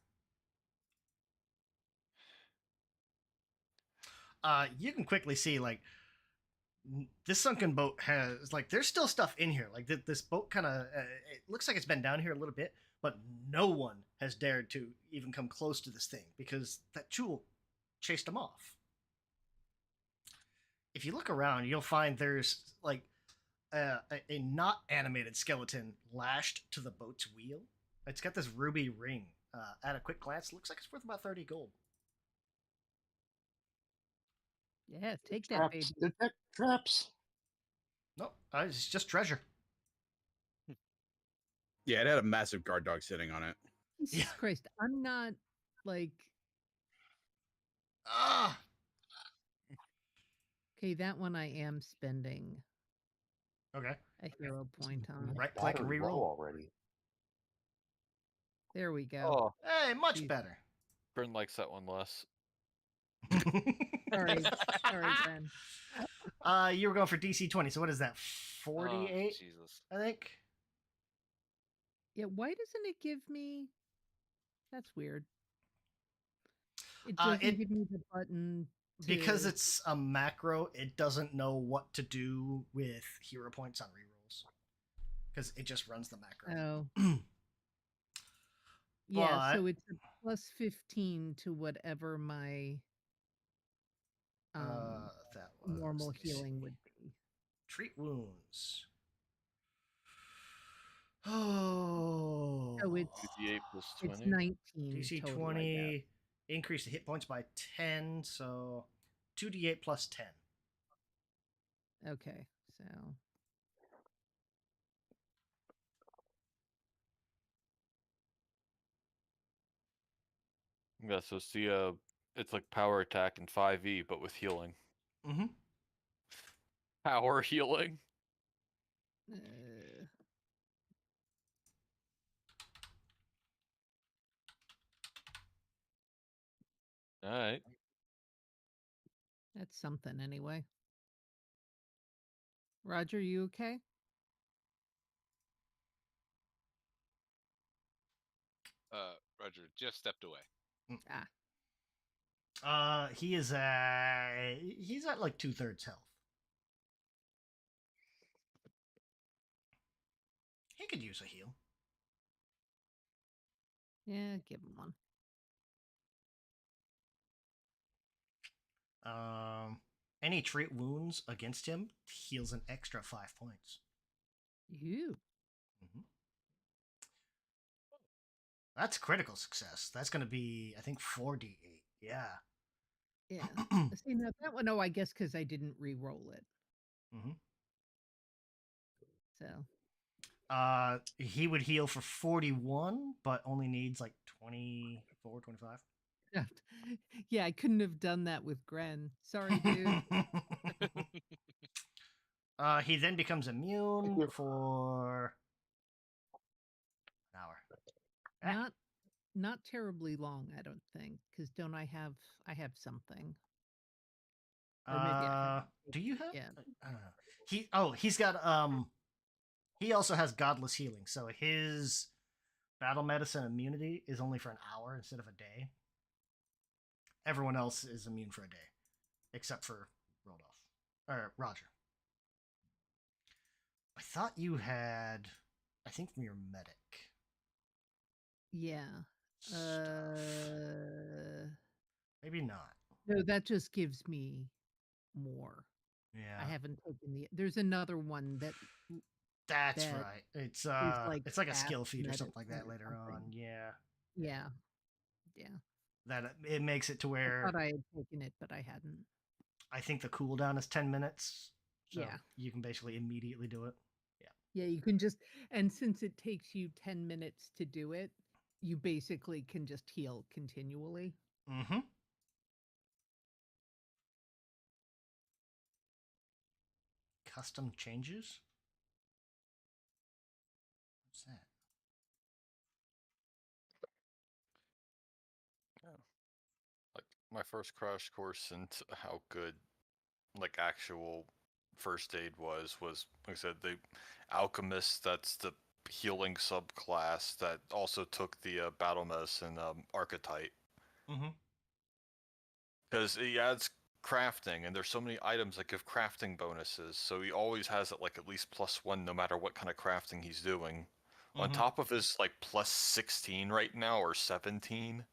You can quickly see like this sunken boat has like there's still stuff in here. Like this boat kind of it looks like it's been down here a little bit, but no one has dared to even come close to this thing because that jewel chased them off. If you look around, you'll find there's like a not animated skeleton lashed to the boat's wheel. It's got this ruby ring. At a quick glance, looks like it's worth about 30 gold. Yeah, take that, Traps. baby. Detect traps. No, it's just treasure. Yeah, it had a massive guard dog sitting on it. Jesus Yeah. Christ, I'm not like. Ah, Okay, that one I am spending okay. a hero point on. Right click and Battery low reroll. already. There we go. Oh, Hey, much Jeez. better. Bryn likes that one less. Sorry, sorry, Ben. You were going for DC 20. So what is that? Oh, 48, Jesus. I think. Yeah, why doesn't it give me? That's weird. It Uh, doesn't it- give me the button Because to- it's a macro, it doesn't know what to do with hero points on rerolls. Because it just runs the macro. Oh. Yeah, so But- it's a plus 15 to whatever my That was normal let me see. healing would be. Treat wounds. Oh. So it's 2d8 plus 20. it's 19 DC total, 20, increase the hit points by 10, so 2d8 plus 10. I guess. Okay, so Yeah, so see, it's like power attack and 5e, but with healing. Mm-hmm. Power healing. uh, All right. that's something anyway. Roger, you okay? Roger just stepped away. He's at like 2/3 health. He could use a heal. Yeah, give him one. Any treat wounds against him heals an extra 5 points. You. Mm-hmm. That's critical success. That's going to be, I think, 4d8. Yeah. Yeah. See, now that one, I guess because I didn't re-roll it. Mm-hmm. So He would heal for 41, but only needs like 24, 25. Yeah, I couldn't have done that with Gren. Sorry, dude. He then becomes immune you. for an hour. Not terribly long, I don't think, because don't I have something. Or maybe I haven't Do you taken have? it yet. I don't know. He's got he also has godless healing, so his battle medicine immunity is only for an hour instead of a day. Everyone else is immune for a day, except for Rodolph or Roger. I thought you had, I think from your medic. Yeah. Maybe not. No, that just gives me more. Yeah, I haven't taken there's another one that that's that right. It's is like it's like a fast skill feat or something like medicine that or later on. something. Yeah, Yeah. Yeah. that it makes it to I where thought I had taken it, but I hadn't. I think the cooldown is 10 minutes, so Yeah. you can basically immediately do it. Yeah, you can just, and since it takes you 10 minutes to do it, you basically can just heal continually. Mm-hmm. Custom changes? What's that? Yeah. Like my first crash course into how good like actual first aid was like I said, the alchemist, that's the healing subclass that also took the battle medicine archetype. Mm-hmm. Because he adds crafting, and there's so many items that give crafting bonuses, so he always has it like at least +1 no matter what kind of crafting he's doing. On Mm-hmm. top of his like +16 right now, or 17.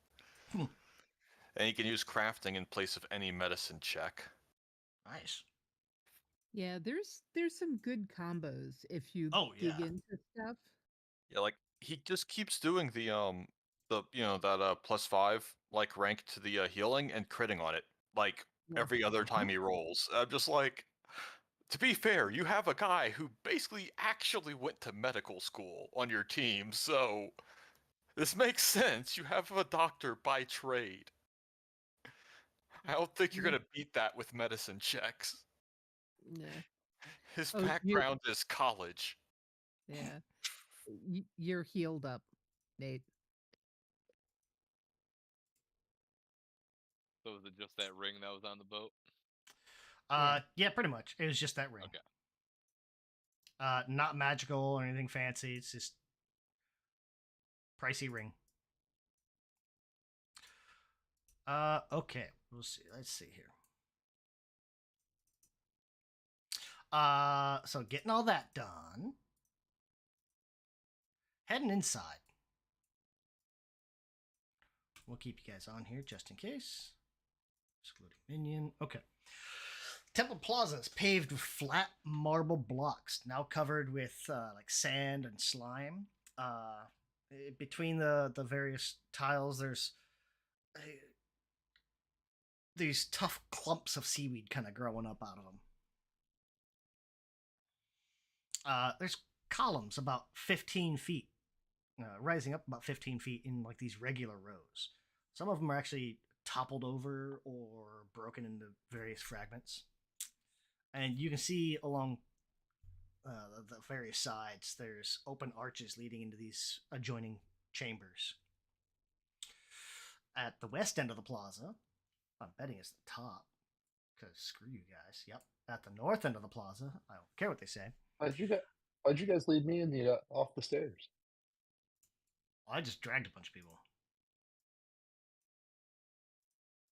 Hmm. And he can use crafting in place of any medicine check. Nice. Yeah, there's some good combos if you Oh, dig yeah. into stuff. Yeah, like he just keeps doing the that +5 like rank to the healing and critting on it like Yeah. every other time he rolls. I'm just like, to be fair, you have a guy who basically actually went to medical school on your team, so this makes sense. You have a doctor by trade. I don't think you're Yeah. gonna beat that with medicine checks. Yeah. His Oh, you're background is college. yeah. You're healed up, Nate. So was it just that ring that was on the boat? Yeah, pretty much. It was just that ring. Okay. Not magical or anything fancy. It's just pricey ring. Okay. We'll see. Let's see here. So getting all that done. Heading inside. We'll keep you guys on here just in case. Excluding minion. Okay. Temple Plaza is paved with flat marble blocks, now covered with like sand and slime. Between the various tiles, there's these tough clumps of seaweed kind of growing up out of them. There's columns about 15 feet, rising up about 15 feet in like these regular rows. Some of them are actually toppled over or broken into various fragments. And you can see along the various sides, there's open arches leading into these adjoining chambers. At the west end of the plaza, I'm betting it's the top, because screw you guys. Yep. At the north end of the plaza, I don't care what they say. Why'd you guys leave me in the off the stairs? I just dragged a bunch of people.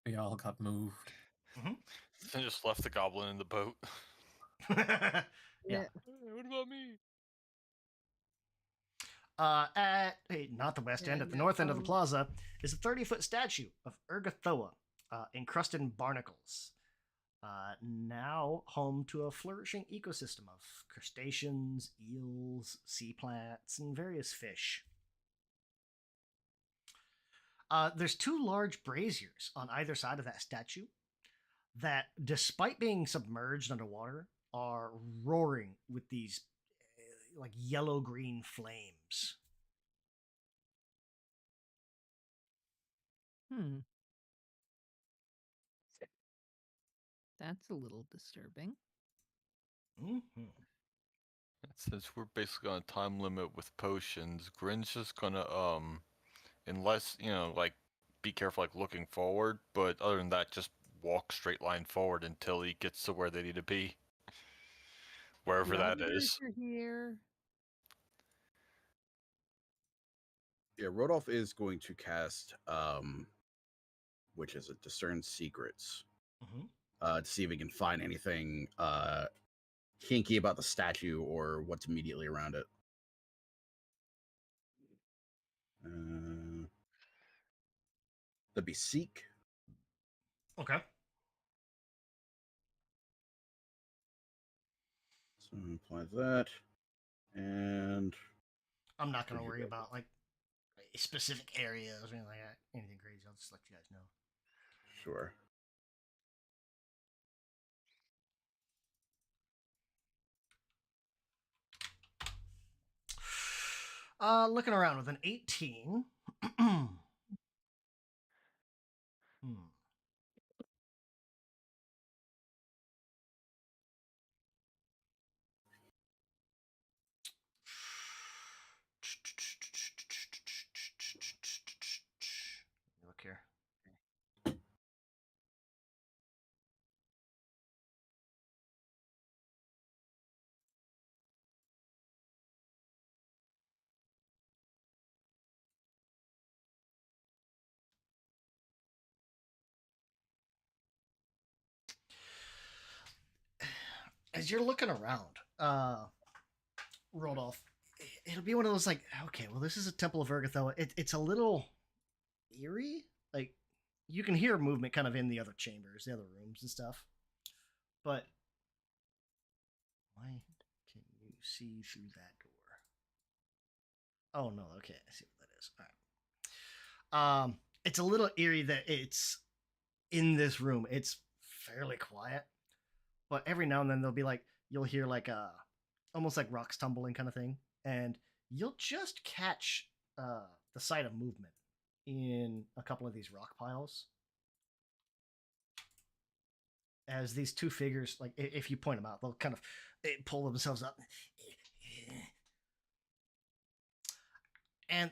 We all got moved. And just left the goblin in the boat. Yeah. What about me? Not the west Yeah, end, at the no, north end of the plaza, is a 30-foot statue of Urgathoa, encrusted in barnacles. Now home to a flourishing ecosystem of crustaceans, eels, sea plants, and various fish. There's two large braziers on either side of that statue that, despite being submerged underwater, are roaring with these like yellow green flames. That's a little disturbing. Mm-hmm. Since we're basically on a time limit with potions, Grin's just gonna unless like be careful like looking forward, but other than that, just walk straight line forward until he gets to where they need to be. Wherever The that others is. are here. Yeah, Rodolph is going to cast which is it, Discern Secrets. Mm-hmm. To see if he can find anything hinky about the statue or what's immediately around it. That'd be Seek. Okay. So apply that. And I'm not gonna Where'd you worry go? about like specific areas or anything like that. Anything crazy. I'll just let you guys know. sure. Looking around with an 18. Hmm. Look here. As you're looking around, Rodolph, it'll be one of those like, okay, well, this is a Temple of Urgatho. It's a little eerie. Like, you can hear movement kind of in the other chambers, the other rooms and stuff. But why can you see through that door? Oh no, okay, I see what that is. All right. It's a little eerie that it's in this room. It's fairly quiet, but every now and then there'll be like you'll hear like a almost like rocks tumbling kind of thing, and you'll just catch the sight of movement in a couple of these rock piles as these two figures, like if you point them out, they'll kind of pull themselves up, and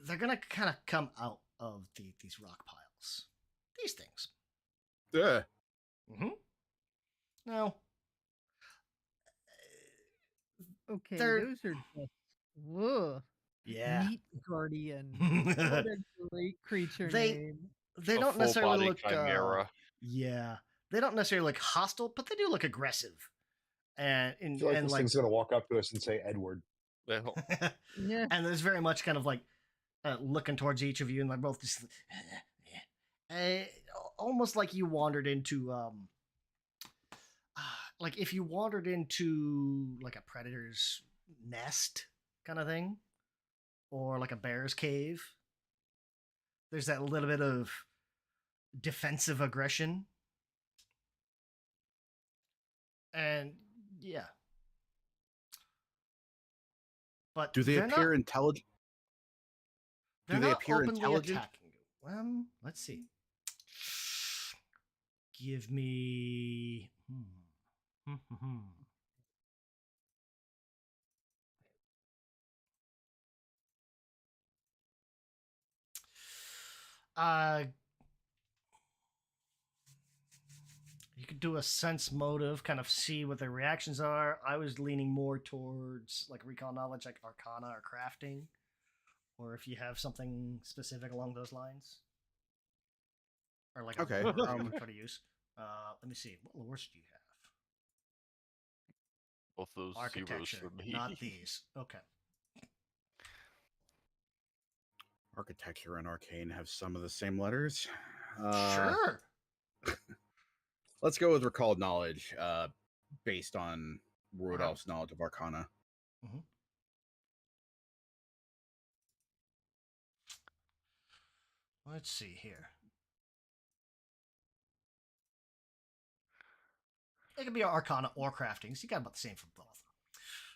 they're gonna kind of come out of these rock piles. These things. Yeah. Mm-hmm. Now, Okay, they're those are just whoa. yeah. Meat Guardian. What a great creature They name. they A don't full necessarily body look chimera. yeah, they don't necessarily look hostile, but they do look aggressive, and I feel like and this like thing's gonna walk up to us and say Edward. Yeah. and there's very much kind of like looking towards each of you, and they're both just uh, almost like you wandered into like if you wandered into like a predator's nest kind of thing, or like a bear's cave. There's that little bit of defensive aggression, and yeah. But Do they they're appear not, intelligent? they're Do they not appear openly intelligent? attacking you. Let's see. Give me. uh, you could do a sense motive, kind of see what their reactions are. I was leaning more towards like recall knowledge, like Arcana or crafting, or if you have something specific along those lines, or like a Okay, lore you would try to use. Let me see. What lores do you have? Both those zeros Architecture, for me. not these. Okay. Architecture and arcane have some of the same letters. Sure. Let's go with recalled knowledge, based on Okay. Rudolph's knowledge of Arcana. Let's see here. It could be Arcana or Crafting, so you got about the same for both.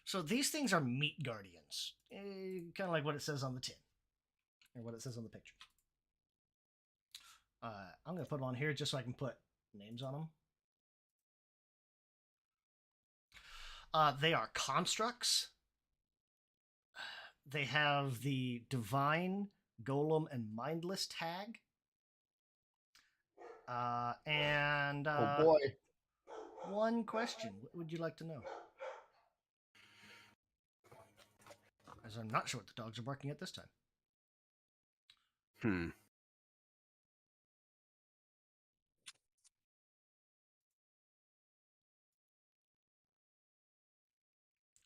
So these things are meat guardians, kind of like what it says on the tin, or what it says on the picture. I'm going to put them on here just so I can put names on them. They are constructs. They have the Divine, Golem, and Mindless tag. And Oh boy. one question. What would you like to know? As I'm not sure what the dogs are barking at this time.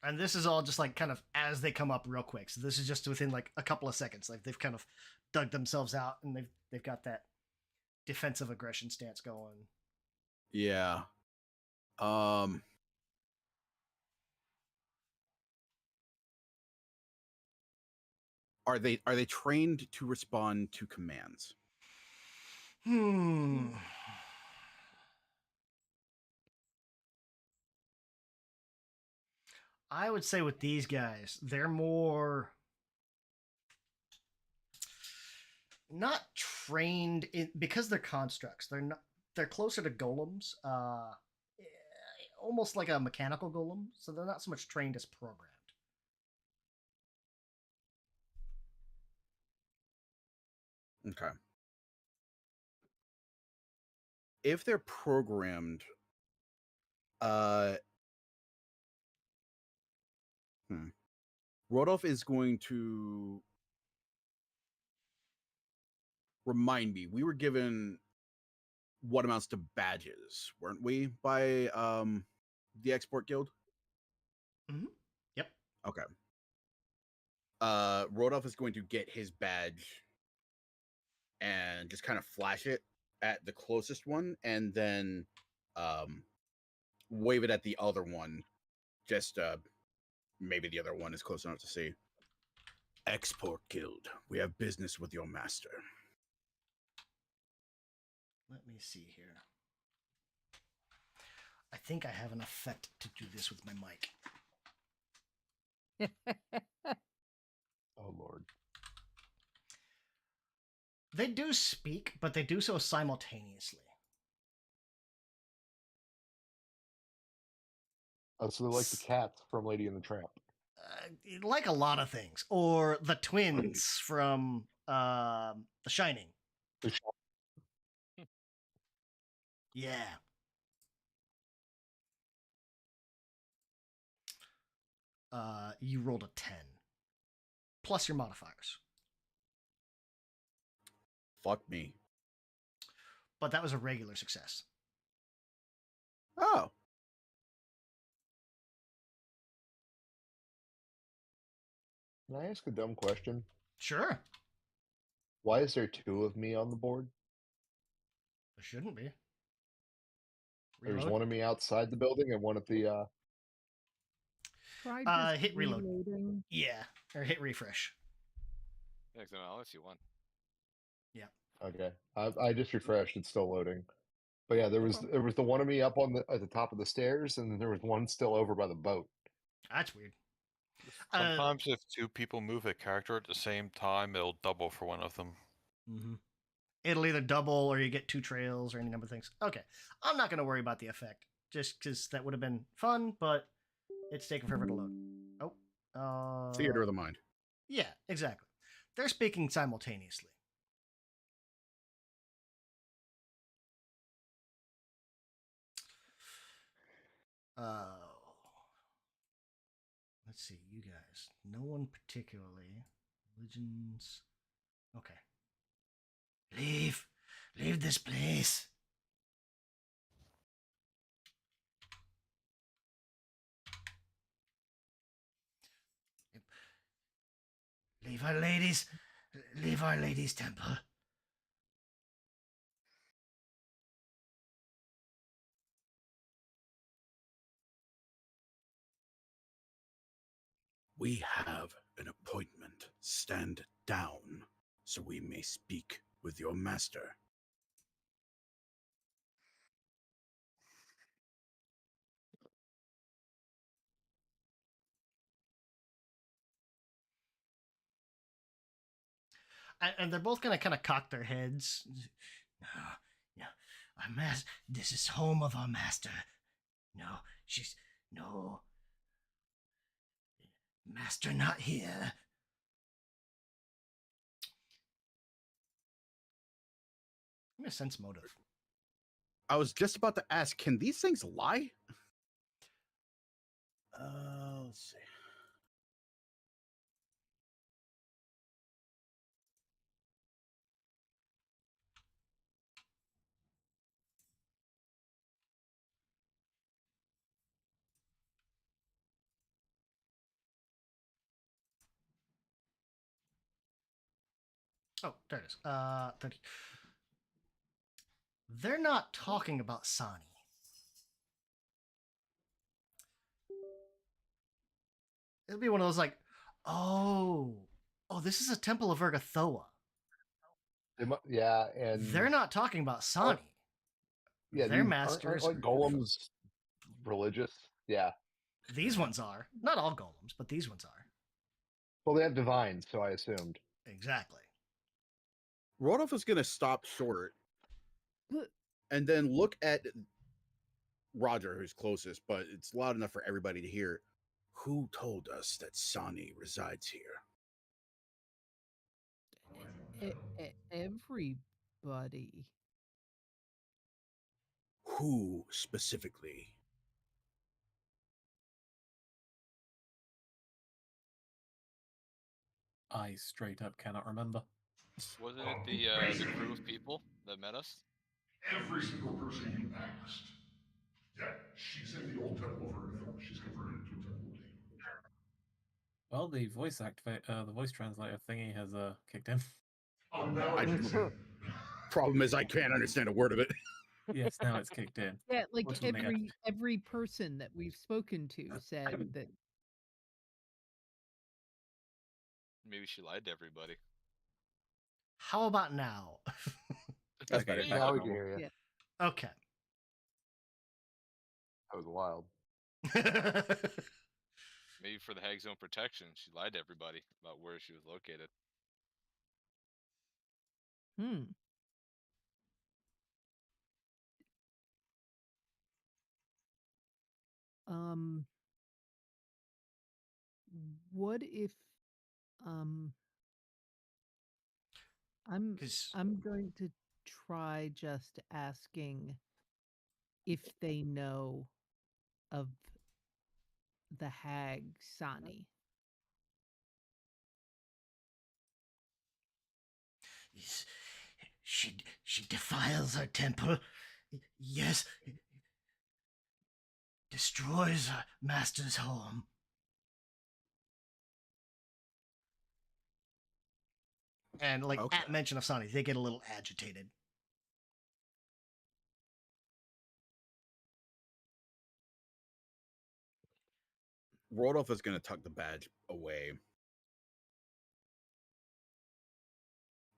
And this is all just like kind of as they come up real quick. So this is just within like a couple of seconds. Like they've kind of dug themselves out and they've got that defensive aggression stance going. Yeah. Are they trained to respond to commands? I would say with these guys, they're more not trained in because they're constructs. They're closer to golems, almost like a mechanical golem. So they're not so much trained as programmed. Okay. If they're programmed, Rodolph is going to remind me. We were given what amounts to badges, weren't we, by the Export Guild? Mm-hmm. Yep. Okay. Rodolph is going to get his badge and just kind of flash it at the closest one, and then wave it at the other one. Just maybe the other one is close enough to see. Export Guild, we have business with your master. Let me see here. I think I have an effect to do this with my mic. Oh Lord. They do speak, but they do so simultaneously. Oh, so they're like the cats from Lady and the Tramp. Like a lot of things, or the twins from The Shining. Yeah. You rolled a 10 plus your modifiers, Fuck me. but that was a regular success. Oh. Can I ask a dumb question? Sure. Why is there 2 of me on the board? There shouldn't be. There's Reload. one of me outside the building and one at the Try just hit reload. reloading. Yeah, or hit refresh. Yeah, 'cause I only see one. Yeah. Okay. I just refreshed, it's still loading. But yeah, there was the one of me up on at the top of the stairs, and then there was one still over by the boat. That's weird. Sometimes if 2 people move a character at the same time, it'll double for one of them. Mm-hmm. It'll either double or you get 2 trails or any number of things. Okay. I'm not going to worry about the effect, just because that would have been fun, but it's taking forever to load. Oh. Theater of the mind. Yeah, exactly. They're speaking simultaneously. Let's see, you guys. No one particularly. Religions. Okay. Leave. Leave this place. Leave our ladies. Leave our ladies' temple. We have an appointment. Stand down so we may speak with your master. and they're both gonna kind of cock their heads. No, no, this is home of our master. No, no, master not here. Give me a sense motive. I was just about to ask, can these things lie? Let's see. Oh, there it is. 30. They're not talking about Sahni. It'll be one of those like, oh, this is a temple of Urgathoa. Yeah, and They're not talking about Sahni. yeah, Their these masters. aren't like golems religious. Yeah. These ones are. Not all golems, but these ones are. Well, they have divines, so I assumed. Exactly. Rodolph is going to stop short Look. and then look at Roger, who's closest, but it's loud enough for everybody to hear. Who told us that Sahni resides here? Everybody. Who specifically? I straight up cannot remember. Wasn't it the crew of people that met us? Every single person you asked. Yeah, she's in the old temple of Earth. She's converted into a temple of Dagon. Well, the the voice translator thingy has kicked in. Oh, now I can see. Problem is, I can't understand a word of it. Yes, now it's kicked in. Yeah, like Fortunately, every person that we've spoken to said that. Maybe she lied to everybody. How about now? That's Okay, better. back Now to we can normal. hear you. Yeah. Okay. That was wild. Maybe for the Hag Zone protection, she lied to everybody about where she was located. What if I'm 'Cause- I'm going to try just asking if they know of the hag Sahni. She defiles our temple. Yes. Destroys our master's home. And like Okay. at mention of Sahni, they get a little agitated. Rodolph is going to tuck the badge away.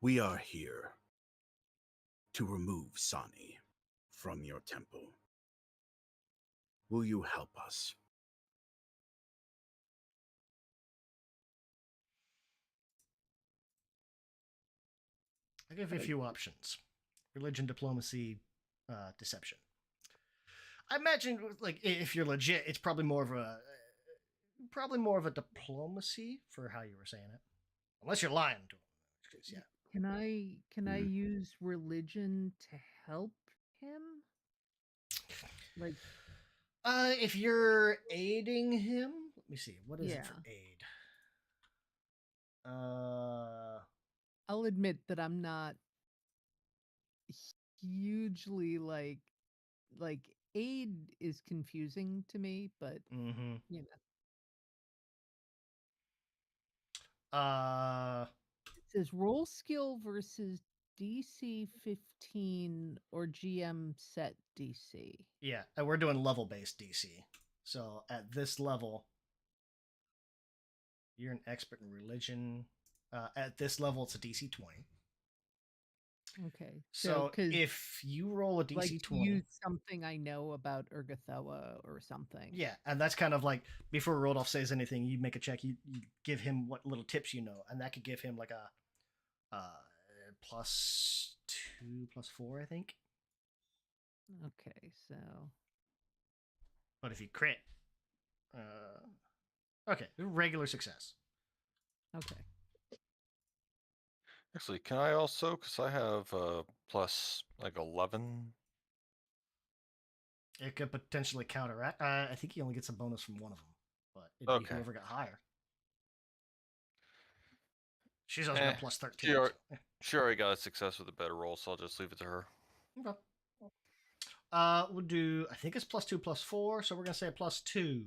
We are here to remove Sahni from your temple. Will you help us? I'll give you a few options: religion, diplomacy, deception. I imagine, like, if you're legit, it's probably more of a diplomacy for how you were saying it, unless you're lying to him. In which case, yeah. Can I use religion to help him? Like, if you're aiding him, let me see. What is it for Yeah. aid? I'll admit that I'm not hugely like aid is confusing to me, but Mm-hmm. you know. Uh, It says roll skill versus DC 15 or GM set DC. yeah, and we're doing level-based DC. So at this level, you're an expert in religion. At this level, it's a DC 20. Okay. So 'cause, if you roll a DC like, to 20, use something I know about Urgathoa or something. yeah, and that's kind of like before Rodolph says anything, you make a check, you give him what little tips you know, and that could give him like Plus 2, plus 4, I think. Okay, so But if you crit, okay, regular success. okay. Actually, can I also? Because I have plus like 11. It could potentially counteract. I think he only gets a bonus from one of them, but it'd be Okay. whoever got higher. She's also got plus 13. She, So, she already got a success with a better roll, so I'll just leave it to her. okay. We'll do. I think it's plus 2, plus 4, so we're gonna say a plus 2.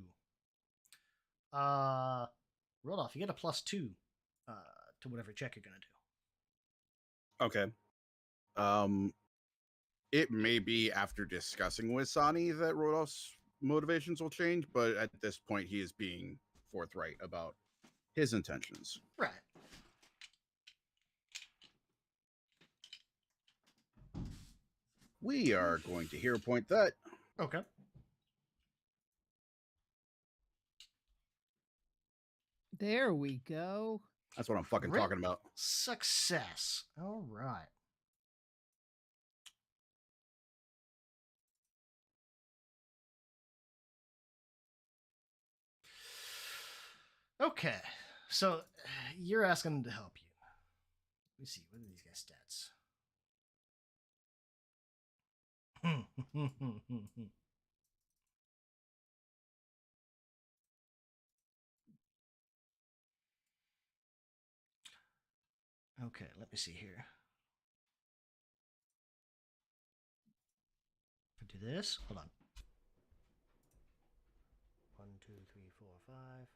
Rodolph, you get a plus 2 to whatever check you're gonna do. Okay. It may be after discussing with Sahni that Rodolph's motivations will change, but at this point, he is being forthright about his intentions. Right. We are going to hero point that. Okay. There we go. That's what I'm fucking Great. talking about. Success. All right. Okay. So you're asking them to help you. Let me see. What are these guys' stats? Okay, let me see here. If I do this, hold on. 1, 2, 3, 4, 5. 1,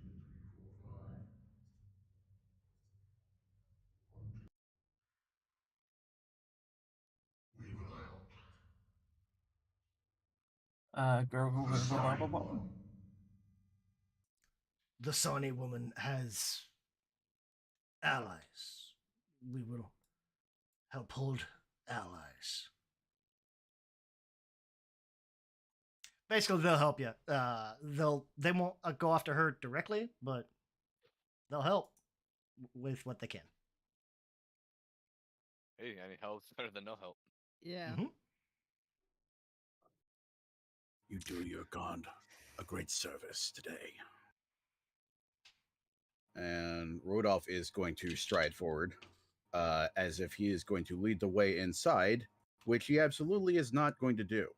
2, 3, 4, 5. 1, 2. We will help. Go. Sahni woman. The Sahni woman has allies. We will help hold allies. Basically, they'll help you. They won't go after her directly, but they'll help with what they can. Hey, any help's better than no help. Yeah. Mhm. You do your god a great service today. And Rodolph is going to stride forward, as if he is going to lead the way inside, which he absolutely is not going to do.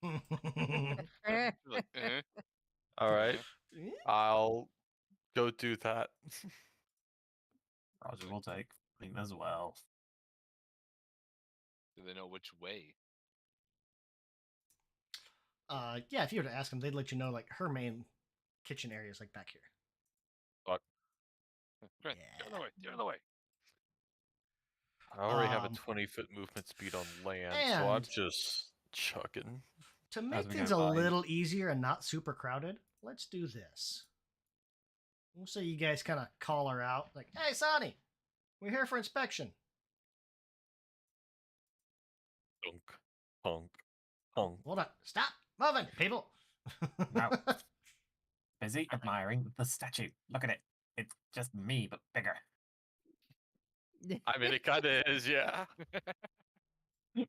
Like, All right. I'll go do that. Roger will take clean as well. do they know which way? Yeah, if you were to ask them, they'd let you know. Like her main kitchen area is like back here. Fuck. Get Yeah. out of the way. Get out of the way. I already have a Um, 20-foot movement speed on land, so I'm and- just chucking. To As make we things go a by. little easier and not super crowded, let's do this. We'll say you guys kind of call her out, like, "Hey, Sahni, we're here for inspection." Punk, punk, punk. Hold on, stop moving, people. No. Busy admiring the statue. Look at it. It's just me, but bigger. I mean, it kind of is, yeah.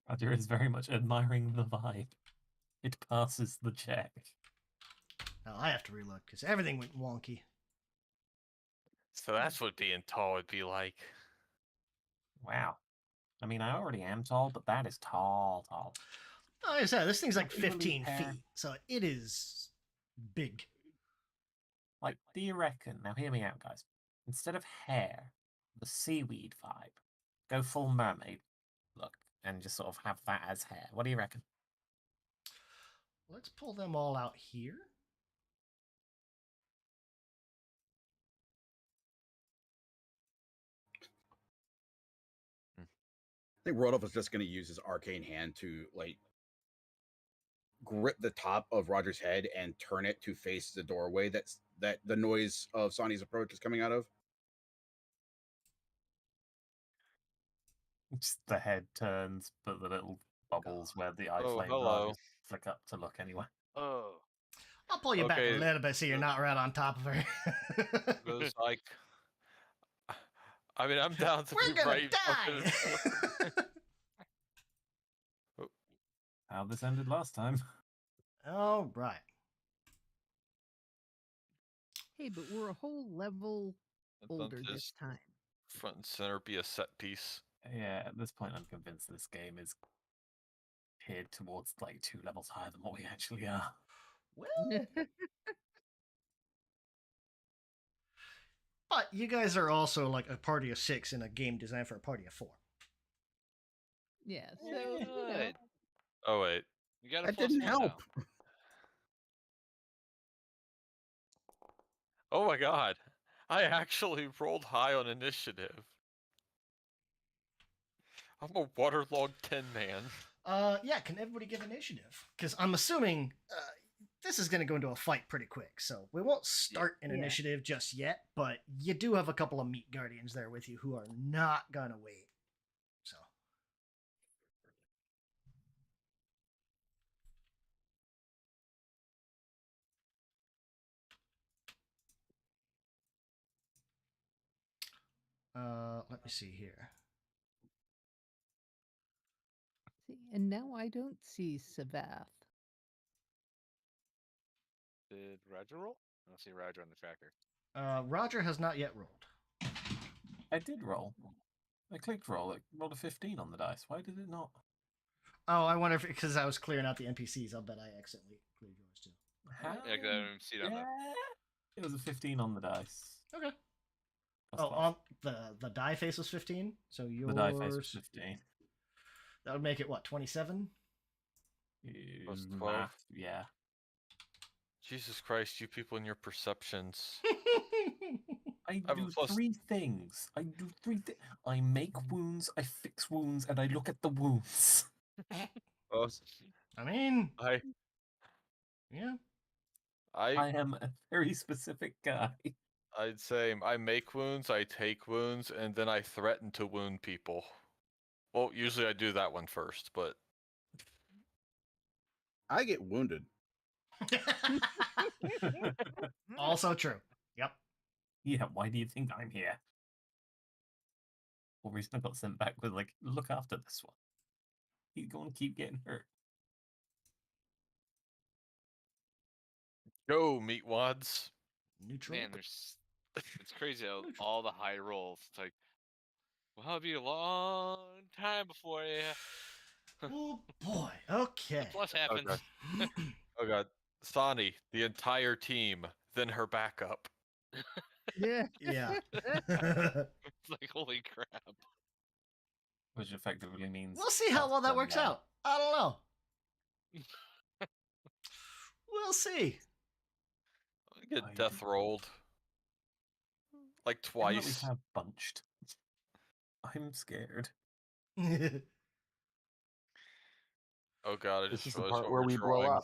Roger is very much admiring the vibe. It passes the check. Now I have to reload because everything went wonky. So that's what being tall would be like. Wow. I mean, I already am tall, but that is tall. Like I said, this thing's like Not evenly 15 paired. feet, so it is big. Like, do you reckon? Now, hear me out, guys. Instead of hair, the seaweed vibe, go full mermaid look and just sort of have that as hair. What do you reckon? Let's pull them all out here. I think Rodolph is just going to use his arcane hand to like grip the top of Roger's head and turn it to face the doorway that the noise of Sahni's approach is coming out of. Just the head turns, but the little bubbles where the eye Oh, flame hello. eyes flick up to look anyway. Oh. I'll pull you back a Okay. little bit so you're not right on top of her. Goes like, I mean, I'm down to We're be gonna right. die. How this ended last time. All right. Hey, but we're a whole level older this time. Front and center be a set piece. Yeah, at this point, I'm convinced this game is geared towards like 2 levels higher than what we actually are. Well, but you guys are also like a party of 6 in a game designed for a party of 4. Yeah, so you know, Good. Oh wait, You got a That plus didn't 1 help. now. oh my god, I actually rolled high on initiative. I'm a waterlogged tin man. Yeah, can everybody give initiative? Because I'm assuming this is going to go into a fight pretty quick, so we won't start an Yeah. initiative just yet, but you do have a couple of meat guardians there with you who are not going to wait. So. Let me see here. see, and now I don't see Savath. Did Roger roll? I don't see Roger on the tracker. Roger has not yet rolled. I did roll. I clicked roll. It rolled a 15 on the dice. Why did it not? Oh, I wonder if because I was clearing out the NPCs, I'll bet I accidentally cleared yours too. Yeah, 'cause I didn't even see it on the. It was a 15 on the dice. Okay. Plus Oh, 12. on the die face was 15, so yours. The die face was 15. That would make it what, 27? Plus 12. Math, yeah. Jesus Christ, you people and your perceptions. I I have a do plus- 3 things. I do 3 things. I make wounds, I fix wounds, and I look at the wounds. I mean, I yeah. I am a very specific guy. I'd say I make wounds, I take wounds, and then I threaten to wound people. Well, usually I do that one first, but I get wounded. Also true. Yep. Yeah, why do you think I'm here? Well, reason I got sent back was like, look after this one. He's going to keep getting hurt. go, meatwads. Neutral. Man, it's crazy how all the high rolls. It's like, well, it'll be a long time before you. Oh boy. Okay. Plus happens. Okay. Oh god, Sahni, the entire team, then her backup. Yeah. Yeah. It's like, holy crap. Which effectively means... We'll see how well that works now. out. I don't know. We'll see. I get I death do. rolled. Like Definitely twice. have bunched. I'm scared. Oh god, I This just is the realized part what where we're we blow drawing. up.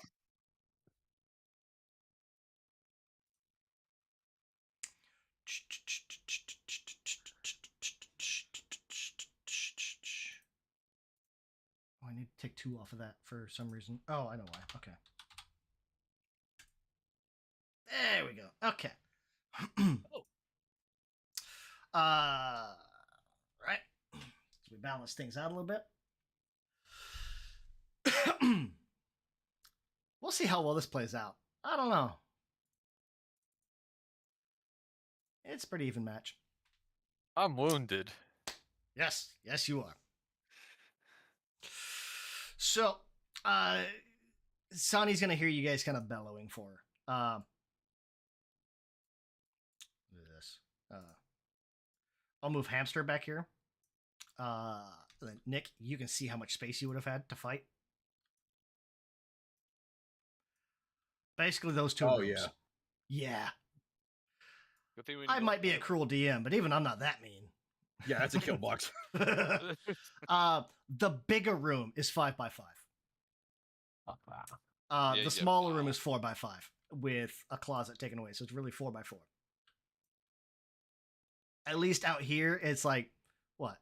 Oh, I need to take 2 off of that for some reason. Oh, I know why. Okay. There we go. Okay. Right. So we balance things out a little bit. We'll see how well this plays out. I don't know. It's a pretty even match. I'm wounded. Yes, yes, you are. So, Sonny's gonna hear you guys kind of bellowing for her. This. I'll move Hamster back here. Then Nick, you can see how much space you would have had to fight. Basically, those 2 Oh, rooms. Yeah. Good thing we I didn't might be a cruel DM, but even I'm not that mean. Yeah, that's a kill box. go- The bigger room is 5x5. Fuck that. Yeah, The yeah, smaller room wow. is 4x5 with a closet taken away, so it's really 4x4. At least out here, it's like what,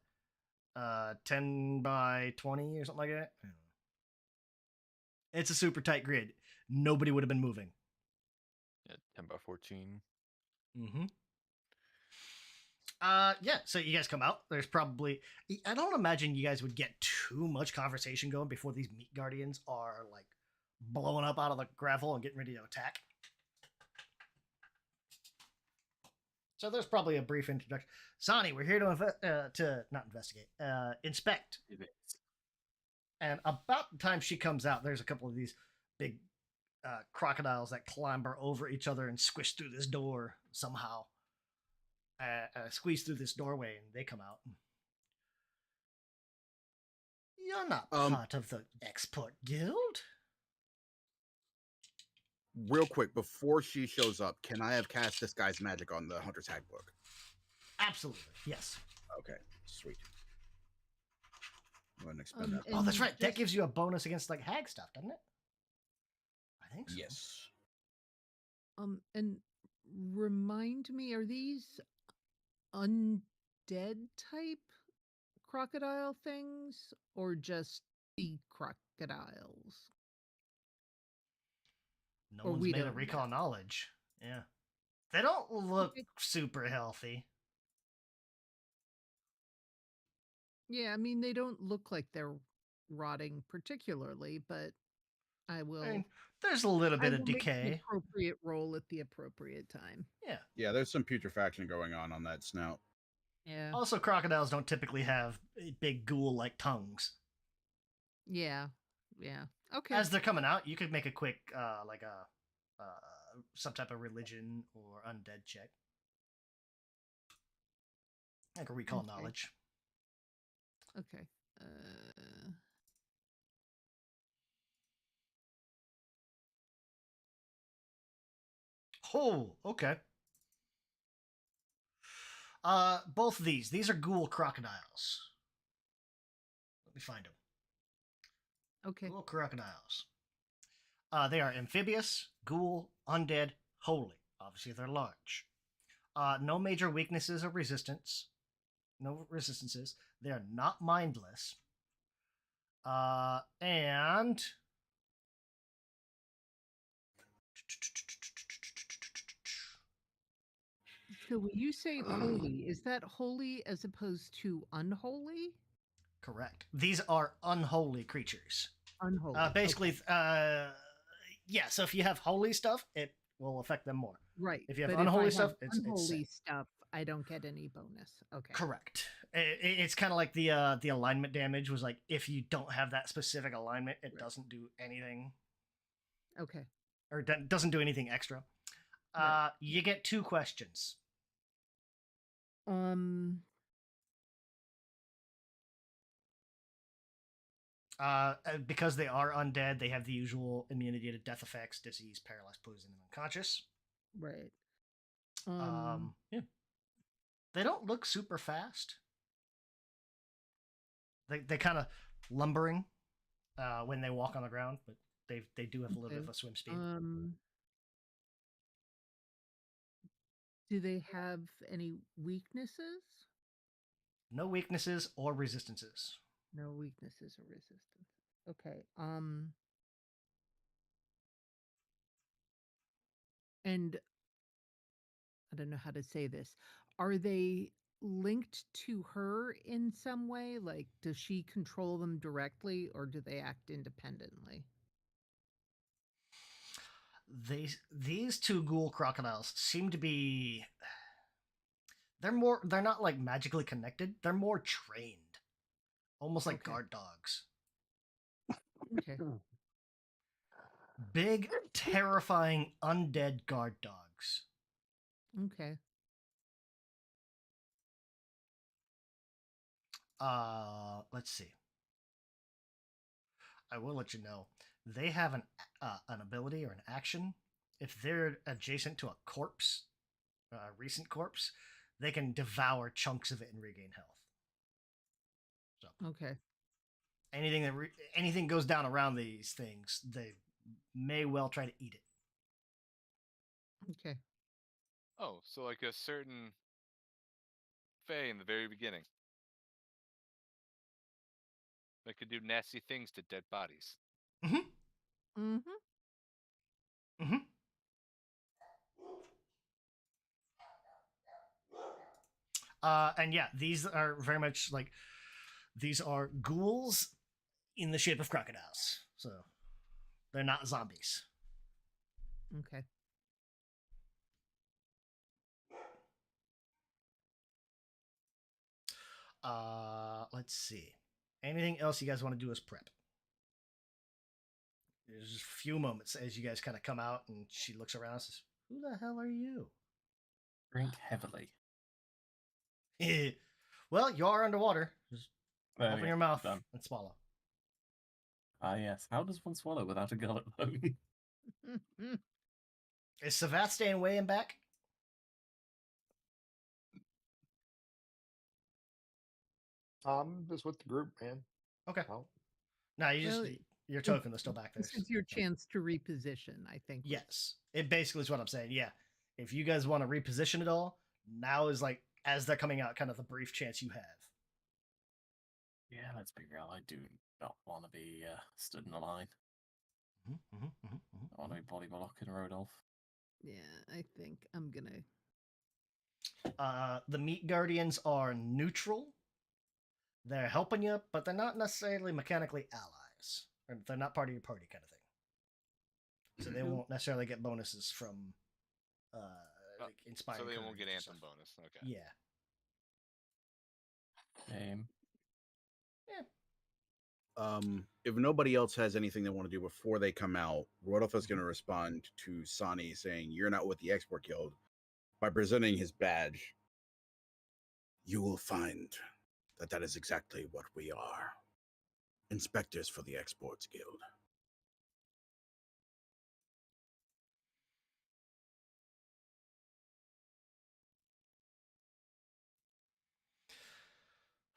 10x20 or something like that. I don't know. It's a super tight grid. Nobody would have been moving. 10 by 14. Mm-hmm. Yeah, so you guys come out. There's probably, I don't imagine you guys would get too much conversation going before these meat guardians are like blowing up out of the gravel and getting ready to attack. So there's probably a brief introduction. Sahni, we're here to not investigate, inspect. And about the time she comes out, there's a couple of these big crocodiles that clamber over each other and squish through this door somehow. Squeeze through this doorway, and they come out. You're not part of the Export Guild. Real quick, before she shows up, can I have cast Disguise Magic on the Hunter's Handbook? Absolutely, yes. Okay, sweet. I'm gonna expend that. Oh, that's right. That gives you a bonus against like hag stuff, doesn't it? I think so. Yes. And remind me, are these undead type crocodile things or just the crocodiles? No Or one's we made a don't recall know. knowledge. Yeah. They don't look Okay. super healthy. Yeah, I mean, they don't look like they're rotting particularly, but I will. I mean, there's a little bit of Make the decay. appropriate roll at the appropriate time. Yeah. Yeah, there's some putrefaction going on that snout. Yeah. Also, crocodiles don't typically have big ghoul-like tongues. Yeah. Yeah. Okay. As they're coming out, you could make a quick, some type of religion or undead check. Like a recall knowledge. Okay. Oh, okay. Both of these are ghoul crocodiles. Let me find them. Okay. Ghoul crocodiles. They are amphibious, ghoul, undead, holy. Obviously, they're large. No major weaknesses or resistance. No resistances. They are not mindless. And So when you say holy, is that holy as opposed to unholy? correct. These are unholy creatures. Unholy. Basically, yeah. So if you have holy stuff, it will affect them more. Right. If you have but unholy if I stuff, have it's unholy stuff, I don't get any bonus. Okay. Correct. It's kind of like the alignment damage was like if you don't have that specific alignment, it doesn't do anything. Okay. Or doesn't do anything extra. Right. You get 2 questions. Because they are undead, they have the usual immunity to death effects, disease, paralyzed, poison, and unconscious. Right. Yeah. They don't look super fast. They kind of lumbering when they walk on the ground, but they do have a little bit of a swim speed. Do they have any weaknesses? No weaknesses or resistances. No weaknesses or resistance. Okay. And I don't know how to say this. Are they linked to her in some way? Like, does she control them directly or do they act independently? These 2 ghoul crocodiles seem to be they're not like magically connected. They're more trained. Almost like guard dogs. Okay. Big, terrifying, undead guard dogs. Okay. Let's see. I will let you know. They have an ability or an action. If they're adjacent to a corpse, a recent corpse, they can devour chunks of it and regain health. So okay. Anything goes down around these things, they may well try to eat it. Okay. Oh, so like a certain Fae in the very beginning that could do nasty things to dead bodies. Mm-hmm. Mm-hmm. Mm-hmm. And yeah, these are very much like these are ghouls in the shape of crocodiles. So they're not zombies. Okay. Let's see. Anything else you guys want to do as prep? There's just a few moments as you guys kind of come out, and she looks around and says, "Who the hell are you?" Drink heavily. Well, you are underwater. Just There we open go. your mouth Done. and swallow. Ah, yes. How does one swallow without a gullet, though? Is Savat staying way in back? Just with the group, man. Okay. Oh. No, you just Well, your token is still back there. This is your chance to reposition, I think. Yes, it basically is what I'm saying. Yeah, if you guys want to reposition it all, now is like as they're coming out, kind of the brief chance you have. Yeah, let's be real. I do not want to be stood in a line. I want to be body block and Rodolph. Yeah, I think I'm gonna. The meat guardians are neutral. They're helping you, but they're not necessarily mechanically allies. Or they're not part of your party, kind of thing. So they won't necessarily get bonuses from like inspiring. So they won't courage get and anthem stuff. bonus. Okay. Yeah. If nobody else has anything they want to do before they come out, Rodolph is going to respond to Sahni saying, "You're not with the Export Guild," by presenting his badge. You will find that that is exactly what we are. Inspectors for the Exports Guild.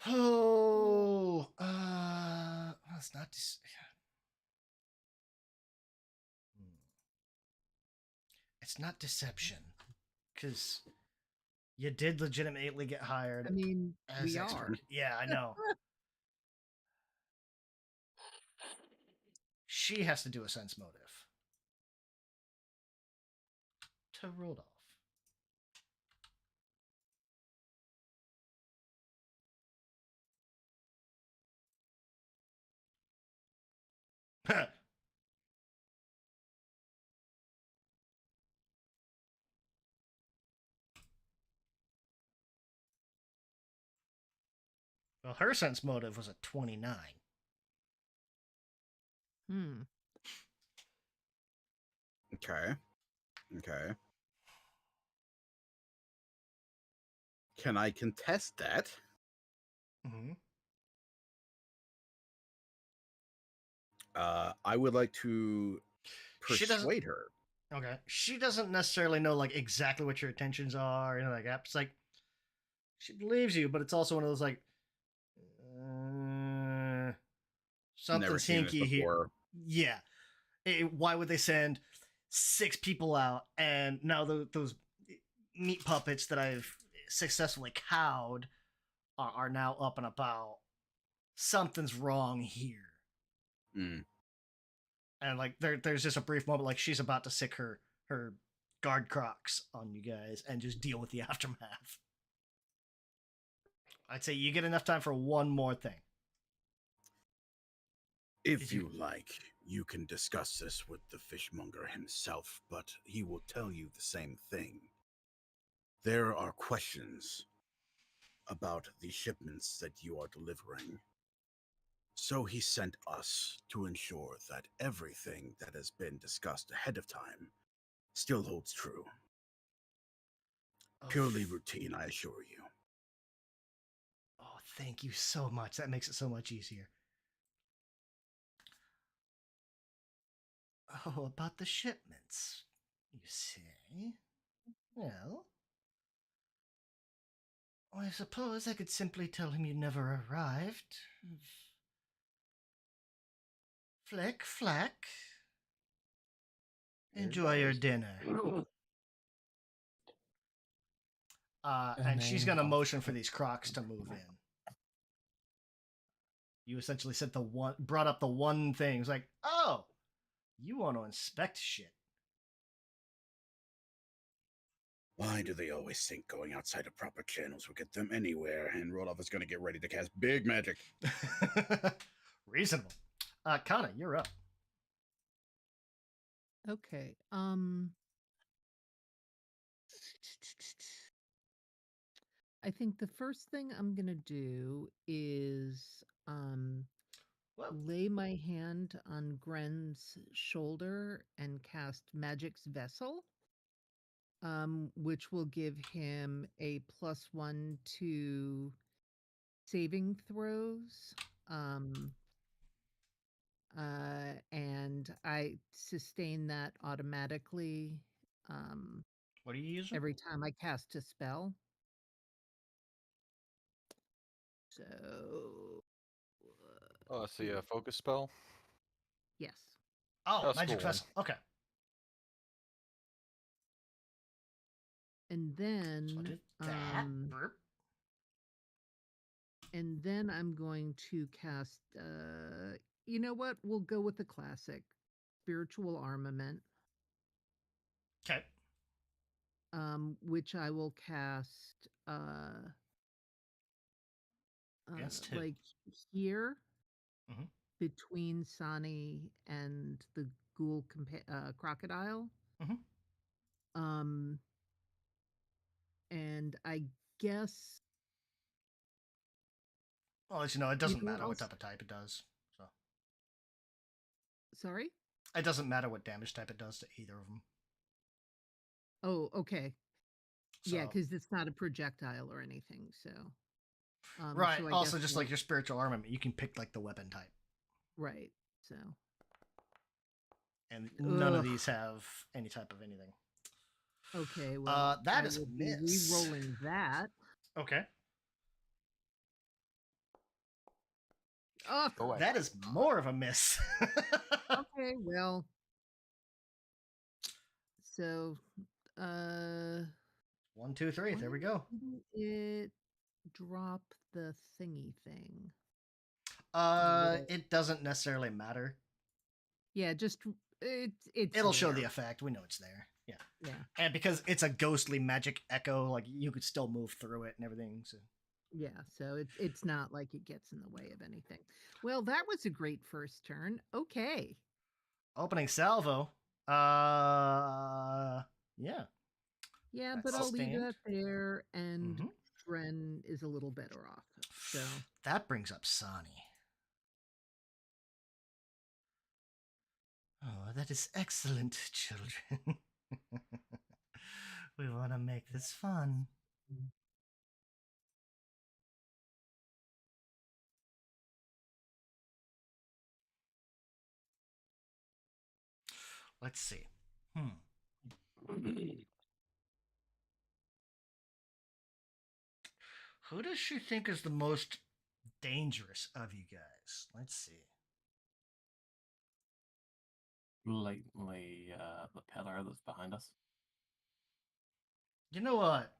Oh, it's not. It's not deception, because you did legitimately get hired. I mean, as we expert. are. Yeah, I know. She has to do a sense motive to Rodolph. Well, her sense motive was a 29. Hmm. Okay. Okay. Can I contest that? Mm-hmm. I would like to She doesn't- persuade her. Okay. She doesn't necessarily know like exactly what your intentions are, or anything like that. It's like she believes you, but it's also one of those like something's Never seen this hinky here. before. Yeah. Why would they send 6 people out and now those meat puppets that I've successfully cowed are now up and about? Something's wrong here. Mm. And like there's just a brief moment like she's about to sick her guard crocs on you guys and just deal with the aftermath. I'd say you get enough time for one more thing. If you like, you can discuss this with the fishmonger himself, but he will tell you the same thing. There are questions about the shipments that you are delivering. So he sent us to ensure that everything that has been discussed ahead of time still holds true. Purely routine, I assure you. Oh, thank you so much. That makes it so much easier. Oh, about the shipments, you say? Well, I suppose I could simply tell him you never arrived. Flick, flack. Enjoy your dinner. And she's gonna motion for these crocs to move in. You essentially said brought up the one thing. It's like, oh, you want to inspect shit. Why do they always think going outside of proper channels will get them anywhere? And Rodolph is going to get ready to cast big magic. Reasonable. Kana, you're up. Okay. I think the first thing I'm gonna do is Whoa. lay my hand on Gren's shoulder and cast Magic's Vessel, which will give him a +1 to saving throws. And I sustain that automatically What are you using? every time I cast a spell. So, Oh, I see a focus spell. yes. Oh, That's magic cool. vessel. Okay. And So I then, did that. and then I'm going to cast, you know what? We'll go with the classic Spiritual Armament, Okay. which I will cast, Against who? like here Mhm. between Sahni and the ghoul crocodile. Mhm. And I guess I'll let you know, it doesn't know what matter what else? type of type it does. So Sorry? it doesn't matter what damage type it does to either of them. Oh, okay. So, Yeah, because it's not a projectile or anything. So, right. so I Also, guess just like your spiritual armament, you can pick like the weapon type, right. So, and none of Ugh. these have any type of anything. Okay, well, that I is a will be miss. re-rolling that. Okay. Oh, Go That is more of a miss. okay, well. So, 1, 2, 3. There we why go. didn't it drop the thingy thing? It doesn't necessarily matter. Yeah, just it's It'll show the there. effect. We know it's there. Yeah. Yeah. And because it's a ghostly magic echo, like you could still move through it and everything. So Yeah, so it's not like it gets in the way of anything. Well, that was a great first turn. Okay. opening salvo. Yeah. Yeah, That's but I'll leave sustained. that there, and Mhm. Dren is a little better off. So That brings up Sahni. Oh, that is excellent, children. We want to make this fun. Let's see. Who does she think is the most dangerous of you guys? Let's see. Blatantly, the pillar that's behind us. You know what?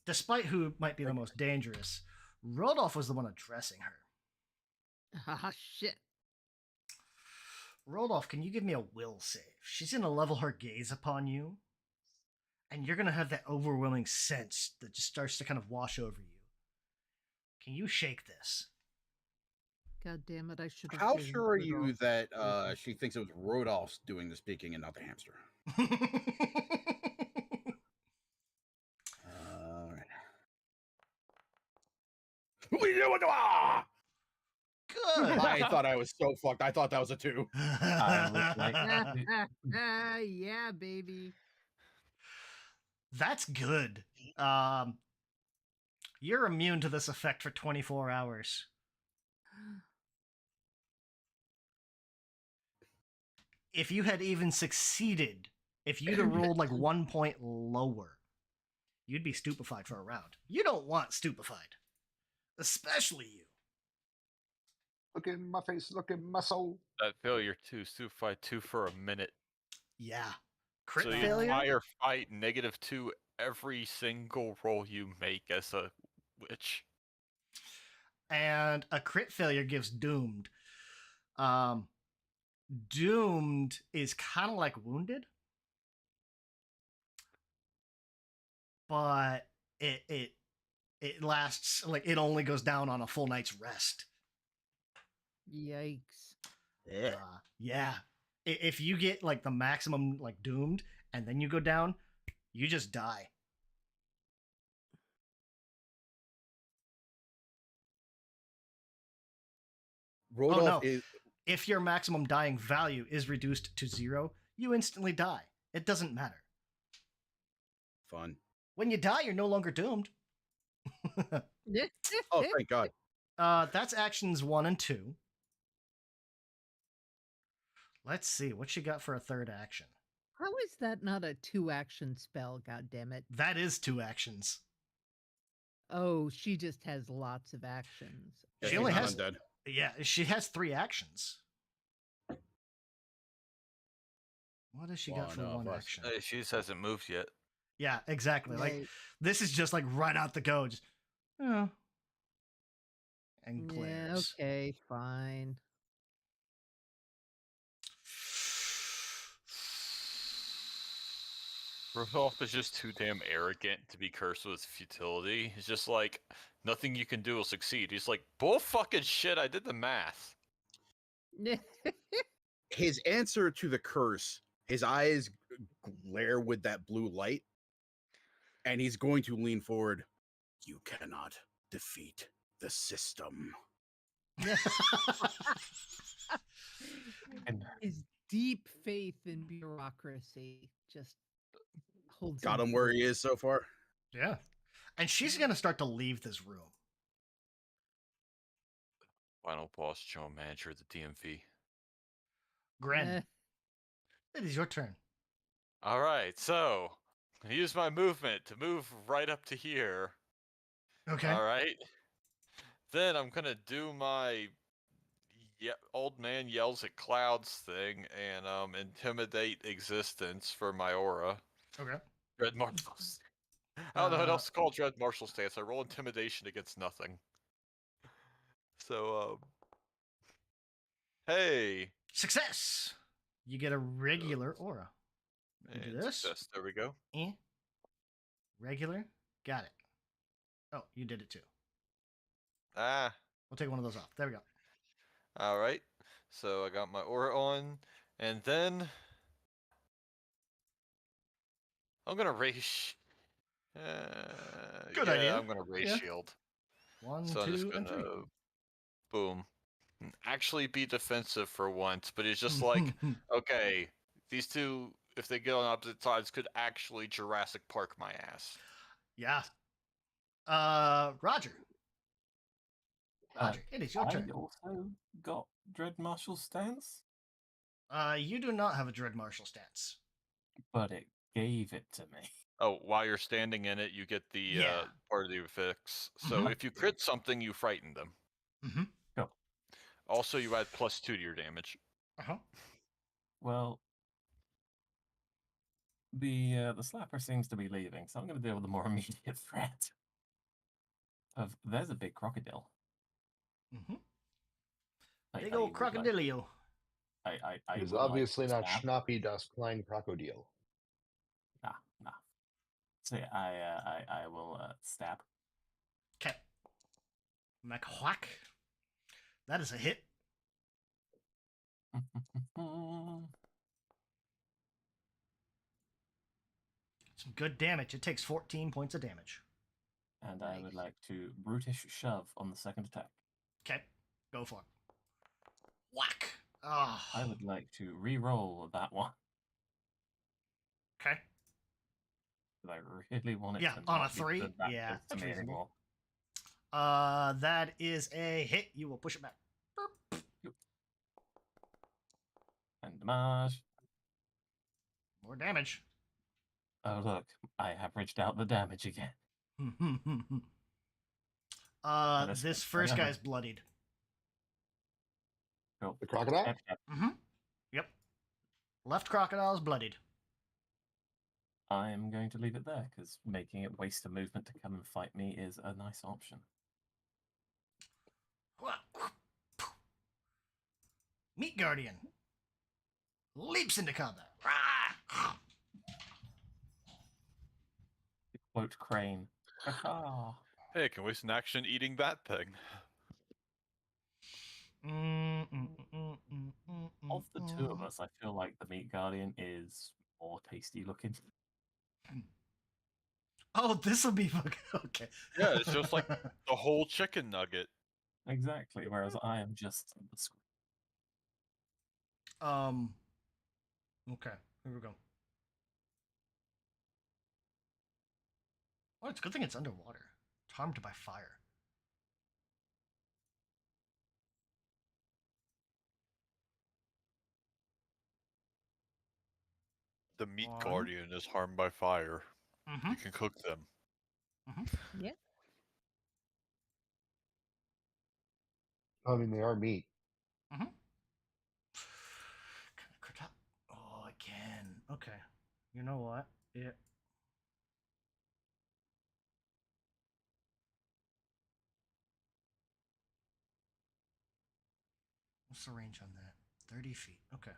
Despite who might be the most dangerous, Rodolph was the one addressing her. haha shit. Rodolph, can you give me a will save? She's gonna level her gaze upon you, and you're gonna have that overwhelming sense that just starts to kind of wash over you. Can you shake this? God damn it, I should have. How sure are you that she thinks it was Rodolph's doing the speaking and not the hamster? All right. Good. I thought I was so fucked. I thought that was a 2. Yeah, baby. That's good. You're immune to this effect for 24 hours. If you had even succeeded, if you'd have rolled like 1 point lower, you'd be stupefied for a round. You don't want stupefied, especially you. Look in my face, look in my soul. That failure too, stupefied 2 for a minute. Yeah. Crit So the failure? entire fight, -2 every single roll you make as a witch. And a crit failure gives doomed. Doomed is kind of like wounded. but it lasts like it only goes down on a full night's rest. Yikes. Yeah. If you get like the maximum like doomed and then you go down, you just die. Rodolph no. is If your maximum dying value is reduced to 0, you instantly die. It doesn't matter. fun. When you die, you're no longer doomed. Oh, thank God. That's actions 1 and 2. Let's see what you got for a third action. How is that not a 2-action spell, goddammit? That is 2 actions. Oh, she just has lots of actions. Yeah, She she's only not has undead. Yeah, she has 3 actions. What has she got for 1 action? She just hasn't moved yet. Yeah, exactly. Like Right. this is just like right out the go. Just and Yeah, glares. okay, fine. Rudolph is just too damn arrogant to be cursed with futility. He's just like, nothing you can do will succeed. He's like, bull fucking shit, I did the math. His answer to the curse, his eyes glare with that blue light, and he's going to lean forward. You cannot defeat the system. And His deep faith in bureaucracy just holds Got him where he firm. is so far. Yeah. And she's going to start to leave this room. Final boss, general manager of the DMV. Gren, Eh, it is your turn. All right, so I use my movement to move right up to here. Okay. All right. Then I'm gonna do my old man yells at clouds thing and intimidate existence for my aura. Okay. Dread marshals. I don't know what else to call dread marshal stance. I roll intimidation against nothing. So hey. Success. You get a regular aura. You can do And this. success. There we go. Regular. Got it. Oh, you did it too. Ah. We'll take one of those off. There we go. All right. So I got my aura on, and then I'm gonna raise. Good yeah, idea. I'm gonna raise Yeah. shield. 1, So I'm 2, just and 3. gonna boom. Actually be defensive for once, but it's just like, okay, these two, if they get on opposite sides, could actually Jurassic Park my ass. Yeah. Roger. Roger, it is your I turn. also got Dread Marshal stance, You do not have a Dread Marshal stance. but it gave it to me. Oh, while you're standing in it, you get the Yeah. part of the effects. So Mhm. if you crit something, you frighten them. Mm-hmm. Cool. Also, you add +2 to your damage. Uh-huh. Well, the slapper seems to be leaving, so I'm going to deal with the more immediate threat. There's a big crocodile. Mm-hmm. I- Big I old would like- crocodilio. I He's would like obviously to not stab. Schnappy Dust Klein Crocodile. Nah. So yeah, I will stab. Okay. Whack. That is a hit. Some good damage. It takes 14 points of damage. And I would Nice. like to brutish shove on the second attack. Okay. Go for it. Whack. Oh. I would like to re-roll that one. Okay. But I really want it Yeah, to on a not be 3? that close Yeah, to that's me reasonable. anymore. That is a hit. You will push it back. And damage. More damage. Oh look, I have reached out the damage again. this This one's first another. guy's bloodied. Cool. The crocodile? Yep. Mm-hmm. Yep. Left crocodile's bloodied. I'm going to leave it there because making it waste a movement to come and fight me is a nice option. Meat Guardian leaps into combat. quote crane. Haha. Hey, can waste an action eating that thing. Of the two of us, I feel like the Meat Guardian is more tasty looking. Oh, this will be fucking okay. Yeah, it's just like the whole chicken nugget. Exactly. Whereas I am just the squid. Okay, here we go. Oh, it's a good thing it's underwater. It's harmed by fire. The meat One. guardian is harmed by fire. Mm-hmm. You can cook them. Yeah. I mean, they are meat. Mm-hmm. Oh, again. Okay. You know what? What's the range on that? 30 feet. Okay.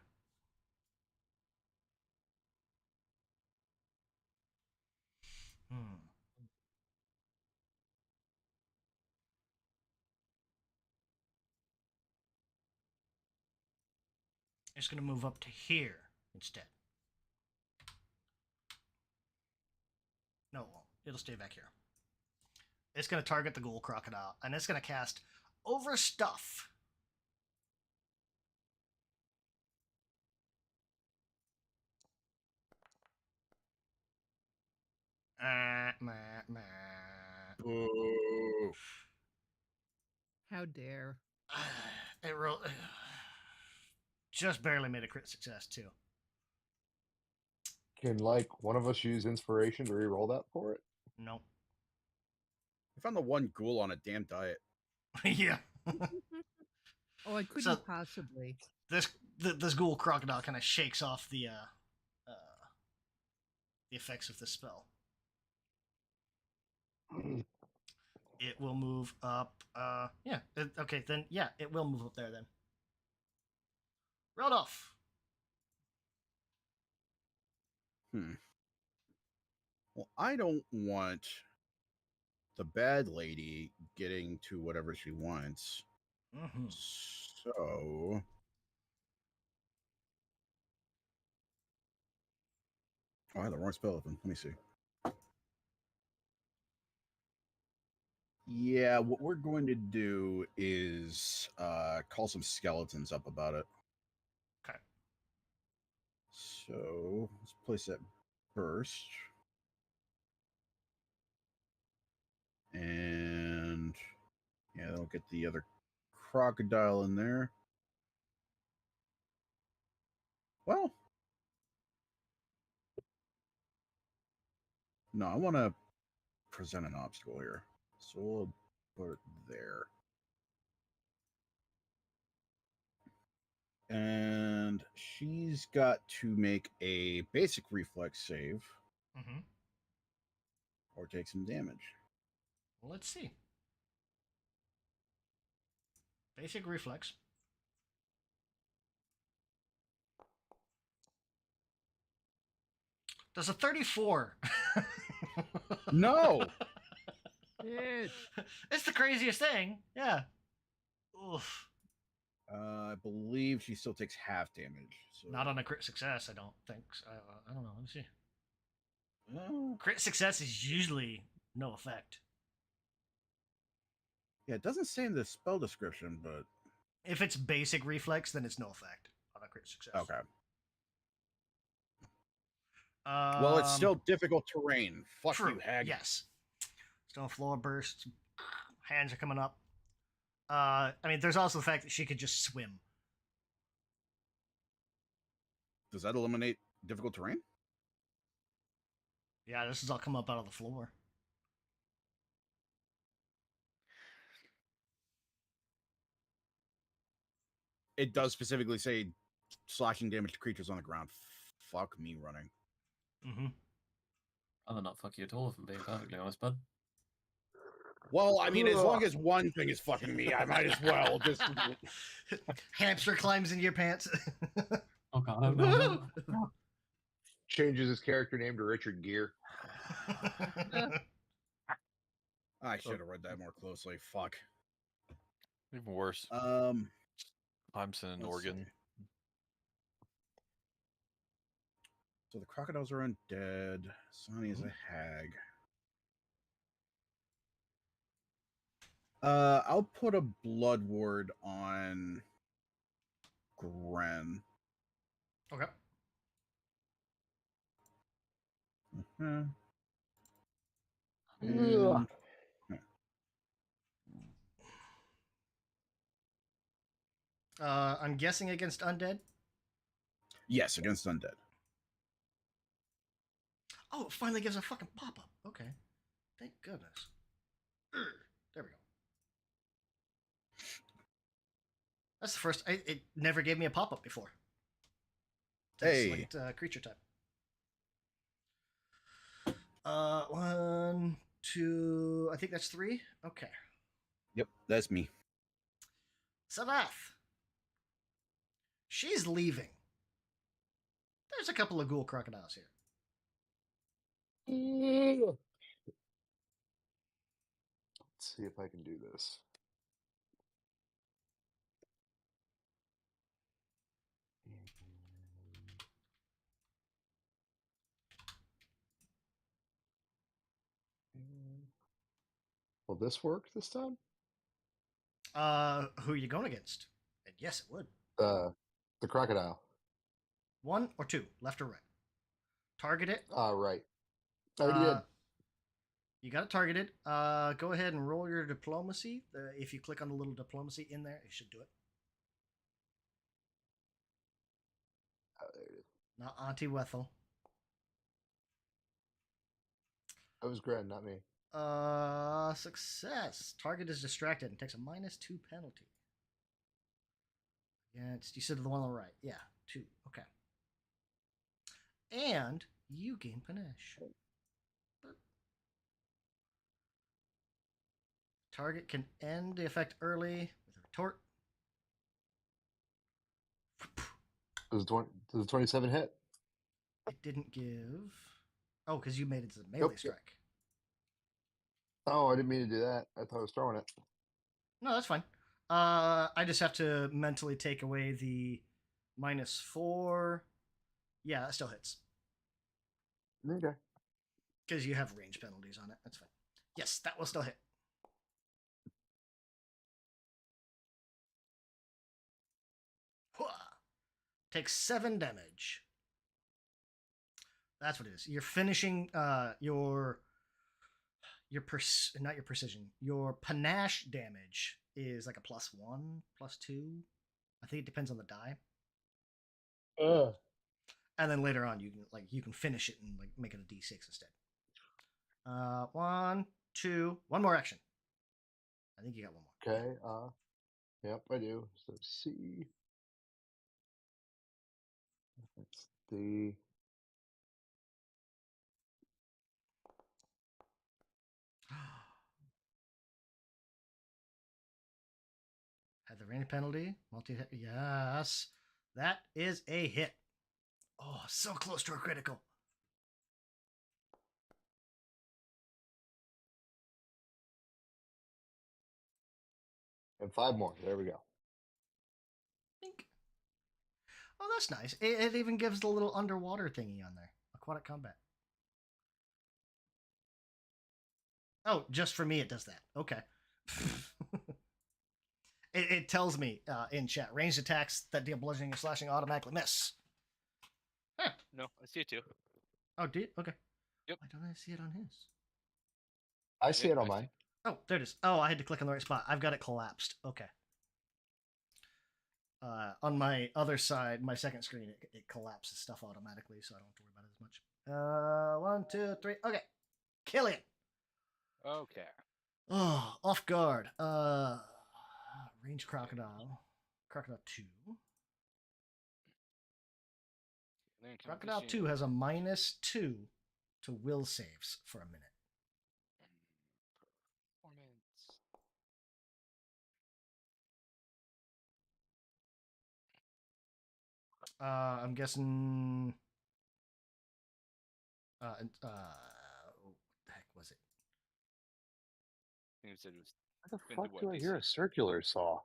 It's going to move up to here instead. No, it won't. It'll stay back here. It's going to target the ghoul crocodile, and it's going to cast Overstuff. Boo. How dare. It just barely made a crit success, too. Can like one of us use inspiration to re-roll that for it? Nope. I found the one ghoul on a damn diet. Yeah. Oh, I couldn't So- possibly. This ghoul crocodile kind of shakes off the effects of the spell. It will move up. Yeah. Okay, then yeah, it will move up there then. Rodolph. Well, I don't want the bad lady getting to whatever she wants. Mm-hmm. So I had the wrong spell open. Let me see. Yeah, what we're going to do is call some skeletons up about it. Okay. So let's place that first. And yeah, that'll get the other crocodile in there. Well, no, I want to present an obstacle here. So we'll put it there. And she's got to make a basic reflex save Mm-hmm. or take some damage. Well, let's see. Basic reflex. Does a 34. No! Bitch. It's the craziest thing. Yeah. Oof. I believe she still takes half damage. So. Not on a crit success, I don't think. I don't know. Let me see. Oh. Crit success is usually no effect. Yeah, it doesn't say in the spell description, but If it's basic reflex, then it's no effect on a crit success. okay. Well, it's still difficult terrain. Fuck true. you, hag. Yes. Stone floor bursts. Hands are coming up. I mean, there's also the fact that she could just swim. Does that eliminate difficult terrain? Yeah, this is all come up out of the floor. It does specifically say slashing damage to creatures on the ground. Fuck me running. Mm-hmm. Rather not fuck you at all, if I'm being perfectly honest, bud. Well, I mean, as long as one thing is fucking me, I might as well just. Hamster climbs into your pants. Oh god, no. changes his character name to Richard Gere. I should have read that more closely. Fuck. Even worse. Clemson and Let's Oregon. see. So the crocodiles are undead. Sahni is a hag. I'll put a blood ward on Gren. Okay. Ugh. And- I'm guessing against undead. yes, against undead. Oh, it finally gives a fucking pop up. Okay. Thank goodness. There we go. That's the first. It never gave me a pop up before. Hey. Select creature type. 1, 2. I think that's 3. Okay. Yep, that's me. Savath. She's leaving. There's a couple of ghoul crocodiles here. Let's see if I can do this. Will this work this time? Who are you going against? And yes, it would. The crocodile. 1 or 2, left or right. Target it. Right. I already did. You got it targeted. Go ahead and roll your diplomacy. If you click on the little diplomacy in there, it should do it. There it is. Not Auntie Wethel. That was Gren, not me. Success. Target is distracted and takes a -2 penalty. Against, you said the one on the right. Yeah, 2. Okay. And you gain panache. Target can end the effect early with a retort. Does the 27 hit? It didn't give. Oh, because you made it as a melee strike. Oh, I didn't mean to do that. I thought I was throwing it. No, that's fine. I just have to mentally take away the -4. Yeah, that still hits. Okay. Because you have range penalties on it. That's fine. Yes, that will still hit. Takes 7 damage. That's what it is. You're finishing your not your precision. Your panache damage is like a +1, +2. I think it depends on the die. And then later on, you can finish it and like make it a D6 instead. 1, 2, one more action. I think you got one more. Okay. Yep, I do. So C. That's the. Had the range penalty. Multi-hit. Yes. That is a hit. Oh, so close to a critical. And 5 more. There we go. Think. Oh, that's nice. It even gives the little underwater thingy on there. Aquatic combat. Oh, just for me it does that. Okay. It tells me in chat, ranged attacks that deal bludgeoning and slashing automatically miss. Huh. No, I see it too. Oh, do you? Okay. Yep. Why don't I see it on his? I see Yeah, it on I mine. Oh, there it is. Oh, I had to click on the right spot. I've got it collapsed. Okay. On my other side, my second screen, it collapses stuff automatically, so I don't have to worry about it as much. 1, 2, 3. Okay. Killian. Okay. Oh, off guard. Range crocodile. Crocodile 2. Crocodile 2 has a -2 to will saves for a minute. Performance. I'm guessing What the heck was it? I think it said it was Why the 20 fuck what, do I DC? hear a circular saw?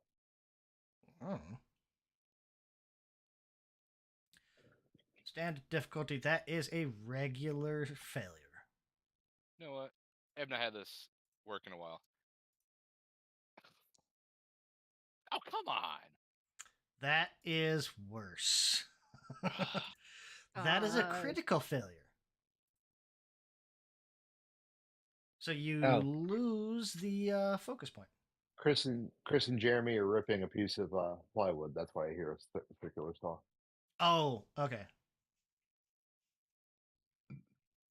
Oh. Standard difficulty. That is a regular failure. You know what? I've not had this work in a while. Oh, come on! That is worse. That is a critical failure. So you Oh. lose the focus point. Chris and Jeremy are ripping a piece of plywood. That's why I hear a circular saw. Oh, okay.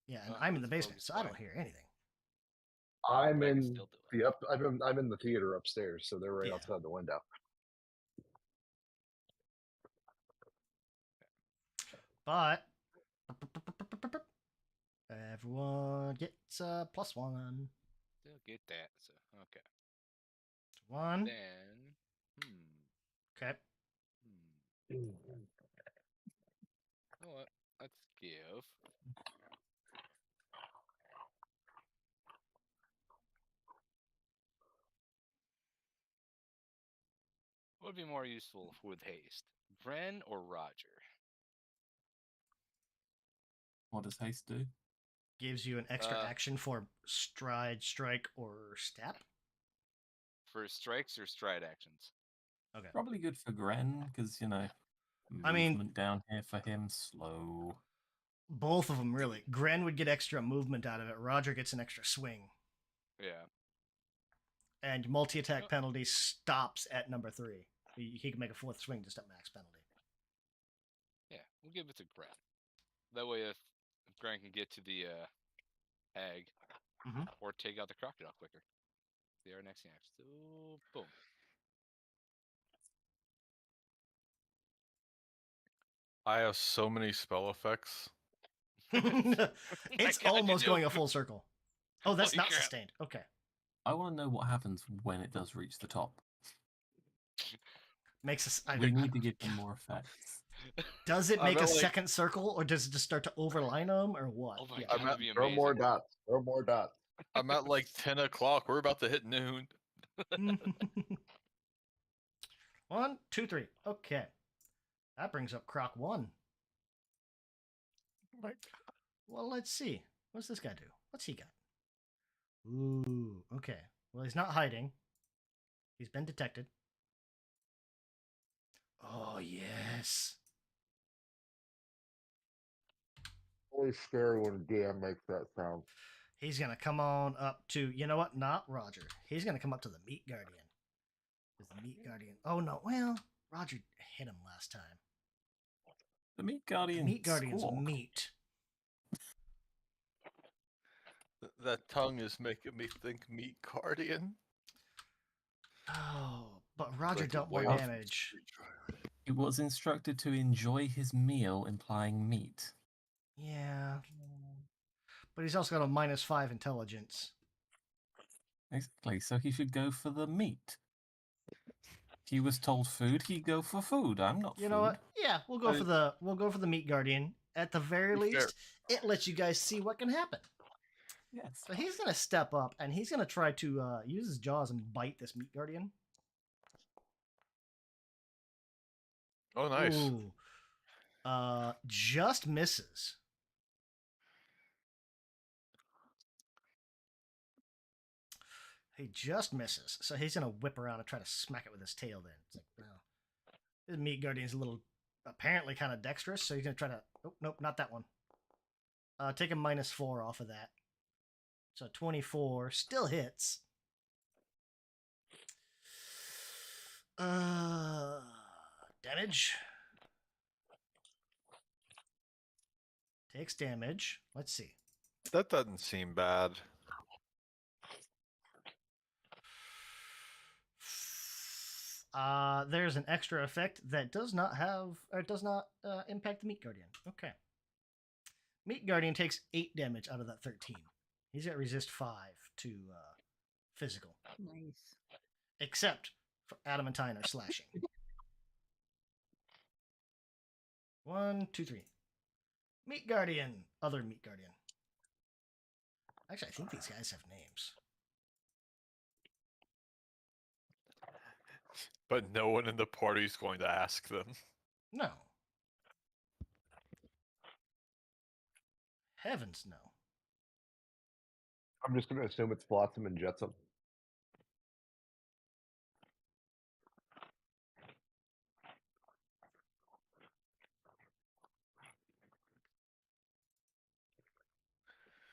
Yeah, and Well, I'm in the that's a basement, focus so I don't point. hear anything. I'm But I can in still do it. I'm in the theater upstairs, so they're right Yeah. outside the window. But everyone gets a +1. Still get that. So okay. 1. Then Okay. you know what? Let's give. What would be more useful with haste, Bren or Roger? What does haste do? Gives you an extra action for stride, strike, or step. For strikes or stride actions? Okay. Probably good for Gren, because, you know, movement I mean, down here for him, slow. Both of them, really. Gren would get extra movement out of it. Roger gets an extra swing. Yeah. And multi-attack penalty stops at number 3. He can make a 4th swing just at max penalty. Yeah, we'll give it to Gren. That way, if Gren can get to the hag or take out the crocodile quicker, they are next action. So, boom. I have so many spell effects. It's almost going a full circle. Oh, that's not sustained. Okay. I want to know what happens when it does reach the top. Makes us. We need to give them more effects. Does it make a second circle, or does it just start to overline them, or what? Oh my god, that'd be amazing. Throw more dots. Throw more dots. I'm at like 10 o'clock. We're about to hit noon. 1, 2, 3. Okay. That brings up Croc 1. Oh my god. Well, let's see. What's this guy do? What's he got? Ooh, okay. Well, he's not hiding. He's been detected. Oh, yes. Always scary when DM makes that sound. He's going to come on up to, you know what? Not Roger. He's going to come up to the Meat Guardian. Because the Meat Guardian. Oh, no. Well, Roger hit him last time. The Meat Guardian. Meat Guardian's squawk. meat. That tongue is making me think Meat Guardian. Oh, but Roger Like dealt way more off damage. He was instructed to enjoy his meal, implying meat. Yeah. But he's also got a -5 intelligence. Exactly, so he should go for the meat. He was told food, he'd go for food. I'm not You know what? Yeah, we'll go for the Meat Guardian. At the very least, it lets you guys see what can happen. Yes. So he's gonna step up and he's gonna try to use his jaws and bite this Meat Guardian. Oh, nice. Ooh. Just misses. He just misses. So he's gonna whip around and try to smack it with his tail. Then it's like, no. This Meat Guardian's a little, apparently kind of dexterous. So he's gonna try to. Oh, nope, not that one. Take a -4 off of that. So 24 still hits. Damage. Takes damage. Let's see. That doesn't seem bad. There's an extra effect that does not impact the Meat Guardian. Okay. Meat Guardian takes 8 damage out of that 13. He's got resist 5 to physical. Nice. Except for adamantine or slashing. 1, 2, 3. Meat Guardian. Other Meat Guardian. Actually, I think these guys have names. But no one in the party is going to ask them. No. Heavens, no. I'm just going to assume it's Flotsam and Jetsam.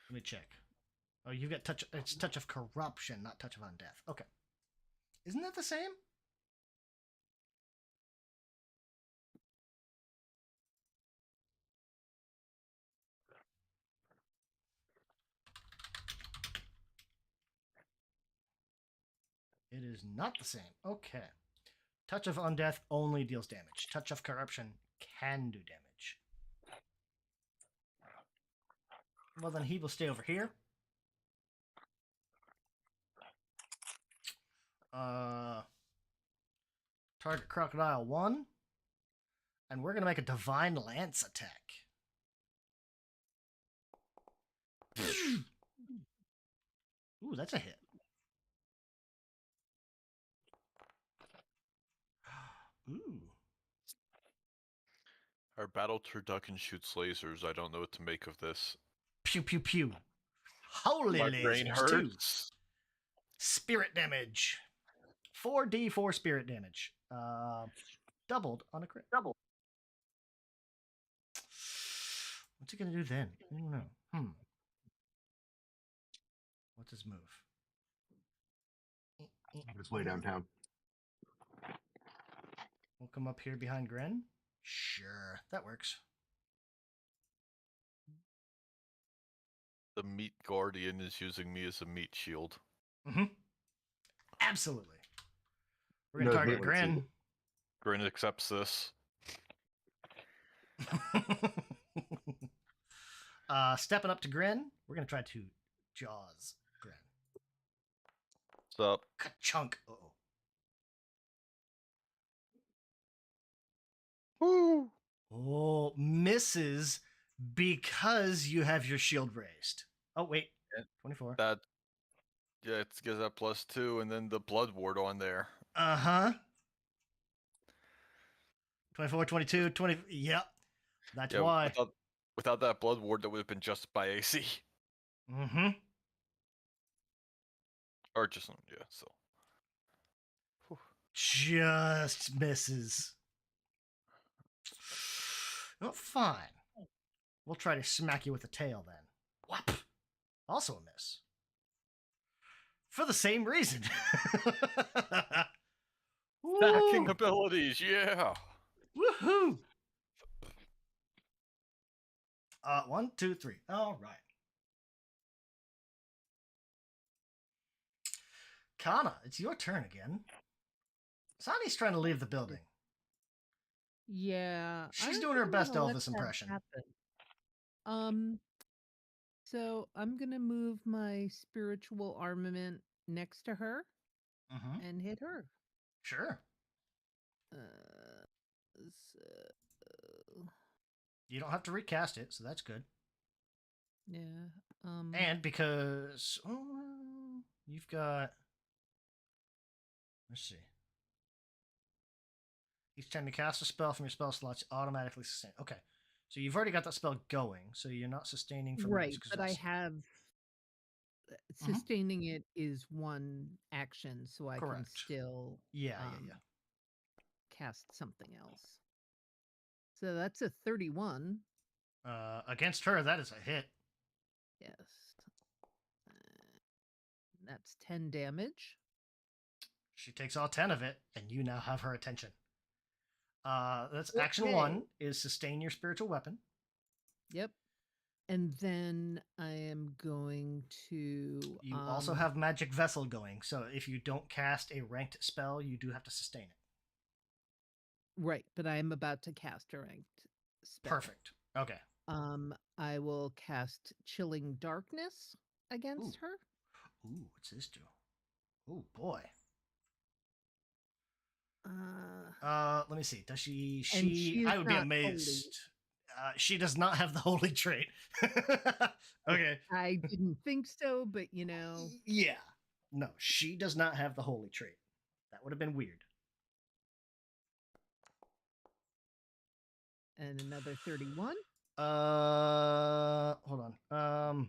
Let me check. Oh, you've got touch. It's touch of corruption, not touch of undeath. Okay. Isn't that the same? It is not the same. Okay. Touch of undeath only deals damage. Touch of corruption can do damage. Well, then he will stay over here. Target Crocodile 1. And we're going to make a Divine Lance attack. Ooh, that's a hit. Ooh. Our battle turducken shoots lasers. I don't know what to make of this. Pew, pew, pew. Holy My lasers, brain too. hurts. Spirit damage. 4d4 spirit damage. Doubled on a crit. Double. What's he going to do then? I don't know. What's his move? Just way downtown. We'll come up here behind Gren. Sure, that works. The meat guardian is using me as a meat shield. Mm-hmm. Absolutely. We're going to target Gren. Grin accepts this. Stepping up to Gren, we're going to try to Jaws Gren. What's up? Ka-chunk. Uh-oh. Woo! Oh, misses because you have your shield raised. Oh, wait. 24. That, yeah, it gives that +2, and then the blood ward on there. Uh-huh. 24, 22, 20. Yep. That's why. Without that blood ward, that would have been just by AC. Mm-hmm. Or just, yeah, so. Whew. Just misses. Oh, fine. We'll try to smack you with the tail then. Whap! Also a miss. For the same reason. Stacking abilities, yeah. Woohoo! 1, 2, 3. All right. Kana, it's your turn again. Sahni's trying to leave the building. Yeah. She's doing her best Elvis impression. So I'm gonna move my spiritual armament next to her and hit her. Sure. So... You don't have to recast it, so that's good. Yeah. And because you've got, let's see. Each time you cast a spell from your spell slots, automatically sustain. Okay, so you've already got that spell going, so you're not sustaining from right. those, But I have sustaining it is one action, so I can still cast something else. So that's a 31. Against her, that is a hit. Yes. That's 10 damage. She takes all 10 of it, and you now have her attention. That's action 1 is sustain your spiritual weapon. Yep. And then I am going to... You also have Magic Vessel going, so if you don't cast a ranked spell, you do have to sustain it. Right, but I am about to cast a ranked spell. Perfect. Okay. I will cast Chilling Darkness against her. Ooh, what's this do? Oh boy. Let me see. Does she? I would be amazed. She does not have the holy trait. Okay. I didn't think so, but Yeah. No, she does not have the holy trait. That would have been weird. And another 31. Hold on.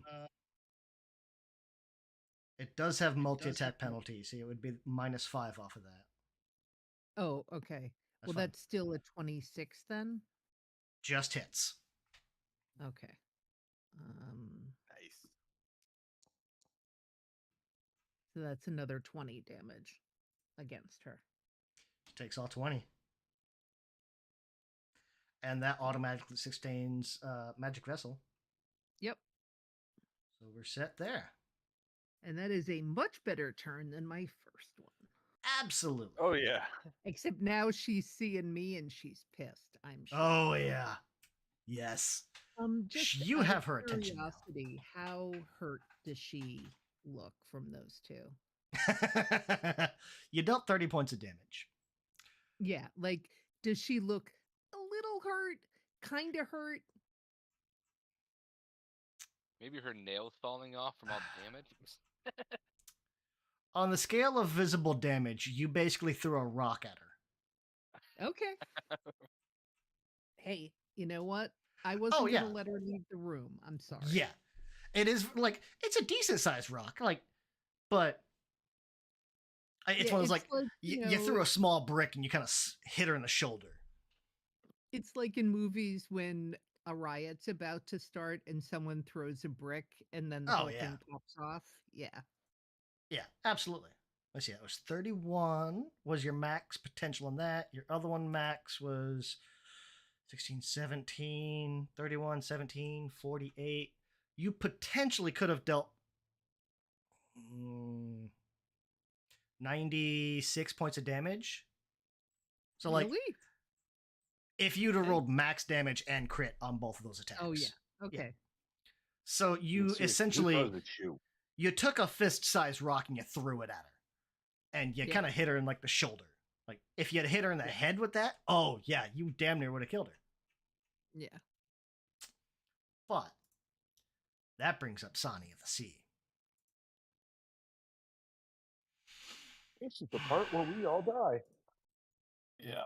It does have multi-attack penalty, so it would be -5 off of that. Oh, okay. Well, fine. that's still a 26 then. Just hits. Okay. Nice. So that's another 20 damage against her. She takes all 20. And that automatically sustains Magic Vessel. Yep. So we're set there. And that is a much better turn than my first one. Absolutely. Oh yeah. Except now she's seeing me and she's pissed, I'm sure. Oh, yeah. Yes. Just You out have of her attention now. curiosity, how hurt does she look from those two? You dealt 30 points of damage. Yeah, like, does she look a little hurt? Kind of hurt? Maybe her nails falling off from all the damage. On the scale of visible damage, you basically threw a rock at her. Okay. Hey, you know what? I wasn't yeah. going to let her leave the room. I'm sorry. Yeah. It is, like, it's a decent sized rock, like, but it's Yeah, one of those, like, you you threw know, a small brick and you kind of hit her in the shoulder. it's like in movies when a riot's about to start and someone throws a brick and then the Oh, whole yeah. thing pops off. Yeah. Yeah, absolutely. Let's see, it was 31 was your max potential on that. Your other one max was 16, 17, 31, 17, 48. You potentially could have dealt 96 points of damage. So, like, Really? if you'd have Okay. rolled max damage and crit on both of those attacks. Oh, yeah. Okay. So you Seriously, who essentially throws a shoe? you took a fist-sized rock and you threw it at her, and you Yeah. kind of hit her in, like, the shoulder. Like, if you had hit her in the head with that, oh yeah, you damn near would have killed her. Yeah. But that brings up Sahni of the Sea. This is the part where we all die. Yeah.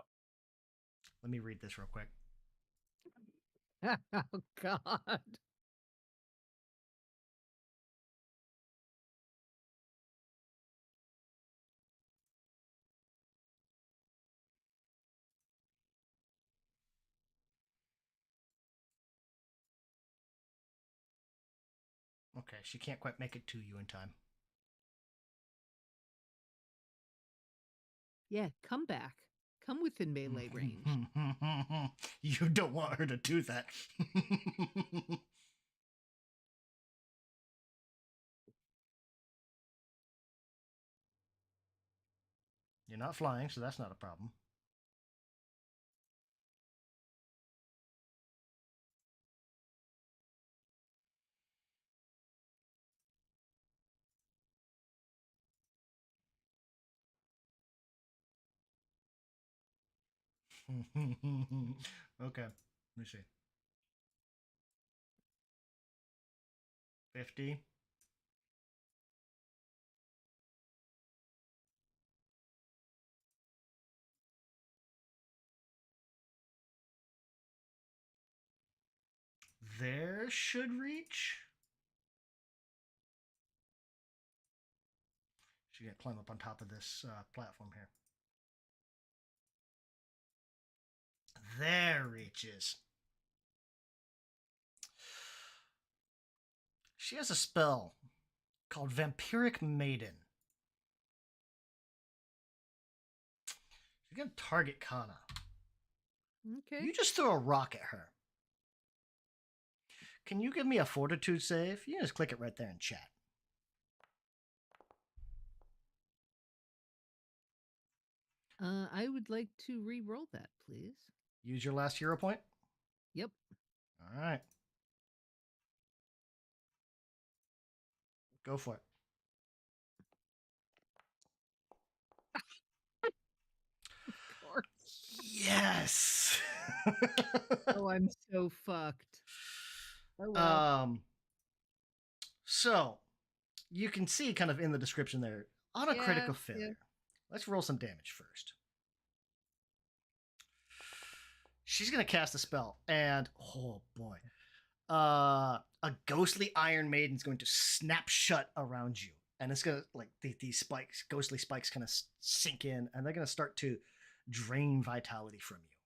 Let me read this real quick. Oh, God. Okay, she can't quite make it to you in time. Yeah, come back. Come within melee range. You don't want her to do that. You're not flying, so that's not a problem. Okay, let me see. 50. There should reach. She's gonna climb up on top of this platform here. There reaches. She has a spell called Vampiric Maiden. She's gonna target Kana. Okay. You just throw a rock at her. Can you give me a fortitude save? You can just click it right there in chat. I would like to re-roll that, please. Use your last hero point. Yep. All right. Go for it. Of course. Yes. Oh, I'm so fucked. Oh well. So you can see kind of in the description there on a critical Yeah. failure. Let's roll some damage first. She's gonna cast a spell, and oh boy, a ghostly Iron Maiden's going to snap shut around you, and it's gonna like these spikes, ghostly spikes, kind of sink in, and they're gonna start to drain vitality from you.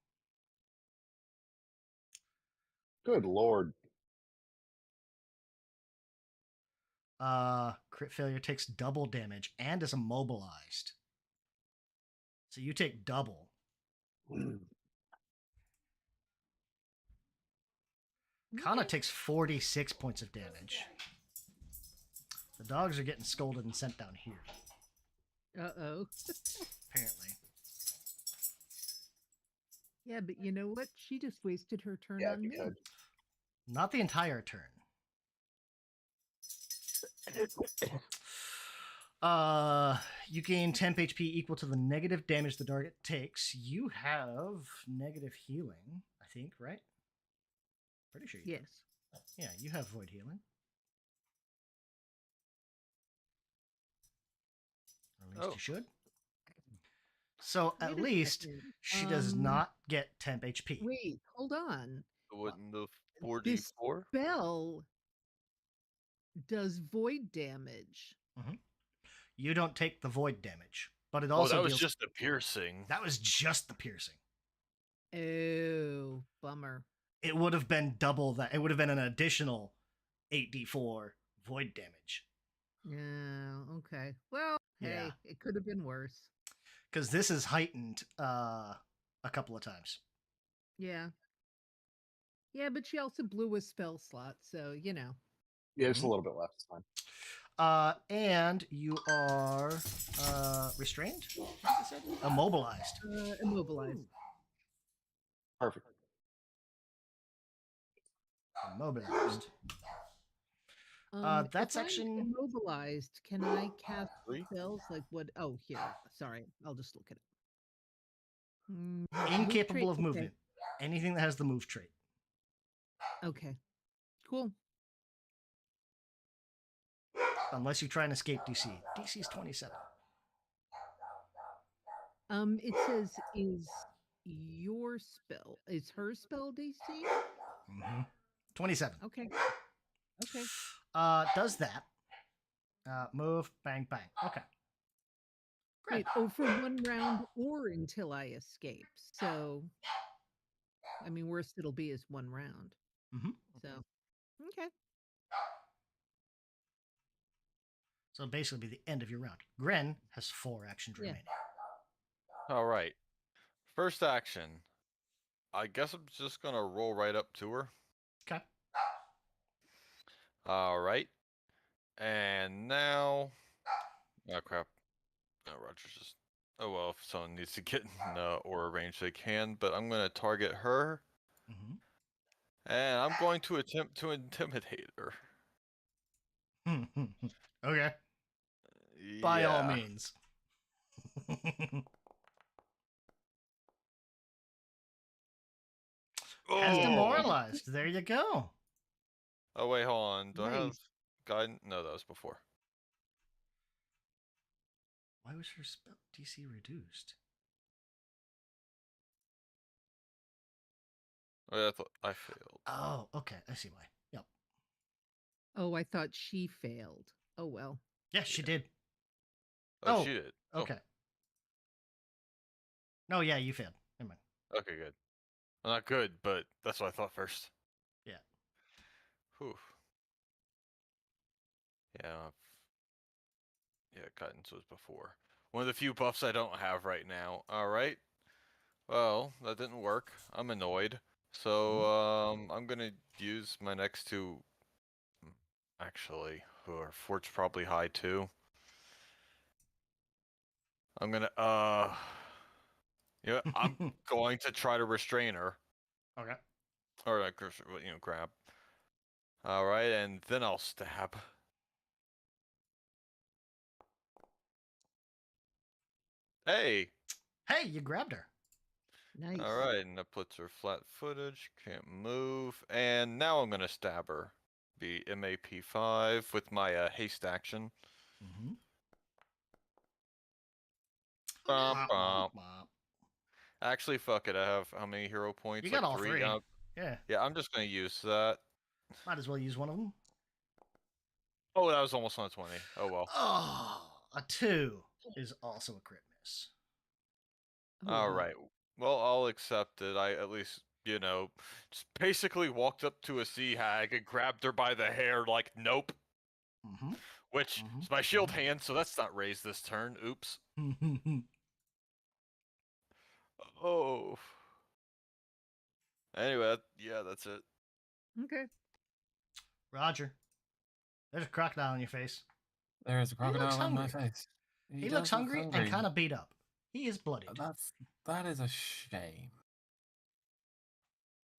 Good lord. Crit failure takes double damage and is immobilized, so you take double. Kana takes 46 points of damage. The dogs are getting scolded and sent down here. Uh-oh. Apparently. Yeah, but you know what? She just wasted her turn Yeah, on you me. could. Not the entire turn. You gain temp HP equal to the negative damage the target takes. You have negative healing, I think, right? Pretty sure you do. Yes. Yeah, you have void healing. Or at least you should. So at Wait a least second. she does not get temp HP. Wait, hold on. Wouldn't the This 4d4? spell does void damage. You don't take the void damage, but it Oh, also that was deals... just the piercing. That was just the piercing. Oh, bummer. It would have been double that. It would have been an additional 8d4 void damage. Yeah, okay. Well, hey, it could have been worse. Because this is heightened a couple of times. Yeah. Yeah, but she also blew a spell slot, so, you know. Yeah, it's a little bit left this time. And you are restrained? Immobilized. Immobilized. Perfect. Immobilized. That's if I'm action. immobilized, can I cast 3? spells like what? Oh, here. Sorry, I'll just look at it. Incapable of okay. movement. Anything that has the move trait. Okay. Cool. Unless you try and escape DC. DC is 27. It says is your spell. Is her spell DC? 27. Okay. Okay. Does that. Move, bang, bang. Okay. Great. Wait, for 1 round or until I escape. So, I mean, worst it'll be is 1 round. So, okay. So basically be the end of your round. Gren has 4 actions remaining. All right. First action. I guess I'm just going to roll right up to her. Okay. All right. And now... Oh, crap. Oh, Roger's just... Oh, well, if someone needs to get in aura range, they can. But I'm going to target her. And I'm going to attempt to intimidate her. Okay. By all means. As demoralized. There you go. Oh, wait, hold on. Do I have Nice. guidance? No, that was before. Why was her spell DC reduced? Oh, yeah, I thought I failed. Oh, okay. I see why. Yep. Oh, I thought she failed. Oh, well. Yeah, she did. Oh, she did. Okay. No, yeah, you failed. Never mind. Okay, good. Well, not good, but that's what I thought first. Yeah. Whew. Yeah. Yeah, guidance was before. One of the few buffs I don't have right now. All right. Well, that didn't work. I'm annoyed. So, I'm gonna use my next 2. Actually, our fort's probably high too. I'm gonna, you know, I'm going to try to restrain her. Okay. Or, like, grab. All right, and then I'll stab. Hey! Hey, you grabbed her. Nice. All right, and that puts her flat-footed. She can't move. And now I'm gonna stab her. Be MAP5 with my haste action. Mm-hmm. Bum, bum. Actually, fuck it. I have how many hero points? You got all 3. 3. Yeah. Yeah, I'm just gonna use that. Might as well use one of them. Oh, that was almost on a 20. Oh well. Oh, a 2 is also a crit miss. All Ooh. right. Well, I'll accept it. I at least, just basically walked up to a sea hag and grabbed her by the hair, like, nope. Mm-hmm. Which is my shield hand, so that's not raised this turn. Oops. Oh. Anyway, yeah, that's it. Okay. Roger. There's a crocodile in your face. There is a crocodile on my hungry. face. He looks does look hungry and kind of beat up. He is bloodied. That is a shame.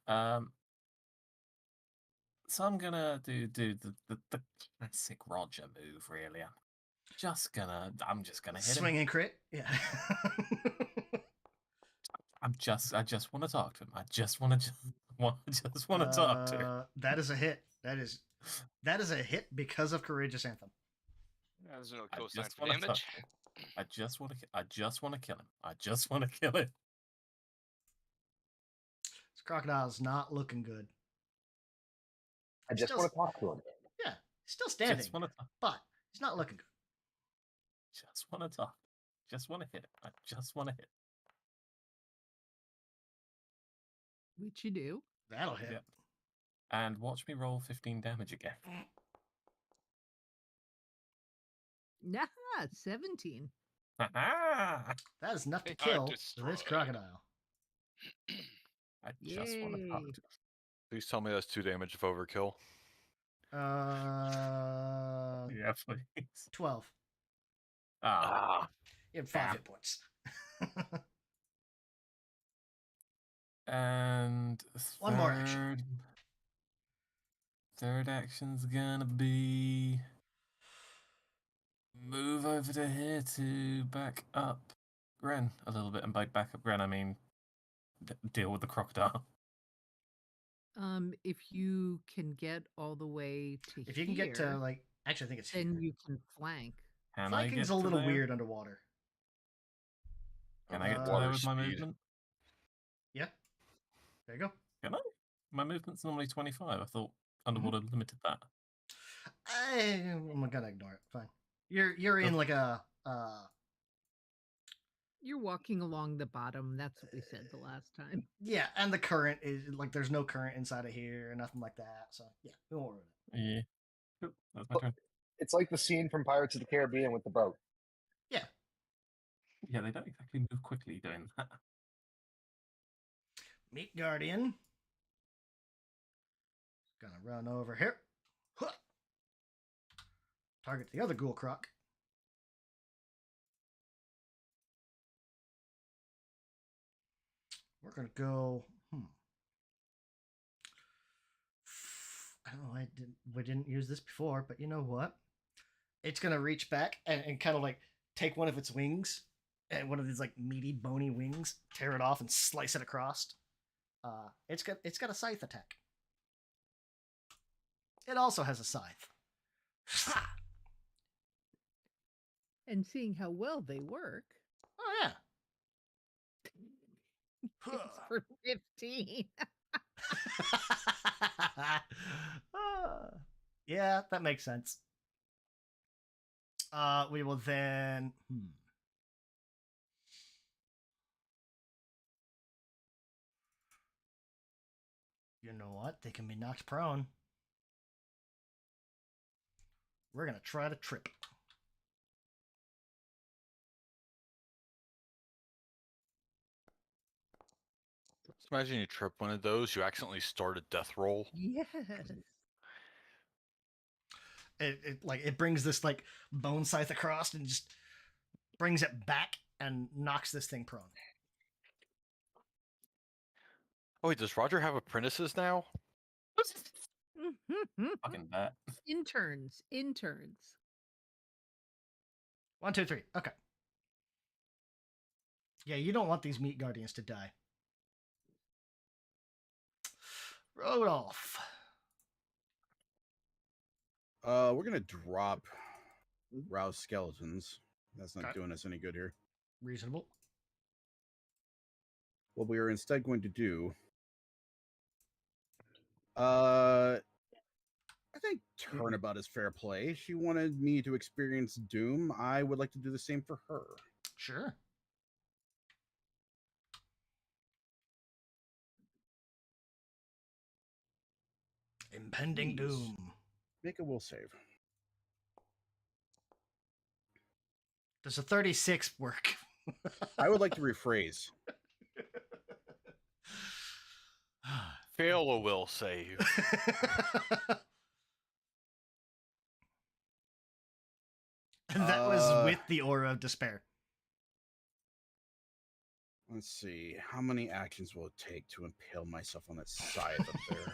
So I'm gonna do the classic Roger move. Really, I'm just gonna hit him. Swing and crit. Yeah. I just want to talk to him. I just want to talk to him. That is a hit. That is a hit because of Courageous Anthem. Yeah, there's no I cosine just for want to damage. I just want to kill him. I just want to kill him. This crocodile's not looking good. I just want to talk to him. Yeah, he's still standing, Just want to talk. but he's not looking good. Just want to talk. Just want to hit him. I just want to hit. Which you do. That'll hit. Yep. And watch me roll 15 damage again. Nah, 17. That is enough to They are kill this destroyed. crocodile. I just want to talk Yay. to him. Please tell me that's 2 damage of overkill. Yeah, please. 12. Ah. You have 5 Damn. hit points. And One more action. Third action's gonna be move over to here to back up Gren a little bit, and by back up Gren I mean deal with the crocodile. If you can get all the way to If you can get to, like, actually I think it's then here. you can flank. Flanking's a little weird underwater. Can I get to Water there with my speed. movement? Yeah. There you go. Can I? My movement's normally 25. I thought underwater limited that. I'm gonna ignore it. Fine. You're in like a You're walking along the bottom. That's what we said the last time. yeah, and the current is like there's no current inside of here or nothing like that. So yeah, we won't ruin it. Yeah. Cool. That's my turn. It's like the scene from Pirates of the Caribbean with the boat. Yeah. Yeah, they don't exactly move quickly doing that. Meat Guardian. Gonna run over here. Huh. Target the other ghoul croc. We're gonna go. I don't know. We didn't use this before, but you know what? It's gonna reach back and kind of like take one of its wings and one of these like meaty, bony wings, tear it off and slice it across. It's got a scythe attack. It also has a scythe. And seeing how well they work. Oh yeah. It's for 15. Yeah, that makes sense. We will then. You know what? They can be knocked prone. We're gonna try to trip. Just imagine you trip one of those, you accidentally start a death roll. Yes. It brings this like bone scythe across and just brings it back and knocks this thing prone. Oh wait, does Roger have apprentices now? Fucking that. Interns. 1, 2, 3. Okay. Yeah, you don't want these meat guardians to die. Rodolph. We're gonna drop rouse skeletons. That's not Okay. doing us any good here. Reasonable. What we are instead going to do, I think turnabout is fair play. She wanted me to experience doom. I would like to do the same for her. Sure. Impending Please. doom. Make a will save. Does a 36 work? I would like to rephrase. Fail a will save. And that was with the aura of despair. Let's see. How many actions will it take to impale myself on that scythe up there?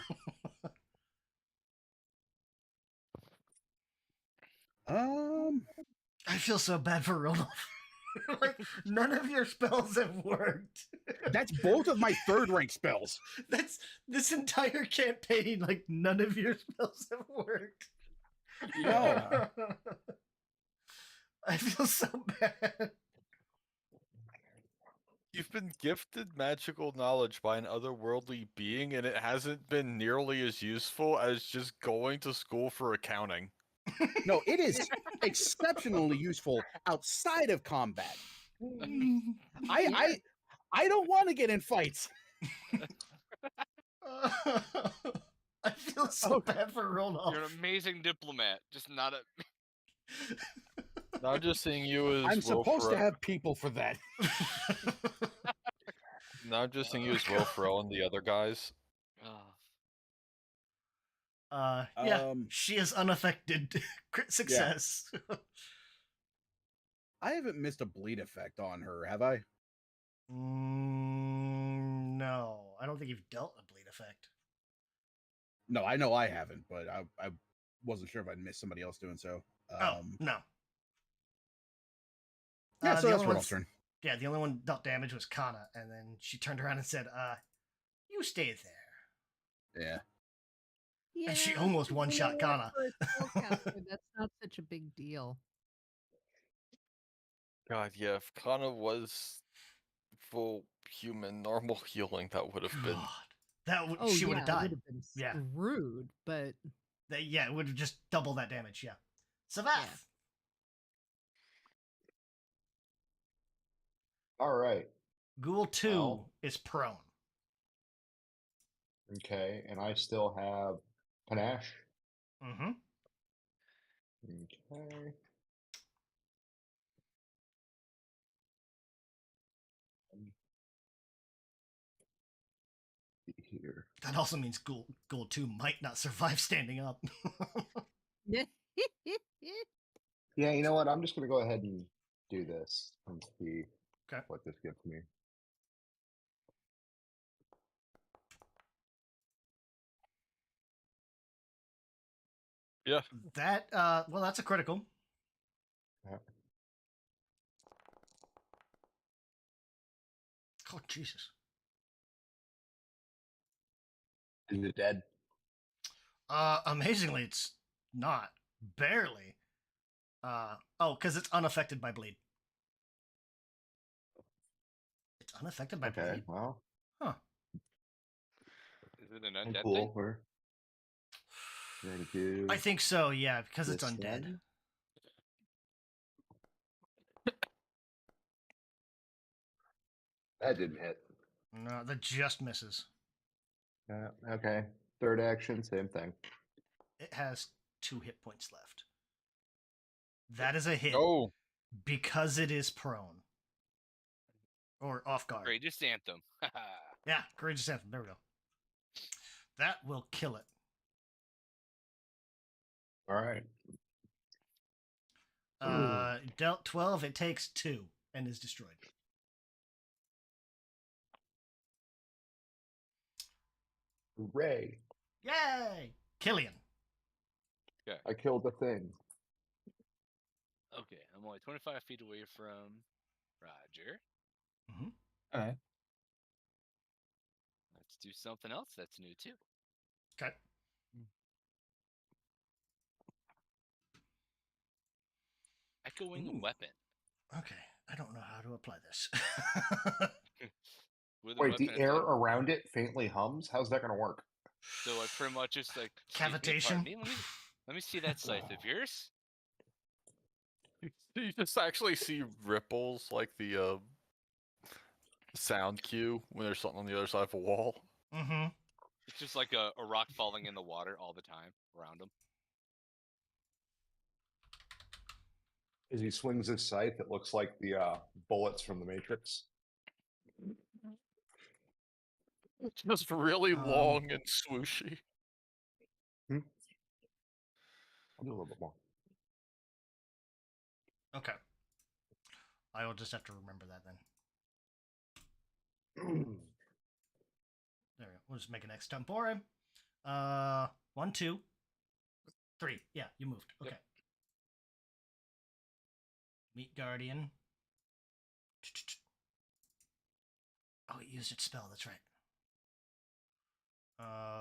I feel so bad for Rodolph. Like, none of your spells have worked. That's both of my third rank spells. That's this entire campaign. Like, none of your spells have worked. No. I feel so bad. You've been gifted magical knowledge by an otherworldly being, and it hasn't been nearly as useful as just going to school for accounting. No, it is exceptionally useful outside of combat. I don't want to get in fights. I feel so bad for Rodolph. You're an amazing diplomat, just not a. Now I'm just seeing you as I'm supposed to Will have people for that. Now I'm just seeing you as Will Ferrell and the other guys. Yeah, she is unaffected. Crit success. I haven't missed a bleed effect on her, have I? No, I don't think you've dealt a bleed effect. No, I know I haven't, but I wasn't sure if I'd missed somebody else doing so. No. Yeah, so the that's only Rodolph's ones- turn. Yeah, the only one dealt damage was Kana, and then she turned around and said, you stay there. Yeah. Yeah, And she almost one-shot you know what, Kana. for a spellcaster, that's not such a big deal. God, yeah, if Kana was full human normal healing, that would have been. God, that would Oh, she yeah, would have it died. would have been Yeah. screwed, but Yeah, it would have just doubled that damage. Yeah. Savath. Yeah. All right. Ghoul 2 Well. is prone. Okay, and I still have panache. Mm-hmm. Okay. Here. That also means Ghoul 2 might not survive standing up. Yeah, you know what? I'm just gonna go ahead and do this and see Okay. what this gives me. Yeah. That well, that's a critical. Yeah. Oh Jesus. Is it dead? Amazingly, it's not. Barely. Because it's unaffected by bleed. It's unaffected by Okay, bleed? well, Huh. Is it an undead cool. thing? We're gonna do. I think so, yeah, because it's this undead. then. That didn't hit. No, that just misses. Okay. Third action, same thing. It has 2 hit points left. That is a hit Oh, because it is prone. Or off guard. Greatest anthem. Yeah, courageous anthem. There we go. That will kill it. All right. Dealt 12, it takes 2 and is destroyed. Hooray! Yay! Killian. I killed the thing. Okay, I'm only 25 feet away from Roger. Mm-hmm. Okay. Let's do something else that's new too. Okay. Echoing Ooh. weapon. Okay. I don't know how to apply this. With a Wait, weapon the air attack. around it faintly hums? How's that going to work? So I pretty much just like, excuse me, Cavitation. pardon me, let me see that scythe of yours. You just actually see ripples like the sound cue when there's something on the other side of a wall. Mm-hmm. It's just like a rock falling in the water all the time around him. As he swings his scythe, it looks like the bullets from the Matrix. It's just really long and swooshy. I'll do a little bit more. Okay. I will just have to remember that then. There we go. We'll just make an extempore. 1, 2, 3. Yeah, you moved. Okay. Yep. Meet Guardian. Oh, it used its spell. That's right.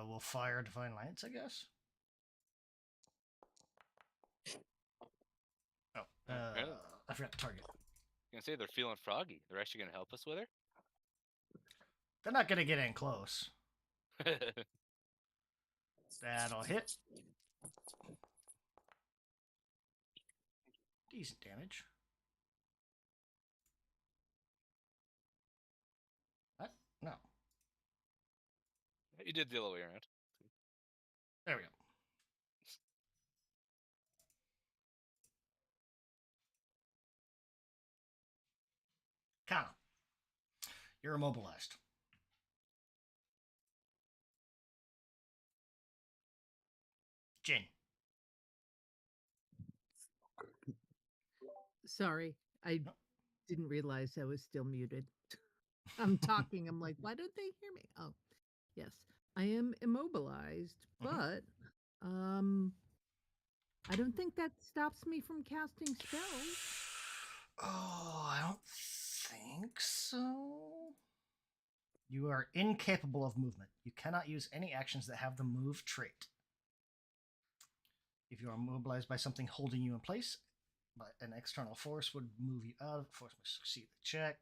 We'll fire Divine Lance, I guess. Oh, I forgot the target. I'm gonna say they're feeling froggy. They're actually gonna help us with They're not gonna get in close. her. That'll hit. Decent damage. What? No. You did the other way around. There we go. Kana. You're immobilized. Jin. Sorry, I No. didn't realize I was still muted. I'm talking. I'm like, why don't they hear me? Oh, yes, I am immobilized, but I don't think that stops me from casting spells. Oh, I don't think so. You are incapable of movement. You cannot use any actions that have the move trait. If you are immobilized by something holding you in place, but an external force would move you out. The force must succeed the check.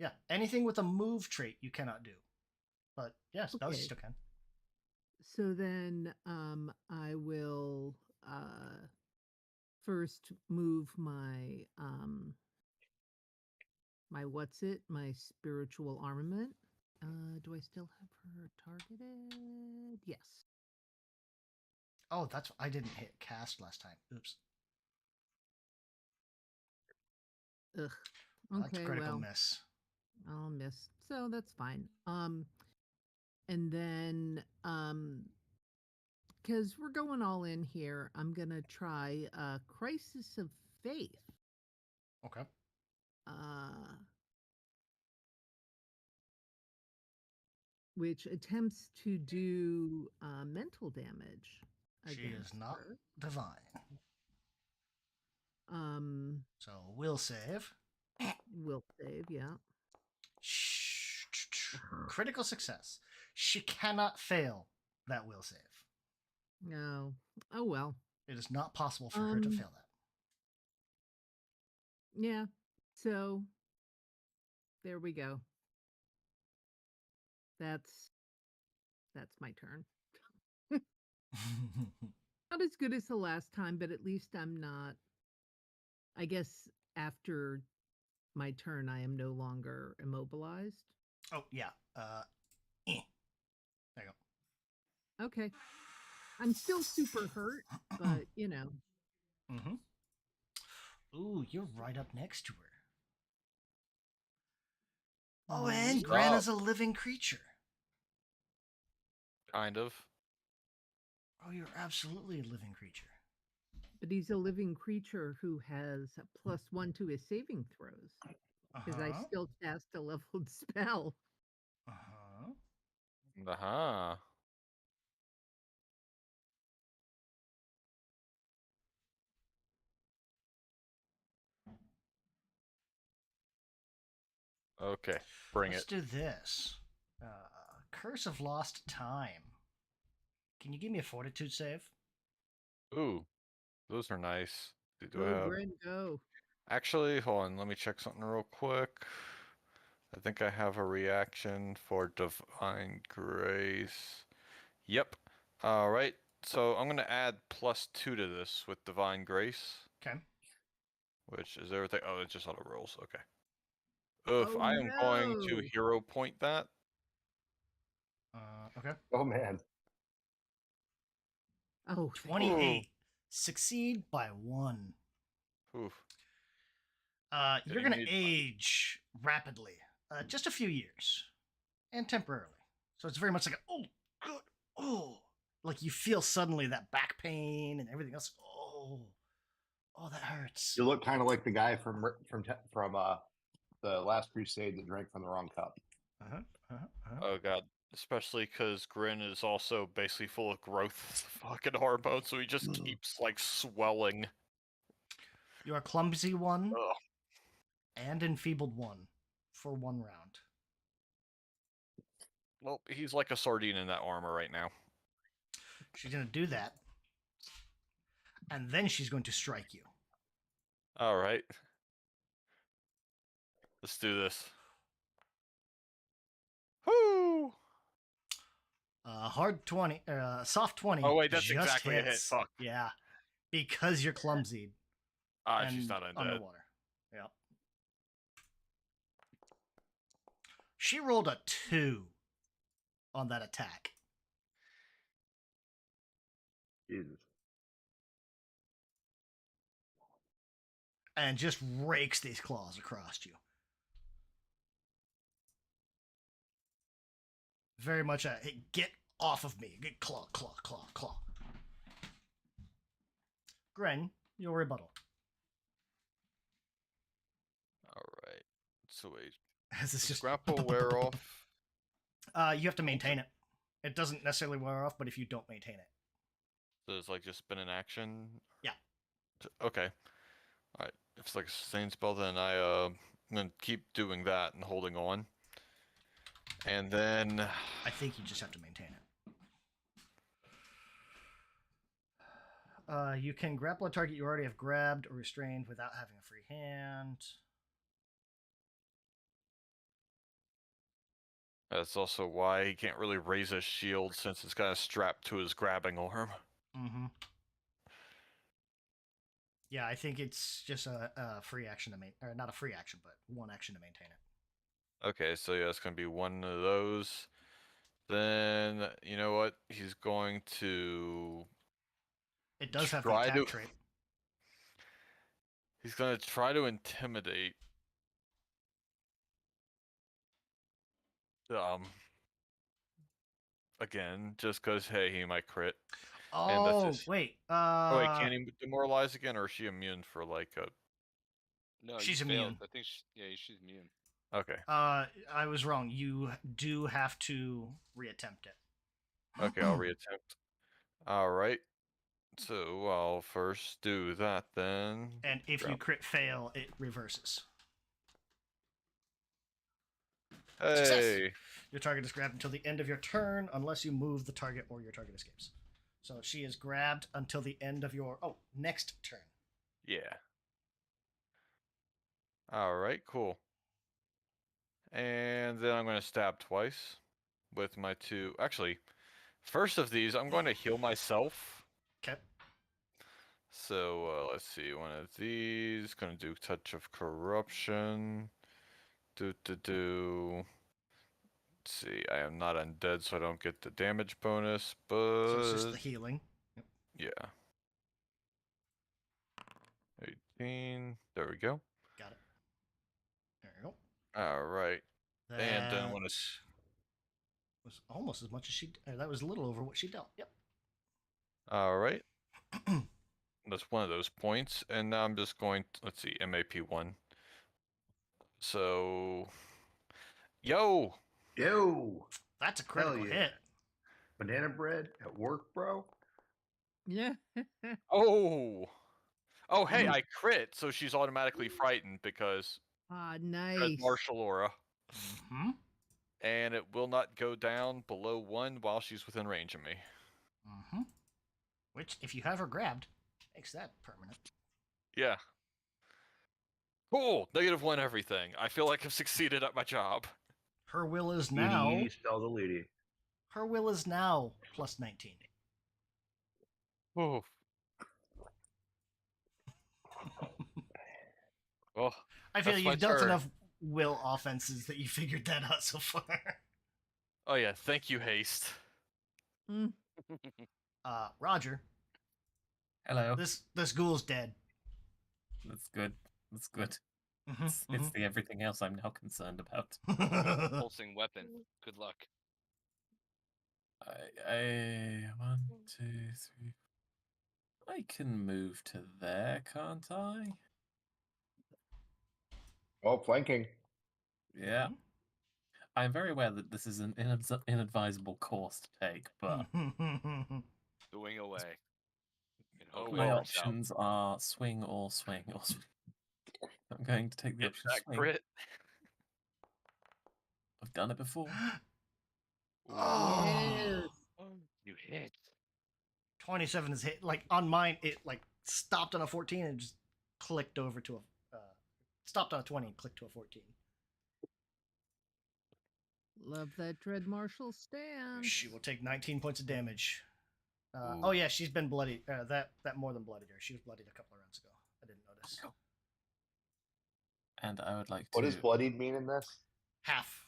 Yeah, anything with a move trait you cannot do. But yeah, spells you Okay. still can. So then I will first move my my spiritual armament. Do I still have her targeted? Yes. Oh, that's I didn't hit cast last time. Oops. Ugh. That's a Okay, critical well, miss. I'll miss. So that's fine. And then because we're going all in here, I'm gonna try Crisis of Faith. Okay. Which attempts to do mental damage. She is not her. divine. So will save. Will save, yeah. Critical success. She cannot fail that will save. No. Oh well. It is not possible for her to fail that. Yeah. So there we go. That's my turn. Not as good as the last time, but at least I'm not. I guess after my turn, I am no longer immobilized. Oh yeah. There you go. Okay. I'm still super hurt, but you know. Mm-hmm. Ooh, you're right up next to her. Oh, and Gran is a living creature. Kind of. Oh, you're absolutely a living creature. But he's a living creature who has a +1 to his saving throws. Because I still cast a leveled spell. Okay, bring Let's it. do this. Curse of Lost Time. Can you give me a fortitude save? Ooh, those are nice. Do I Go, have... Grin, go. Actually, hold on. Let me check something real quick. I think I have a reaction for Divine Grace. Yep. All right. So I'm going to add +2 to this with Divine Grace. Okay. Which is everything. Oh, it's just auto rolls. Okay. Oof, Oh, I am going to no. hero point that. Okay. Oh man. Oh, 28. Succeed by 1. Oof. You're Getting going to me- age rapidly. Just a few years. And temporarily. So it's very much like, oh, good. Oh. Like you feel suddenly that back pain and everything else. Oh, that hurts. You look kind of like the guy from the Last Crusade that drank from the wrong cup. Oh god. Especially because Grin is also basically full of growth fucking hormones, so he just keeps like swelling. You are clumsy 1 Ugh. and enfeebled 1 for 1 round. Well, he's like a sardine in that armor right now. She's going to do that. And then she's going to strike you. Alright. Let's do this. Woo! Hard 20, soft 20. Oh wait, that's just exactly a hit. hits. Fuck. Yeah, because you're clumsy Ah, and she's not undead. underwater. Yep. She rolled a 2 on that attack. Jesus. And just rakes these claws across you. Very much a, hey, get off of me. Get claw, claw, claw, claw. Gren, your rebuttal. Alright. So wait. As it's Does just grapple wear off? you have to maintain it. It doesn't necessarily wear off, but if you don't maintain it. So it's like just been an action? Yeah. Okay. Alright. If it's like a sustain spell, then I'm gonna keep doing that and holding on. And then I think you just have to maintain it. You can grapple a target you already have grabbed or restrained without having a free hand. that's also why he can't really raise his shield since it's kind of strapped to his grabbing arm. Mm-hmm. Yeah, I think it's just a free action to maintain, or not a free action, but 1 action to maintain it. Okay, so yeah, it's gonna be one of those. Then you know what? He's going to It does have the try attack to. trait. He's gonna try to intimidate. Again, just because hey, he might crit. And that's Oh, just... wait. Oh wait, can he demoralize again, or is she immune for like a? No, She's you failed. immune. I think she's immune. Okay. I was wrong. You do have to reattempt it. Okay, I'll reattempt. All right. So I'll first do that then. And if you crit fail, it reverses. Hey. Success! Your target is grabbed until the end of your turn, unless you move the target or your target escapes. So she is grabbed until the end of your next turn. Yeah. All right. Cool. And then I'm going to stab twice with my 2. Actually, first of these, I'm going to heal myself. Okay. So let's see. One of these. Going to do Touch of Corruption. Let's see. I am not undead, so I don't get the damage bonus, but... So it's just the healing. Yep. Yeah. 18. There we go. Got it. There you go. All right. That And then when it's... was almost as much as she... that was a little over what she dealt. Yep. All right. That's one of those points. And now I'm just going to... Let's see. MAP 1. So... Yo! That's a critical hit. Banana bread at work, bro. Yeah. Oh! Oh, hey, I crit, so she's automatically frightened because... Ah, Because nice. martial aura. Mm-hmm. And it will not go down below 1 while she's within range of me. Mm-hmm. Which, if you have her grabbed, makes that permanent. Yeah. Cool. -1 everything. I feel like I've succeeded at my job. Her will is Eeny, now. eeny, spell the lady. Her will is now plus 19. Oh. Well, I feel that's you've my dealt turn. enough will offenses that you figured that out so far. Oh yeah, thank you, Haste. Mm. Roger, Hello. this ghoul's dead. That's good. That's good. Mhm, It's the everything else I'm now concerned about. Pulsing weapon. Good luck. I 1, 2, 3. I can move to there, can't I? Oh, flanking. Yeah. I'm very aware that this is an inadvisable course to take, but Swing away. And Oh, hopefully my it works out. options are swing or swing or swing. I'm going to take the Get option that swing. crit. I've done it before. Oh, You hit. 27 is hit. Like on mine, it like stopped on a 14 and just clicked over to a stopped on a 20 and clicked to a 14. Love that Dread Marshal stand. She will take 19 points of damage. Oh yeah, she's been bloodied. That more than bloodied her. She was bloodied a couple of rounds ago. I didn't notice. And I would like What to. does bloodied mean in this? Half.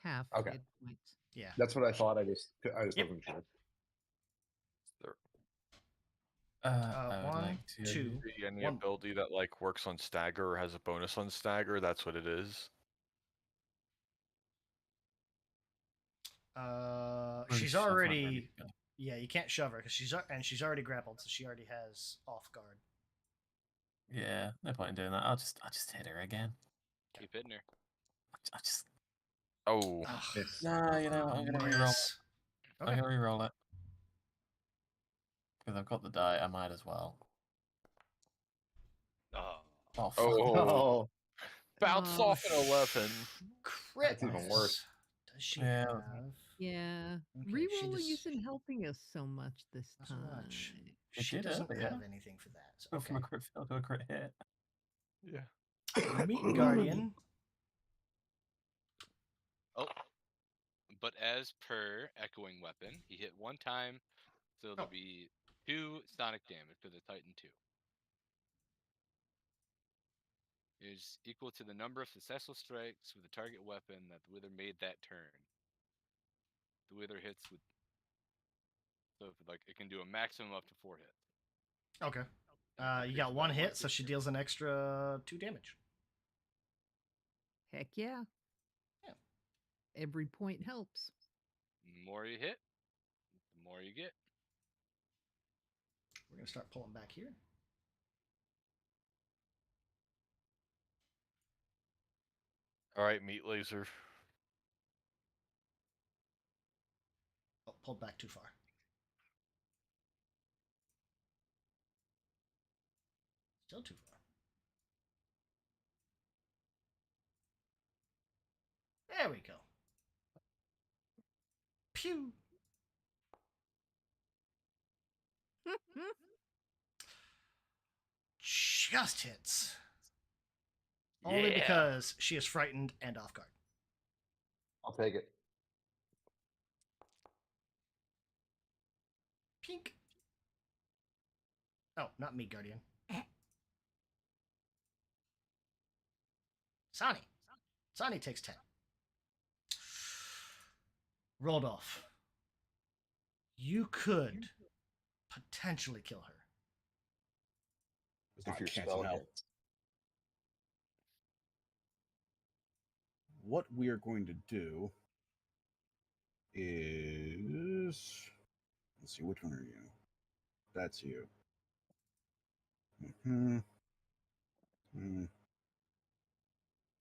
Half Okay. hit points. Yeah. That's what I thought. I just Yep. wasn't sure. I would One, like to. two. Any One. ability that like works on stagger or has a bonus on stagger, that's what it is. She's Shove, I'm ready already. to go. Yeah, you can't shove her because she's already grappled, so she already has off guard. Yeah, no point in doing that. I'll just hit her again. Keep hitting her. I just. Oh. It's No, you know what? I'm gonna reroll. Miss. Okay. I'm gonna reroll it because I've got the die. I might as well. Oh. Oh, fuck. Oh. Bounce Oh. off an 11. Crit. That's even miss. worse. Does she Yeah. have? Yeah. Okay, she Rerolling just- isn't helping us so much this Not so time. much. It She did doesn't earlier. have anything for that. So, Go from a okay. crit fail to a crit hit. Yeah. Meat Guardian. Oh. But as per Echoing Weapon, he hit one time, so there'll be 2 sonic damage for the Titan 2. It is equal to the number of successful strikes with the target weapon that the Wither made that turn. The Wither hits with, so if, like it can do a maximum up to 4 hits. Okay. And it You got increases one by hit, so per she turn. deals an extra 2 damage. Heck yeah. Yeah. Every point helps. The more you hit, the more you get. We're gonna start pulling back here. All right, meat laser. Oh, pulled back too far. Still too far. There we go. Pew. Just hits. Only because she is frightened and off guard. I'll take it. Pink. Oh, not me, Guardian. Sahni. Sahni takes 10. Rolled off. You could potentially kill her. If your Can't spell now. hits. What we are going to do is, let's see, which one are you? That's you. Hmm. Hmm.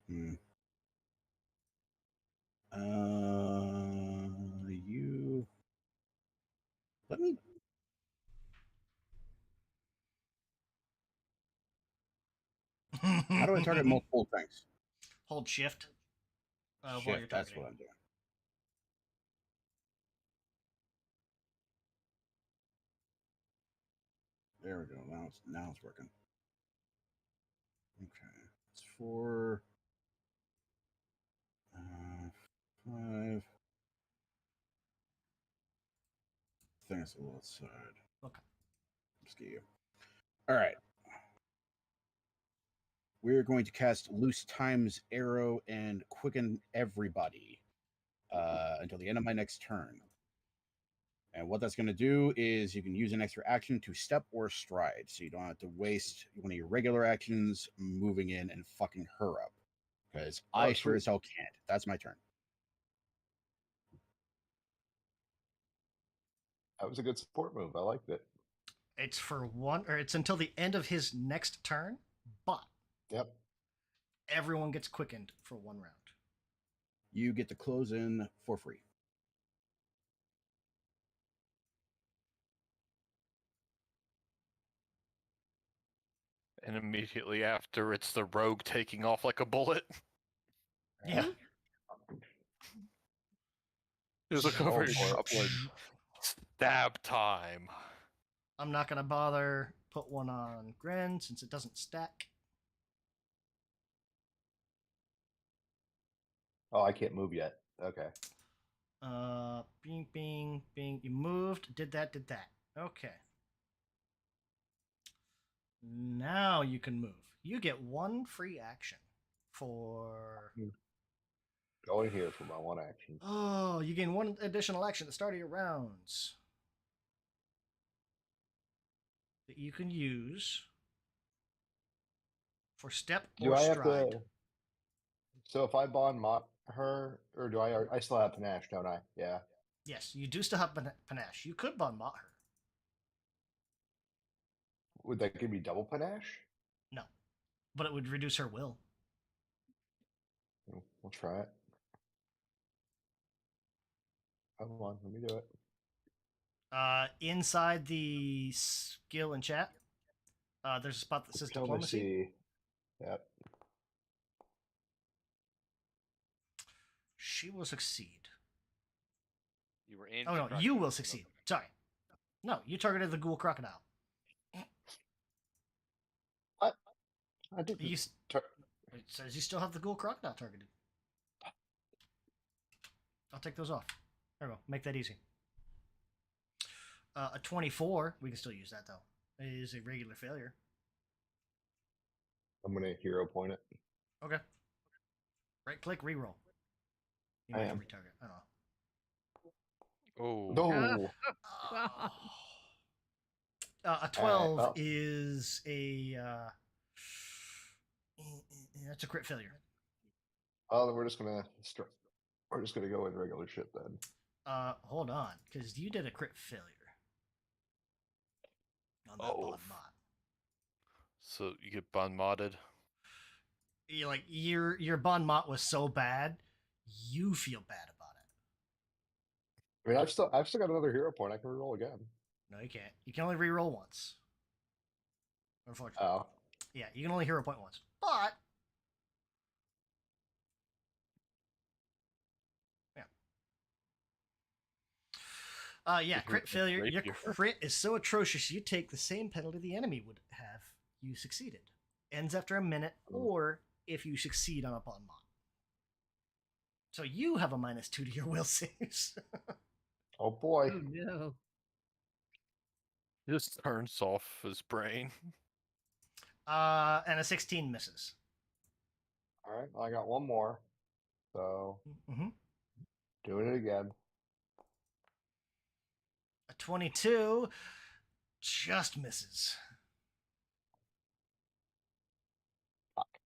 Hmm. You. Let me. How do I target multiple things? Hold shift. While Shift, you're that's targeting. what I'm doing. There we go. Now it's working. Okay. It's 4, 5. I think it's a little outside. Okay. Let's get you. All right. We're going to cast Loose Time's Arrow and Quicken Everybody until the end of my next turn. And what that's going to do is you can use an extra action to step or stride, so you don't have to waste one of your regular actions moving in and fucking her up. Because I sure as hell can't. That's my turn. That was a good support move. I liked it. It's for one, or it's until the end of his next turn, but Yep. everyone gets quickened for 1 round. You get to close in for free. And immediately after, it's the rogue taking off like a bullet. Yeah. Just look over his boy. shoulder. Stab time. I'm not going to bother put one on Gren since it doesn't stack. Oh, I can't move yet. Okay. Bing, bing, bing. You moved, did that. Okay. Now you can move. You get 1 free action for... Going here for my 1 action. Oh, you gain 1 additional action at the start of your rounds that you can use for step Do or I have stride. to? So if I bond mod her, or do I? I still have panache, don't I? Yeah. Yes, you do still have panache. You could bond mot her. Would that give me double panache? No, but it would reduce her will. We'll try it. Come on, let me do it. Inside the skill and chat, there's a spot that says diplomacy. Yep. She will succeed. You were in. Oh no, you will succeed. Sorry. No, you targeted the ghoul crocodile. What? I did. It says you still have the ghoul crocodile targeted. I'll take those off. There we go. Make that easy. A 24, we can still use that though. It is a regular failure. I'm gonna hero point it. Okay. Right click, reroll. You I might am. retarget. I don't know. Oh. No. A 12 is a that's a crit failure. Oh, then we're just gonna go in regular shit then. Hold on, because you did a crit failure on that bond mod. So you get bond modded. Your bond mod was so bad, you feel bad about it. I mean, I've still got another hero point. I can reroll again. No, you can't. You can only reroll once. Unfortunately. Oh. Yeah, you can only hero point once. But yeah, crit failure. Your crit is so atrocious, you take the same penalty the enemy would have. You succeeded. Ends after a minute, or if you succeed on a bond mod. So you have a -2 to your will saves. Oh boy. Oh no. Just turns off his brain. And a 16 misses. All right, well, I got 1 more. So doing it again. A 22 just misses. Fuck.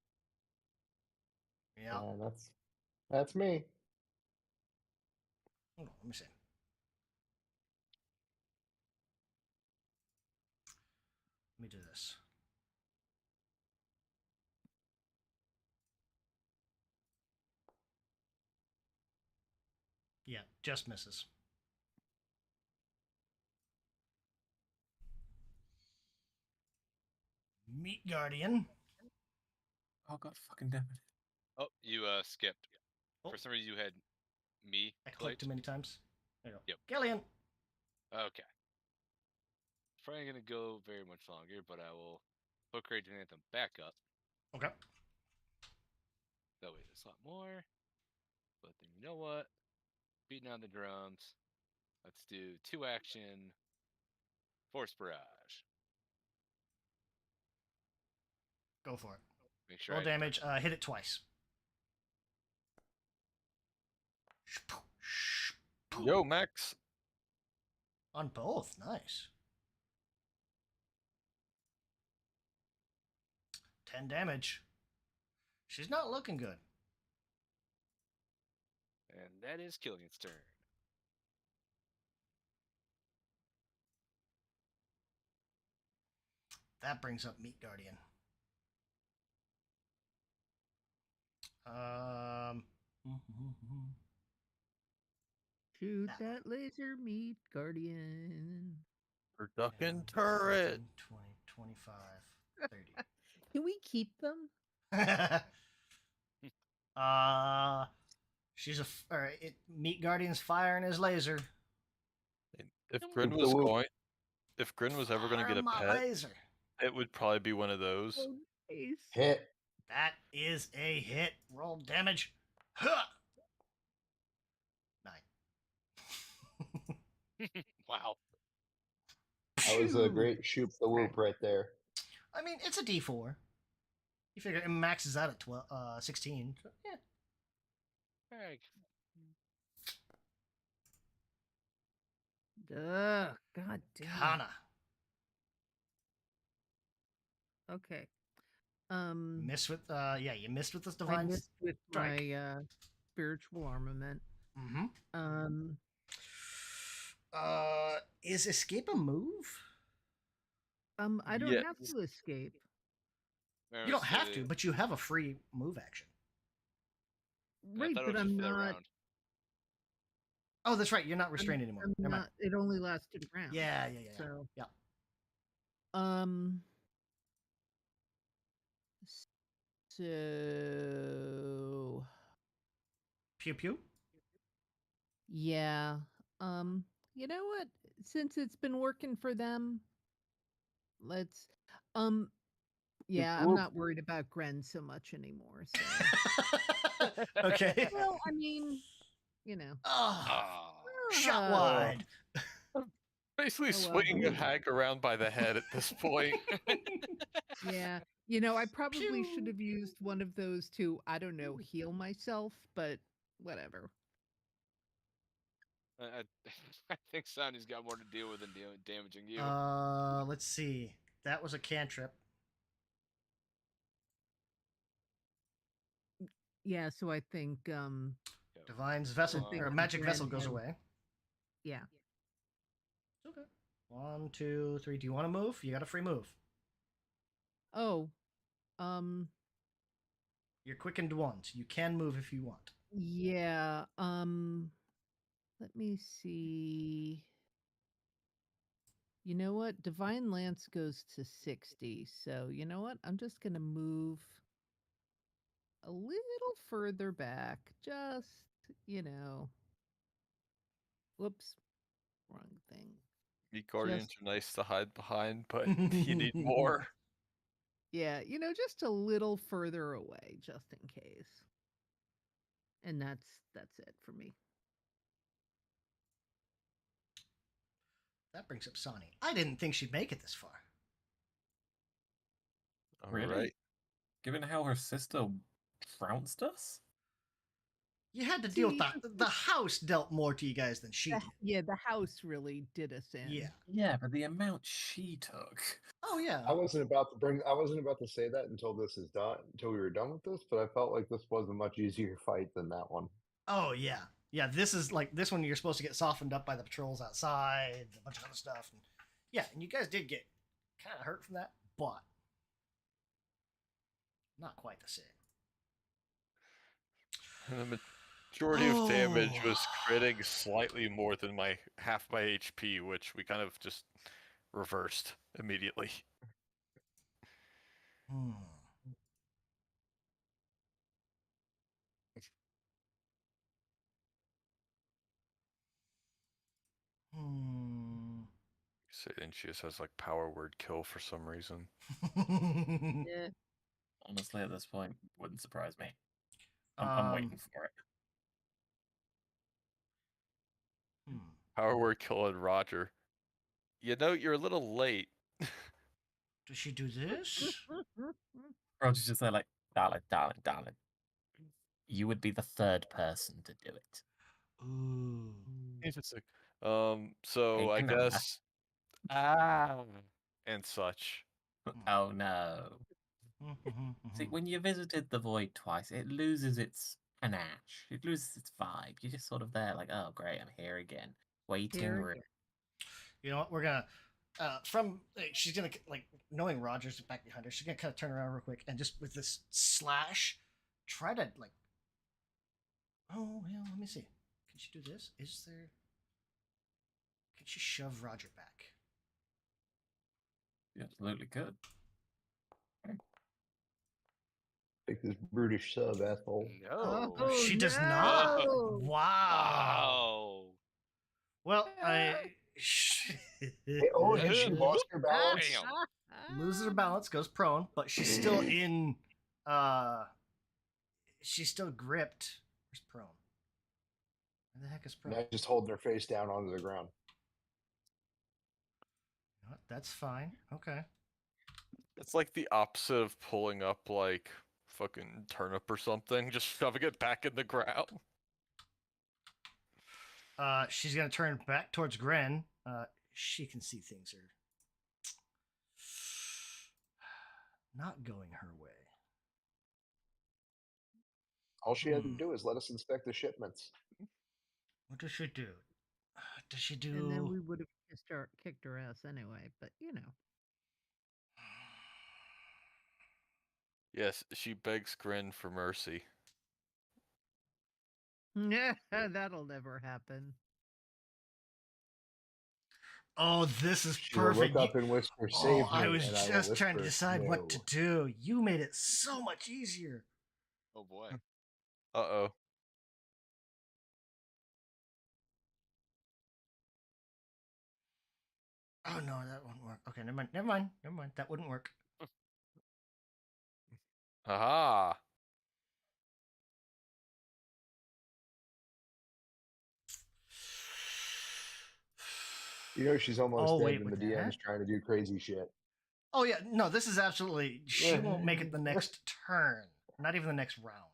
Yeah. That's me. Hold on, let me see. Let me do this. Yeah, just misses. Meat Guardian. Oh god, fucking damn it. Oh, you skipped. Oh. For some reason, you had me. I clicked too many times. There you go. Yep. Gillian. Okay. probably gonna go very much longer, but I will put Rage Anthem back up. Okay. That way there's a lot more. But then you know what? Beating on the drums. Let's do 2 action Force Barrage. Go for it. Make sure Roll I damage. Hit it twice. Yo, Max. On both. Nice. 10 damage. She's not looking good. And that is Killian's turn. That brings up Meat Guardian. Shoot that laser, Meat Guardian. Production turret. 20, 25, 30. Can we keep them? She's Meat Guardian's firing his laser. If Grin was ever going to get a Fire my pet, laser. it would probably be one of those. Oh, nice. Hit. That is a hit. Roll damage. Huh! 9. Wow. That was a great shoot the whoop right there. I mean, it's a D4. You figure it maxes out at 16. So, yeah. Alright. Ugh, god damn. Kana. Okay. Miss with you missed with this I divine missed with strike. my spiritual armament. Mm-hmm. Is escape a move? I don't have to escape. You don't have to, but you have a free move action. Right, but I'm not. Oh, that's right. You're not restrained anymore. I'm Never mind. not. It only lasted a round. Yeah. So yeah. So Pew pew. yeah. You know what? Since it's been working for them, let's yeah, I'm not worried about Gren so much anymore. So Okay. well, I mean, you know. Shot wide. Basically well. swinging a hag around by the head at this point. Yeah. You know, I probably should have used one of those to, I don't know, heal myself, but whatever. I think Sahni's got more to deal with than damaging you. Let's see. That was a cantrip. Yeah, so I think Divine's vessel or magic Gren vessel goes has- away. Yeah. Okay. 1, 2, 3. Do you want to move? You got a free move. Oh. You're quickened once. You can move if you want. Yeah. Let me see. You know what? Divine Lance goes to 60. So, you know what? I'm just going to move a little further back. Just, whoops. Wrong thing. Meat Guardians are nice to hide behind, but you need more. Yeah, just a little further away, just in case. And that's it for me. That brings up Sahni. I didn't think she'd make it this far. Really? Right. Given how her sister trounced us? You had to deal with the house dealt more to you guys than she did. Yeah, the house really did us in. Yeah. Yeah, but the amount she took. Oh yeah. I wasn't about to say that until this is done, until we were done with this, but I felt like this was a much easier fight than that one. Oh yeah. Yeah, this is like this one you're supposed to get softened up by the patrols outside, a bunch of other stuff. And yeah, and you guys did get kind of hurt from that, but not quite the same. And the majority of damage was critting slightly more than half my HP, which we kind of just reversed immediately. And she just has like power word kill for some reason. Yeah. Honestly, at this point, wouldn't surprise me. I'm waiting for it. Power word kill and Roger. You know, you're a little late. Does she do this? Roger's just there like, darling. You would be the third person to do it. Ooh. Interesting. So Hey, I no. guess and such. Oh no. See, when you visited the void twice, it loses its panache. It loses its vibe. You're just sort of there, like, oh great, I'm here again, waiting. You know what? We're gonna she's gonna like knowing Roger's back behind her. She's gonna kind of turn around real quick and just with this slash, try to like. Oh well, let me see. Can she do this? Is there? Can she shove Roger back? You absolutely could. Take this brutish sub, asshole. No. Oh, She does not. no. Wow. Well, Hey, oh, has she lost her balance? Bam. loses her balance, goes prone, but she's still in. She's still gripped. Where's prone? Where the heck is prone? Not just holding her face down onto the ground. You know what? That's fine. Okay. It's like the opposite of pulling up like fucking turnip or something, just shoving it back in the ground. She's gonna turn back towards Gren. She can see things are not going her way. All she had to do is let us inspect the shipments. What does she do? Does she do? And then we would have kicked her ass anyway, but you know. Yes, she begs Grin for mercy. Yeah, that'll never happen. Oh, this is She'll perfect. look up and whisper, Oh, "Save me!" I was and I will just trying to whisper, decide what to "No." do. You made it so much easier. Oh boy. Uh-oh. Oh no, that wouldn't work. Okay, never mind. That wouldn't work. Aha! You know she's almost Oh, dead wait, when the with DM's that? trying to do crazy shit. Oh yeah, no, this is absolutely. She won't make it the next turn. Not even the next round.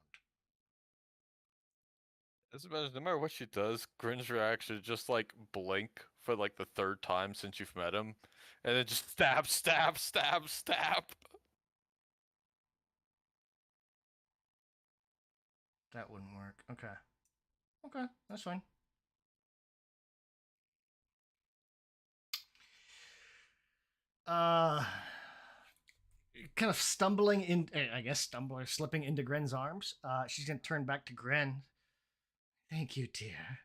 Doesn't matter. No matter what she does, Grin's reaction is just like blink for like the third time since you've met him, and then just stab. That wouldn't work. Okay, that's fine. Kind of stumbling in, I guess, slipping into Gren's arms. She's gonna turn back to Gren. Thank you, dear.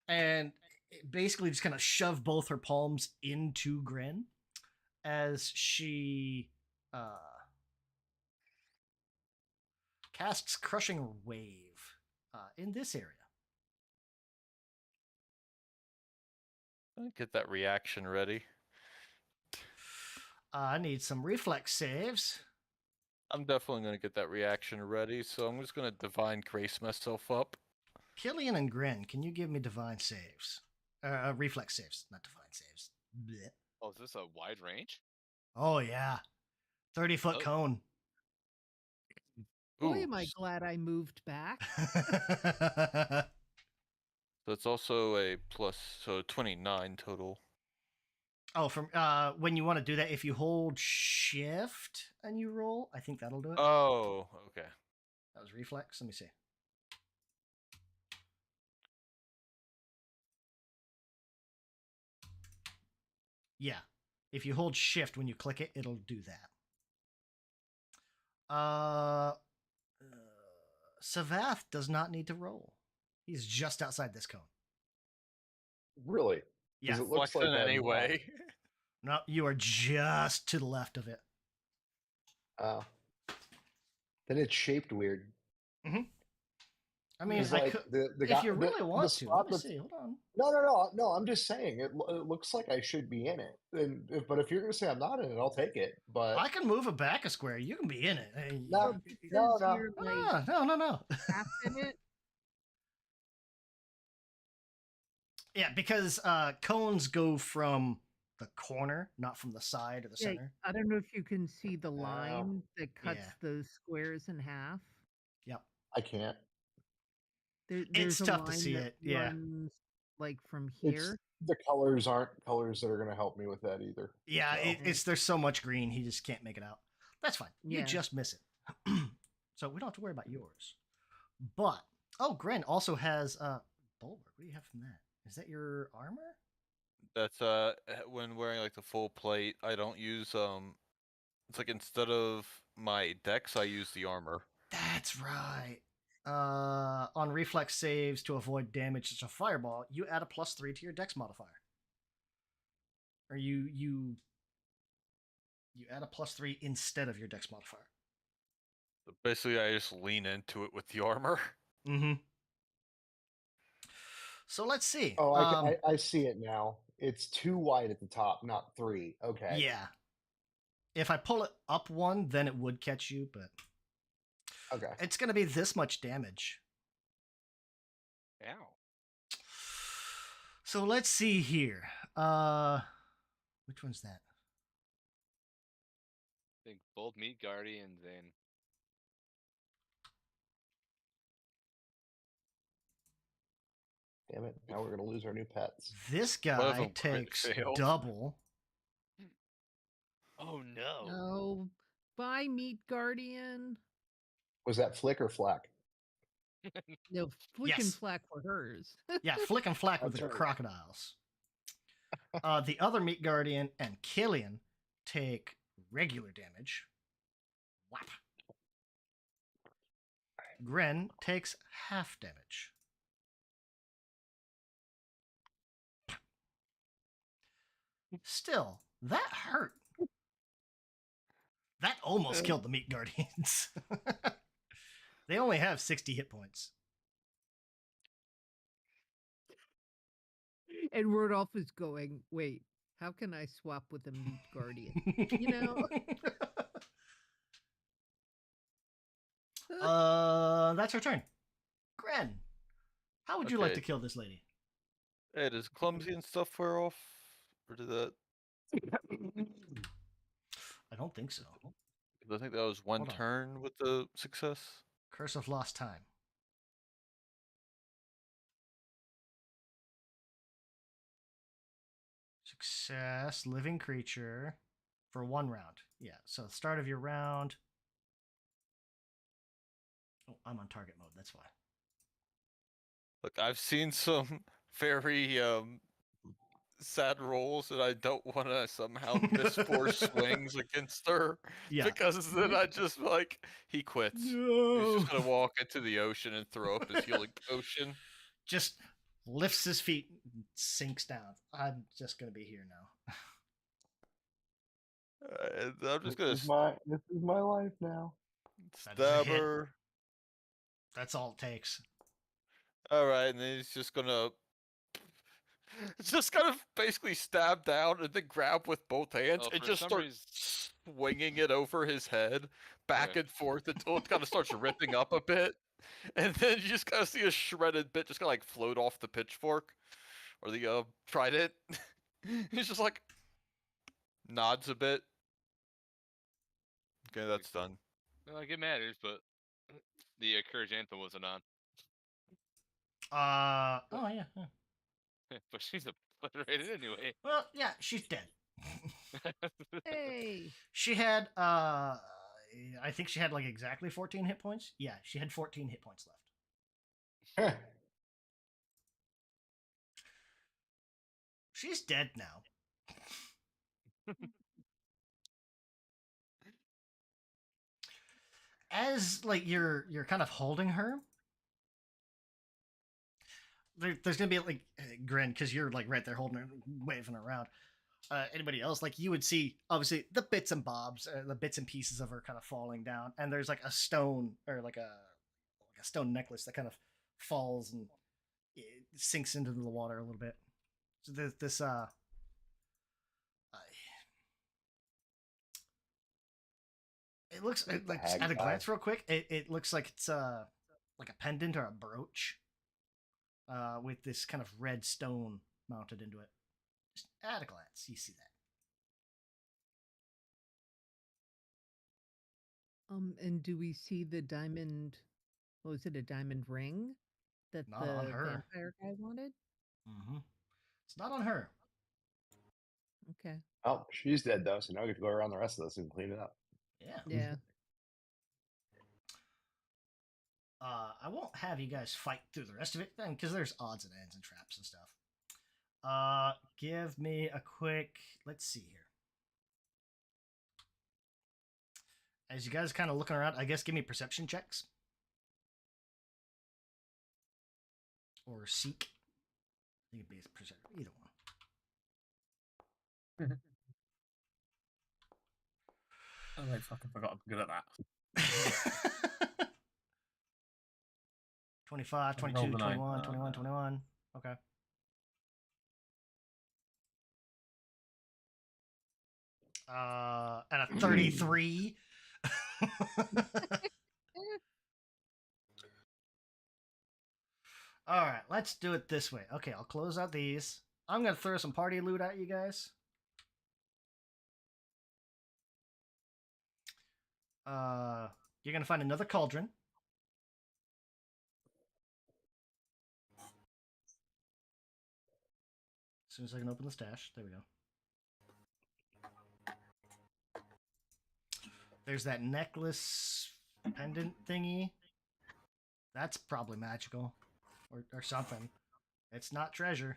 And basically just kind of shove both her palms into Gren as she casts Crushing Wave in this area. Get that reaction ready. I need some reflex saves. I'm definitely going to get that reaction ready, so I'm just going to Divine Grace myself up. Killian and Gren, can you give me divine saves? Reflex saves, not divine saves. Blech. Oh, is this a wide range? Oh, yeah. 30-foot cone. Boy, Ooh. am I glad I moved back. So it's also a plus, so 29 total. Oh, from when you want to do that, if you hold shift and you roll, I think that'll do it. Oh, okay. That was reflex. Let me see. Yeah. If you hold shift when you click it, it'll do that. Savath does not need to roll. He's just outside this cone. Really? Yeah. Because it looks like Flexing I'm anyway. No, you are just to the left of it. Then it's shaped weird. Mm-hmm. I mean, Because I like could the if guy, you really the want to. spot Let me that's see. Hold on. no. I'm just saying it looks like I should be in it. But if you're gonna say I'm not in it, I'll take it. But I can move it back a square. You can be in it. no, Because no. you're like No. half in it. Yeah, because cones go from the corner, not from the side or the Yeah, center. I don't know if you can see the No. line that cuts Yeah. those squares in half. Yep. I can't. There's a tough to line see that it, yeah. runs like from It's here. the colors aren't colors that are gonna help me with that either. Yeah, So. it's there's so much green, he just can't make it out. That's fine. You Yeah. just miss it. So we don't have to worry about yours. But Gren also has Bulwark. What do you have from that? Is that your armor? That's when wearing like the full plate, I don't use it's like instead of my dex, I use the armor. That's right. On reflex saves to avoid damage such as a fireball, you add a +3 to your dex modifier. Or you add a +3 instead of your dex modifier. So basically, I just lean into it with the armor. Mm-hmm. So let's see. Oh, I see it now. It's 2 wide at the top, not 3. Okay. Yeah. If I pull it up 1, then it would catch you, but Okay. it's going to be this much damage. Ow. So let's see here. Which one's that? I think both meat guardians and Damn it. Now we're going to lose our new pets. This One of guy them crit takes failed. double. oh no. No. Bye, Meat Guardian. Was that flick or flack? No, Flick and Yes. Flack were hers. Yeah, flick and flack with That's the right. crocodiles. The other meat guardian and Killian take regular damage. Whap. Gren takes half damage. Still, that hurt. That almost killed the meat guardians. They only have 60 hit points. And Rodolph is going, wait, how can I swap with a Meat Guardian? You know? That's her turn. Gren, how would you like Okay. to kill this lady? Hey, does clumsy and stuff wear off, or did that? I don't think so. 'Cause I think that was one Hold on. turn with the success. Curse of Lost Time. Success, living creature for 1 round. Yeah, so start of your round. Oh, I'm on target mode, that's why. Look, I've seen some very sad rolls, and I don't want to somehow miss 4 swings against her. Yeah. Because then I just like he quits. He's just gonna walk into the ocean and throw up his healing potion. Just lifts his feet and sinks down. I'm just going to be here now. And I'm just gonna This is my life now. That is a stab hit. her. That's all it takes. All right, and then he's just gonna basically stab down and then grab with both hands Oh, and for just some start reason- swinging it over his head back Yeah. and forth until it kind of starts ripping up a bit, and then you just kind of see a shredded bit just kind of like float off the pitchfork or the trident. He's just like nods a bit. Okay, that's done. Well, like it matters, but the Courage Anthem wasn't on. Oh yeah. But she's obliterated anyway. Well, yeah, she's dead. Hey. She had I think she had like exactly 14 hit points. Yeah, she had 14 hit points left. She's dead now. As like you're kind of holding her, there's gonna be like Grin, because you're like right there holding her, waving her around. Anybody else, like you would see obviously the bits and bobs, the bits and pieces of her kind of falling down, and there's like a stone or like a stone necklace that kind of falls and it sinks into the water a little bit. So this it looks Like the like hag at a guy. glance real quick. It looks like it's like a pendant or a brooch with this kind of red stone mounted into it. Just at a glance, you see that. And do we see the diamond? What was it? A diamond ring that Not on the her. vampire guy wanted? Mm-hmm. It's not on her. Okay. Oh, she's dead though, so now we get to go around the rest of this and clean it up. Yeah. Yeah. I won't have you guys fight through the rest of it then, because there's odds and ends and traps and stuff. Give me a quick. Let's see here. As you guys kind of looking around, I guess give me perception checks or seek. I think it'd be perception, either one. Oh, I fucking forgot I'm good at that. 25, I rolled 22, a 21, nine. 21, 21. Okay. And a 33. All right, let's do it this way. Okay, I'll close out these. I'm going to throw some party loot at you guys. You're going to find another cauldron. As soon as I can open the stash. There we go. There's that necklace pendant thingy. That's probably magical. Or something. It's not treasure.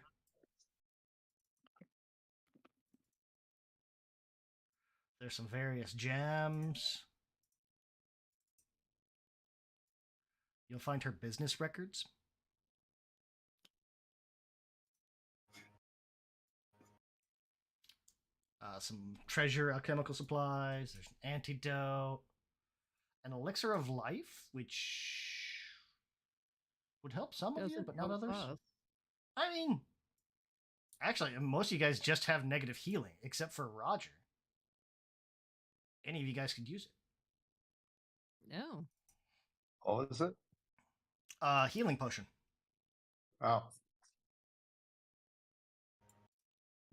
There's some various gems. You'll find her business records. Some treasure alchemical supplies. There's an antidote. An elixir of life, which would help some of you, Doesn't but not help others. us. I mean, actually, most of you guys just have negative healing, except for Roger. Any of you guys could use it. No. What was it? Healing potion. Oh,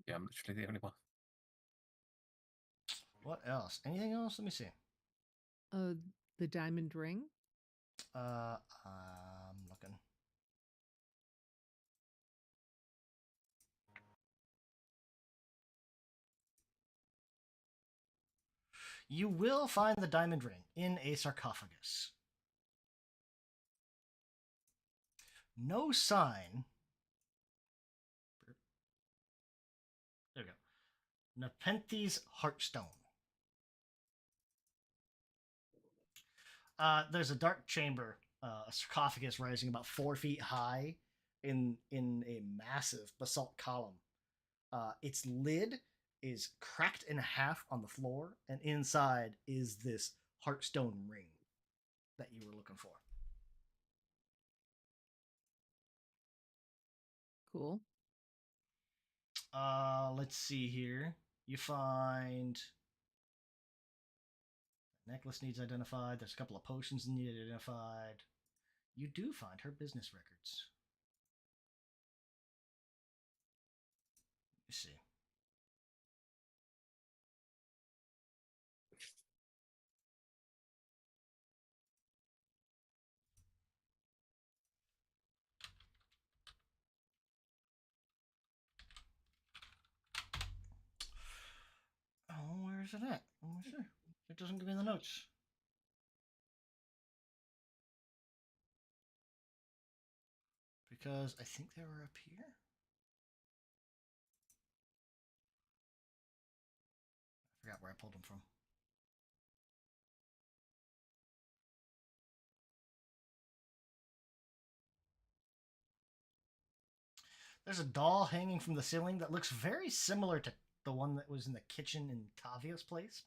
Yeah, I'm literally the only one. What else? Anything else? Let me see. The diamond ring. I'm looking. You will find the diamond ring in a sarcophagus. No sign. There we go. Nepenthes Heartstone. There's a dark chamber, a sarcophagus rising about 4 feet high in a massive basalt column. Its lid is cracked in half on the floor, and inside is this Heartstone ring that you were looking for. Cool. Let's see here. You find necklace needs identified. There's a couple of potions need identified. You do find her business records. Let me see. Oh, where is it at? Let me see. It doesn't give me the notes. Because I think they were up here. I forgot where I pulled them from. There's a doll hanging from the ceiling that looks very similar to the one that was in the kitchen in Tavia's place.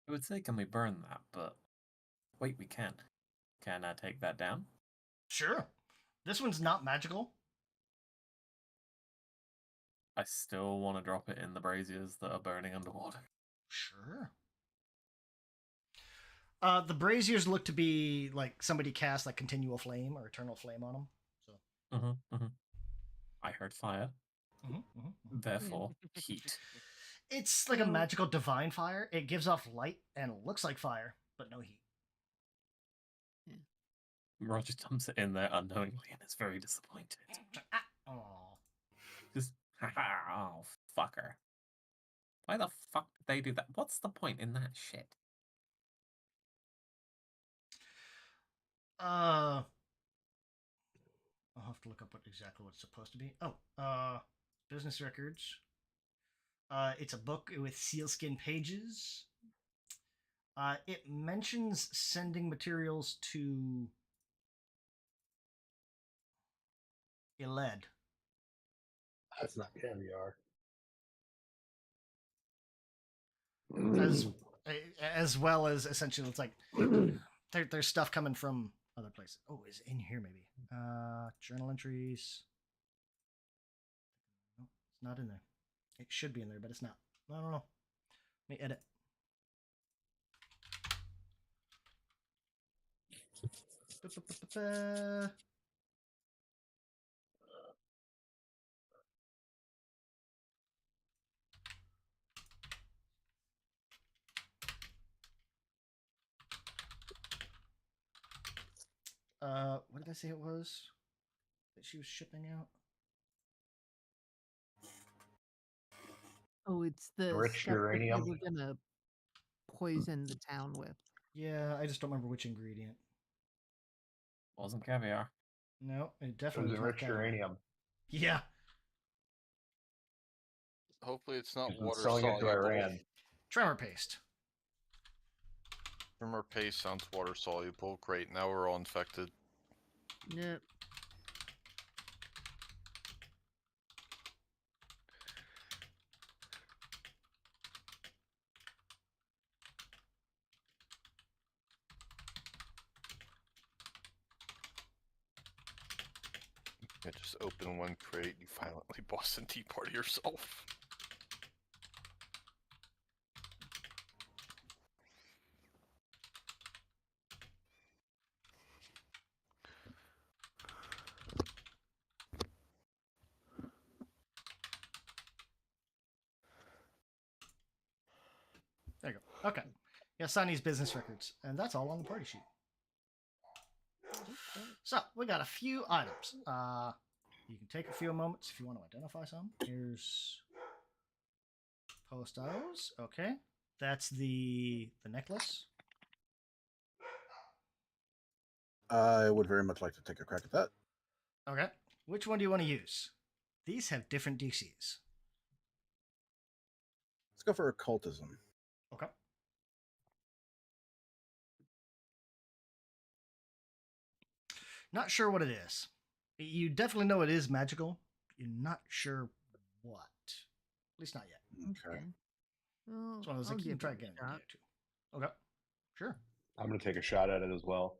I would say, can we burn that? But Wait, we can. Can I take that down? Sure. This one's not magical. I still want to drop it in the braziers that are burning underwater. Sure. The braziers look to be like somebody cast like continual flame or eternal flame on them. So. I heard fire. Therefore, heat. It's like a magical divine fire. It gives off light and looks like fire, but no heat. Roger dumps it in there unknowingly and is very disappointed. Oh. Just, oh, fucker. Why the fuck did they do that? What's the point in that shit? I'll have to look up exactly what it's supposed to be. Oh, business records. It's a book with sealskin pages. It mentions sending materials to Iled. That's not caviar. As well as essentially, it's like there's stuff coming from other places. Oh, is it in here maybe? Journal entries. No, it's not in there. It should be in there, but it's not. I don't know. Let me edit. What did I say it was that she was shipping out? Oh, it's the Enriched stuff that they uranium. were gonna poison the town with. Yeah, I just don't remember which ingredient. Wasn't caviar. No, it It definitely was was not enriched caviar. uranium. Yeah. Hopefully it's not He's been water selling it to soluble. Iran. Tremor paste. Tremor paste sounds water soluble. Great, now we're all infected. Nope. You just open one crate, you violently Boston Tea Party yourself. There you go. Okay. Yeah, Sahni's business records. And that's all on the party sheet. So, we got a few items. You can take a few moments if you want to identify some. Here's postos. Okay. That's the necklace. I would very much like to take a crack at that. Okay. Which one do you want to use? These have different DCs. Let's go for occultism. Okay. Not sure what it is. You definitely know it is magical. You're not sure what. At least not yet. Okay. Well, It's one of those I'll like, you can give try it a again. shot. Okay. Sure. I'm going to take a shot at it as well.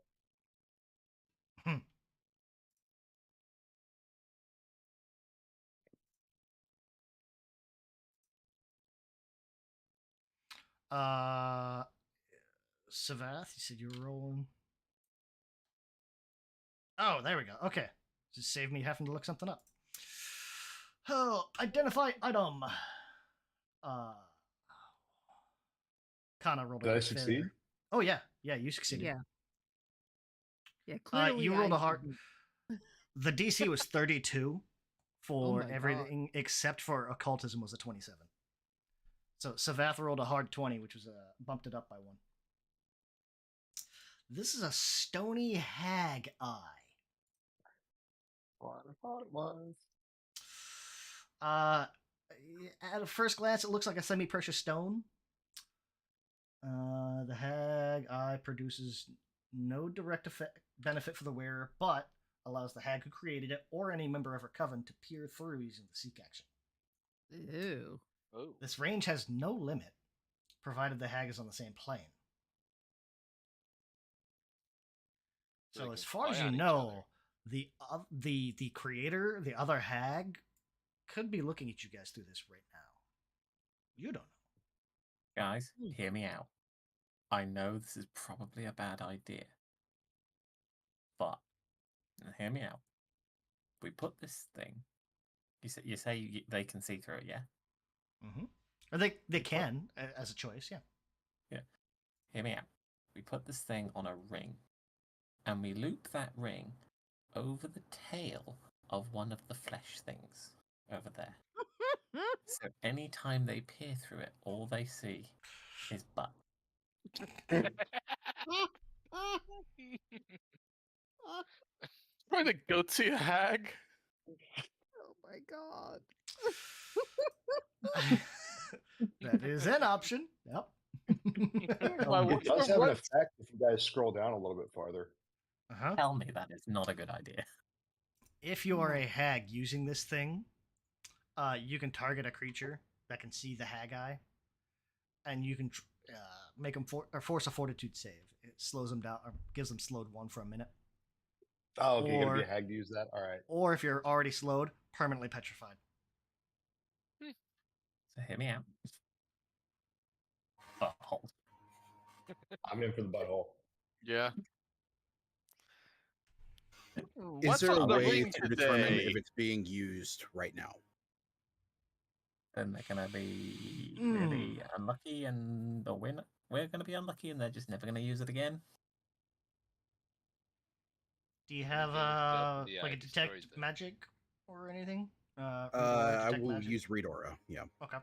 Savath, you said you were rolling. Oh, there we go. Okay. Just save me having to look something up. Oh, identify item. Kana rolled a Did I great succeed? failure. Oh yeah, yeah, you succeeded. Yeah. Yeah, clearly you rolled I a hard. didn't. The DC was 32 for my God. everything except for occultism was a 27. So Savath rolled a hard 20, which was bumped it up by 1. This is a stony hag eye. What I thought it was. At a first glance, it looks like a semi-precious stone. The hag eye produces no direct benefit for the wearer, but allows the hag who created it or any member of her coven to peer through using the seek action. Ew. Oh. This range has no limit, provided the hag is on the same plane. So they So can as far as fly you on each know, the creator, the other hag, could be looking at you guys through this right now. You don't know. Guys, hear me out. I know this is probably a bad idea, but hear me out. We put this thing. You say they can see through it, yeah? Mm-hmm. Or they can as a choice, yeah. Yeah. Hear me out. We put this thing on a ring, and we loop that ring over the tail of one of the flesh things over there. So anytime they peer through it, all they see is butt. Trying to go see a hag. Oh my god. That is an option. Yep. It does have an effect if you guys scroll down a little bit farther. Uh-huh. Tell me that is not a good idea. If you are a hag using this thing, you can target a creature that can see the hag eye, and you can make them force a fortitude save. It slows them down, or gives them slowed 1 for a minute. Oh, okay, you're gonna be a hag to use that? All right. Or if you're already slowed, permanently petrified. So hear me out. Butthole. I'm in for the butthole. Yeah. Is there a on the way ring to determine today? if it's being used right now? Then they're gonna be really unlucky, and we're gonna be unlucky, and they're just never gonna use it again. Do you have the like a eye detect destroys them. magic or anything? Read aura, I detect will magic? use read aura. Yeah. Okay.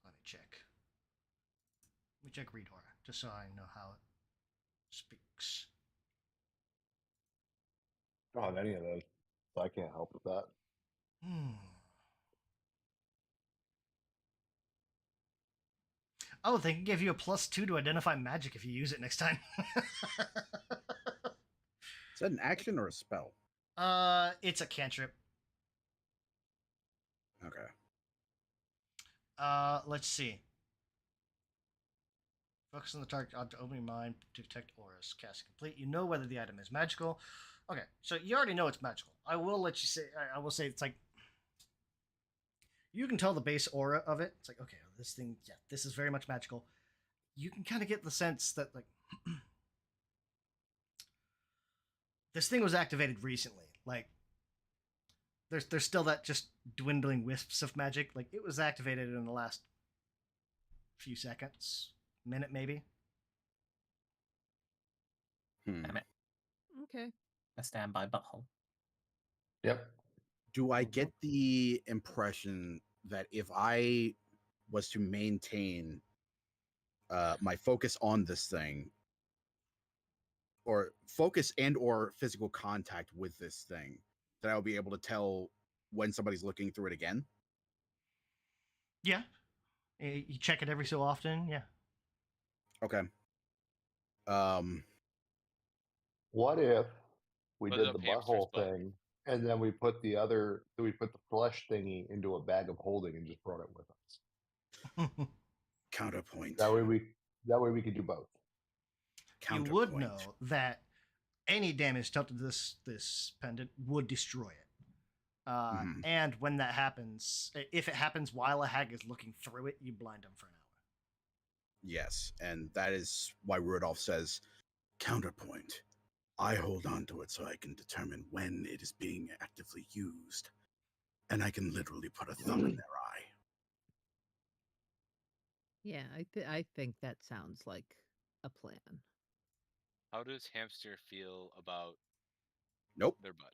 Let me check. Let me check read aura, just so I know how it speaks. I don't have any of those, so I can't help with that. Oh, they can give you a +2 to identify magic if you use it next time. Is that an action or a spell? It's a cantrip. Okay. Let's see. Focus on the target object, opening mind to detect auras. Cast complete. You know whether the item is magical. Okay, so you already know it's magical. I will let you say. I will say it's like you can tell the base aura of it. It's like, okay, this thing, yeah, this is very much magical. You can kind of get the sense that like this thing was activated recently. Like there's still that just dwindling wisps of magic. Like it was activated in the last few seconds, minute maybe. Damn it. Okay. A standby butthole. Yep. Do I get the impression that if I was to maintain my focus on this thing, or focus and or physical contact with this thing, that I'll be able to tell when somebody's looking through it again? Yeah. You check it every so often, yeah. Okay. What if we Put did up the hamster's butthole butt. thing, and then we put the flesh thingy into a bag of holding and just brought it with us? Counterpoint. That way we could do both. You would know that any damage dealt to this pendant would destroy it. And when that happens, if it happens while a hag is looking through it, you blind them for an hour. Yes, and that is why Rudolph says, counterpoint. I hold on to it so I can determine when it is being actively used. And I can literally put a thumb in their eye. Yeah, I think that sounds like a plan. How does hamster feel about Nope. their butt?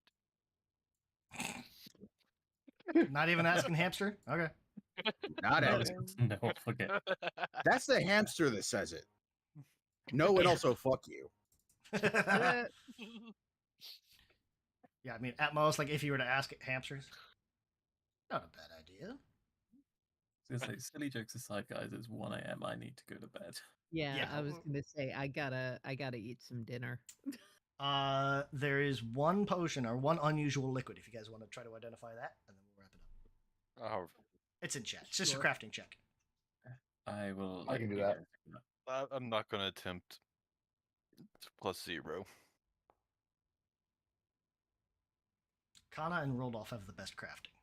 Not even asking hamster? Okay. Not No, asking. no, forget. That's the hamster that says it. No, and also fuck you. Yeah, I mean, at most, like if you were to ask hamsters, not a bad idea. I was gonna say, silly jokes aside, guys, it's 1 a.m. I need to go to bed. Yeah, I was gonna say I gotta eat some dinner. There is one potion or one unusual liquid if you guys want to try to identify that, and then we'll wrap it up. Oh, It's in chat. It's just a Sure. crafting check. I will. I let can do you that. guys that. I'm not going to attempt. It's +0. Kana and Rodolph have the best crafting.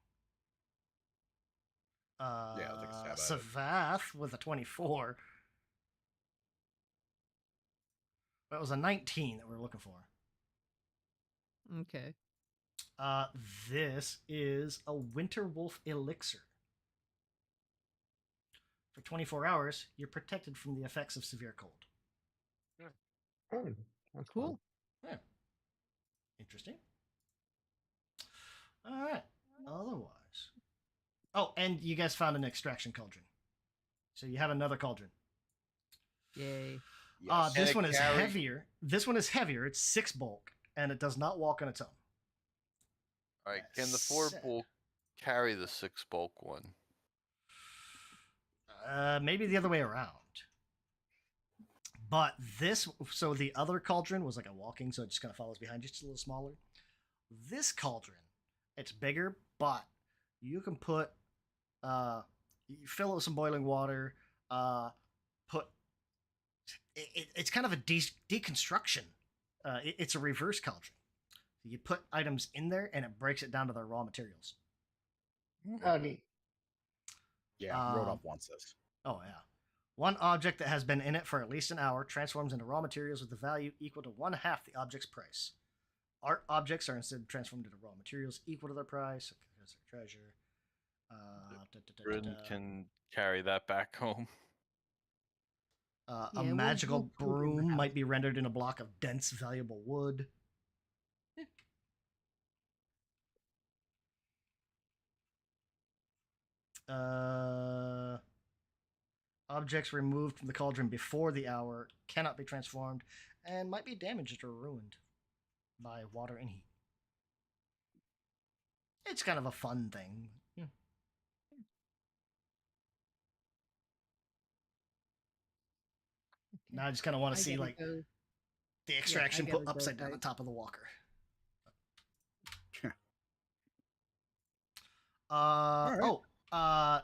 Yeah, I'll take a stab at it. Savath with a 24. That was a 19 that we were looking for. Okay. This is a Winter Wolf elixir. For 24 hours, you're protected from the effects of severe cold. Oh, that's Cool. Yeah. Interesting. All right. Otherwise. Oh, and you guys found an extraction cauldron. So you have another cauldron. Yay. Yes. This And one it is carry- heavier. This one is heavier. It's 6 bulk, and it does not walk on its own. All right, can the 4 Set. bulk carry the 6 bulk one? Maybe the other way around. But this, so the other cauldron was like a walking, so it just kind of follows behind you, just a little smaller. This cauldron, it's bigger, but you can put, you fill it with some boiling water, it's kind of a deconstruction. It's a reverse cauldron. You put items in there, and it breaks it down to their raw materials. Oh, neat. Yeah, Rodolph wants this. Oh, yeah. One object that has been in it for at least an hour transforms into raw materials with a value equal to 1/2 the object's price. Art objects are instead transformed into raw materials equal to their price. Okay, there's their treasure. Bryn can carry that back home. A Yeah, magical we'll put it in the broom house. might be rendered in a block of dense, valuable wood. Objects removed from the cauldron before the hour cannot be transformed and might be damaged or ruined by water and heat. It's kind of a fun thing. Yeah. Now I just kind of want I to see gotta like go. the extraction gotta put go, upside down on guys. top of the walker.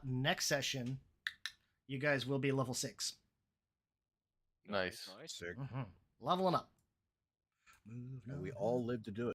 Next session, you guys will be level 6. Nice. Sick. Leveling up. And we all live to do it.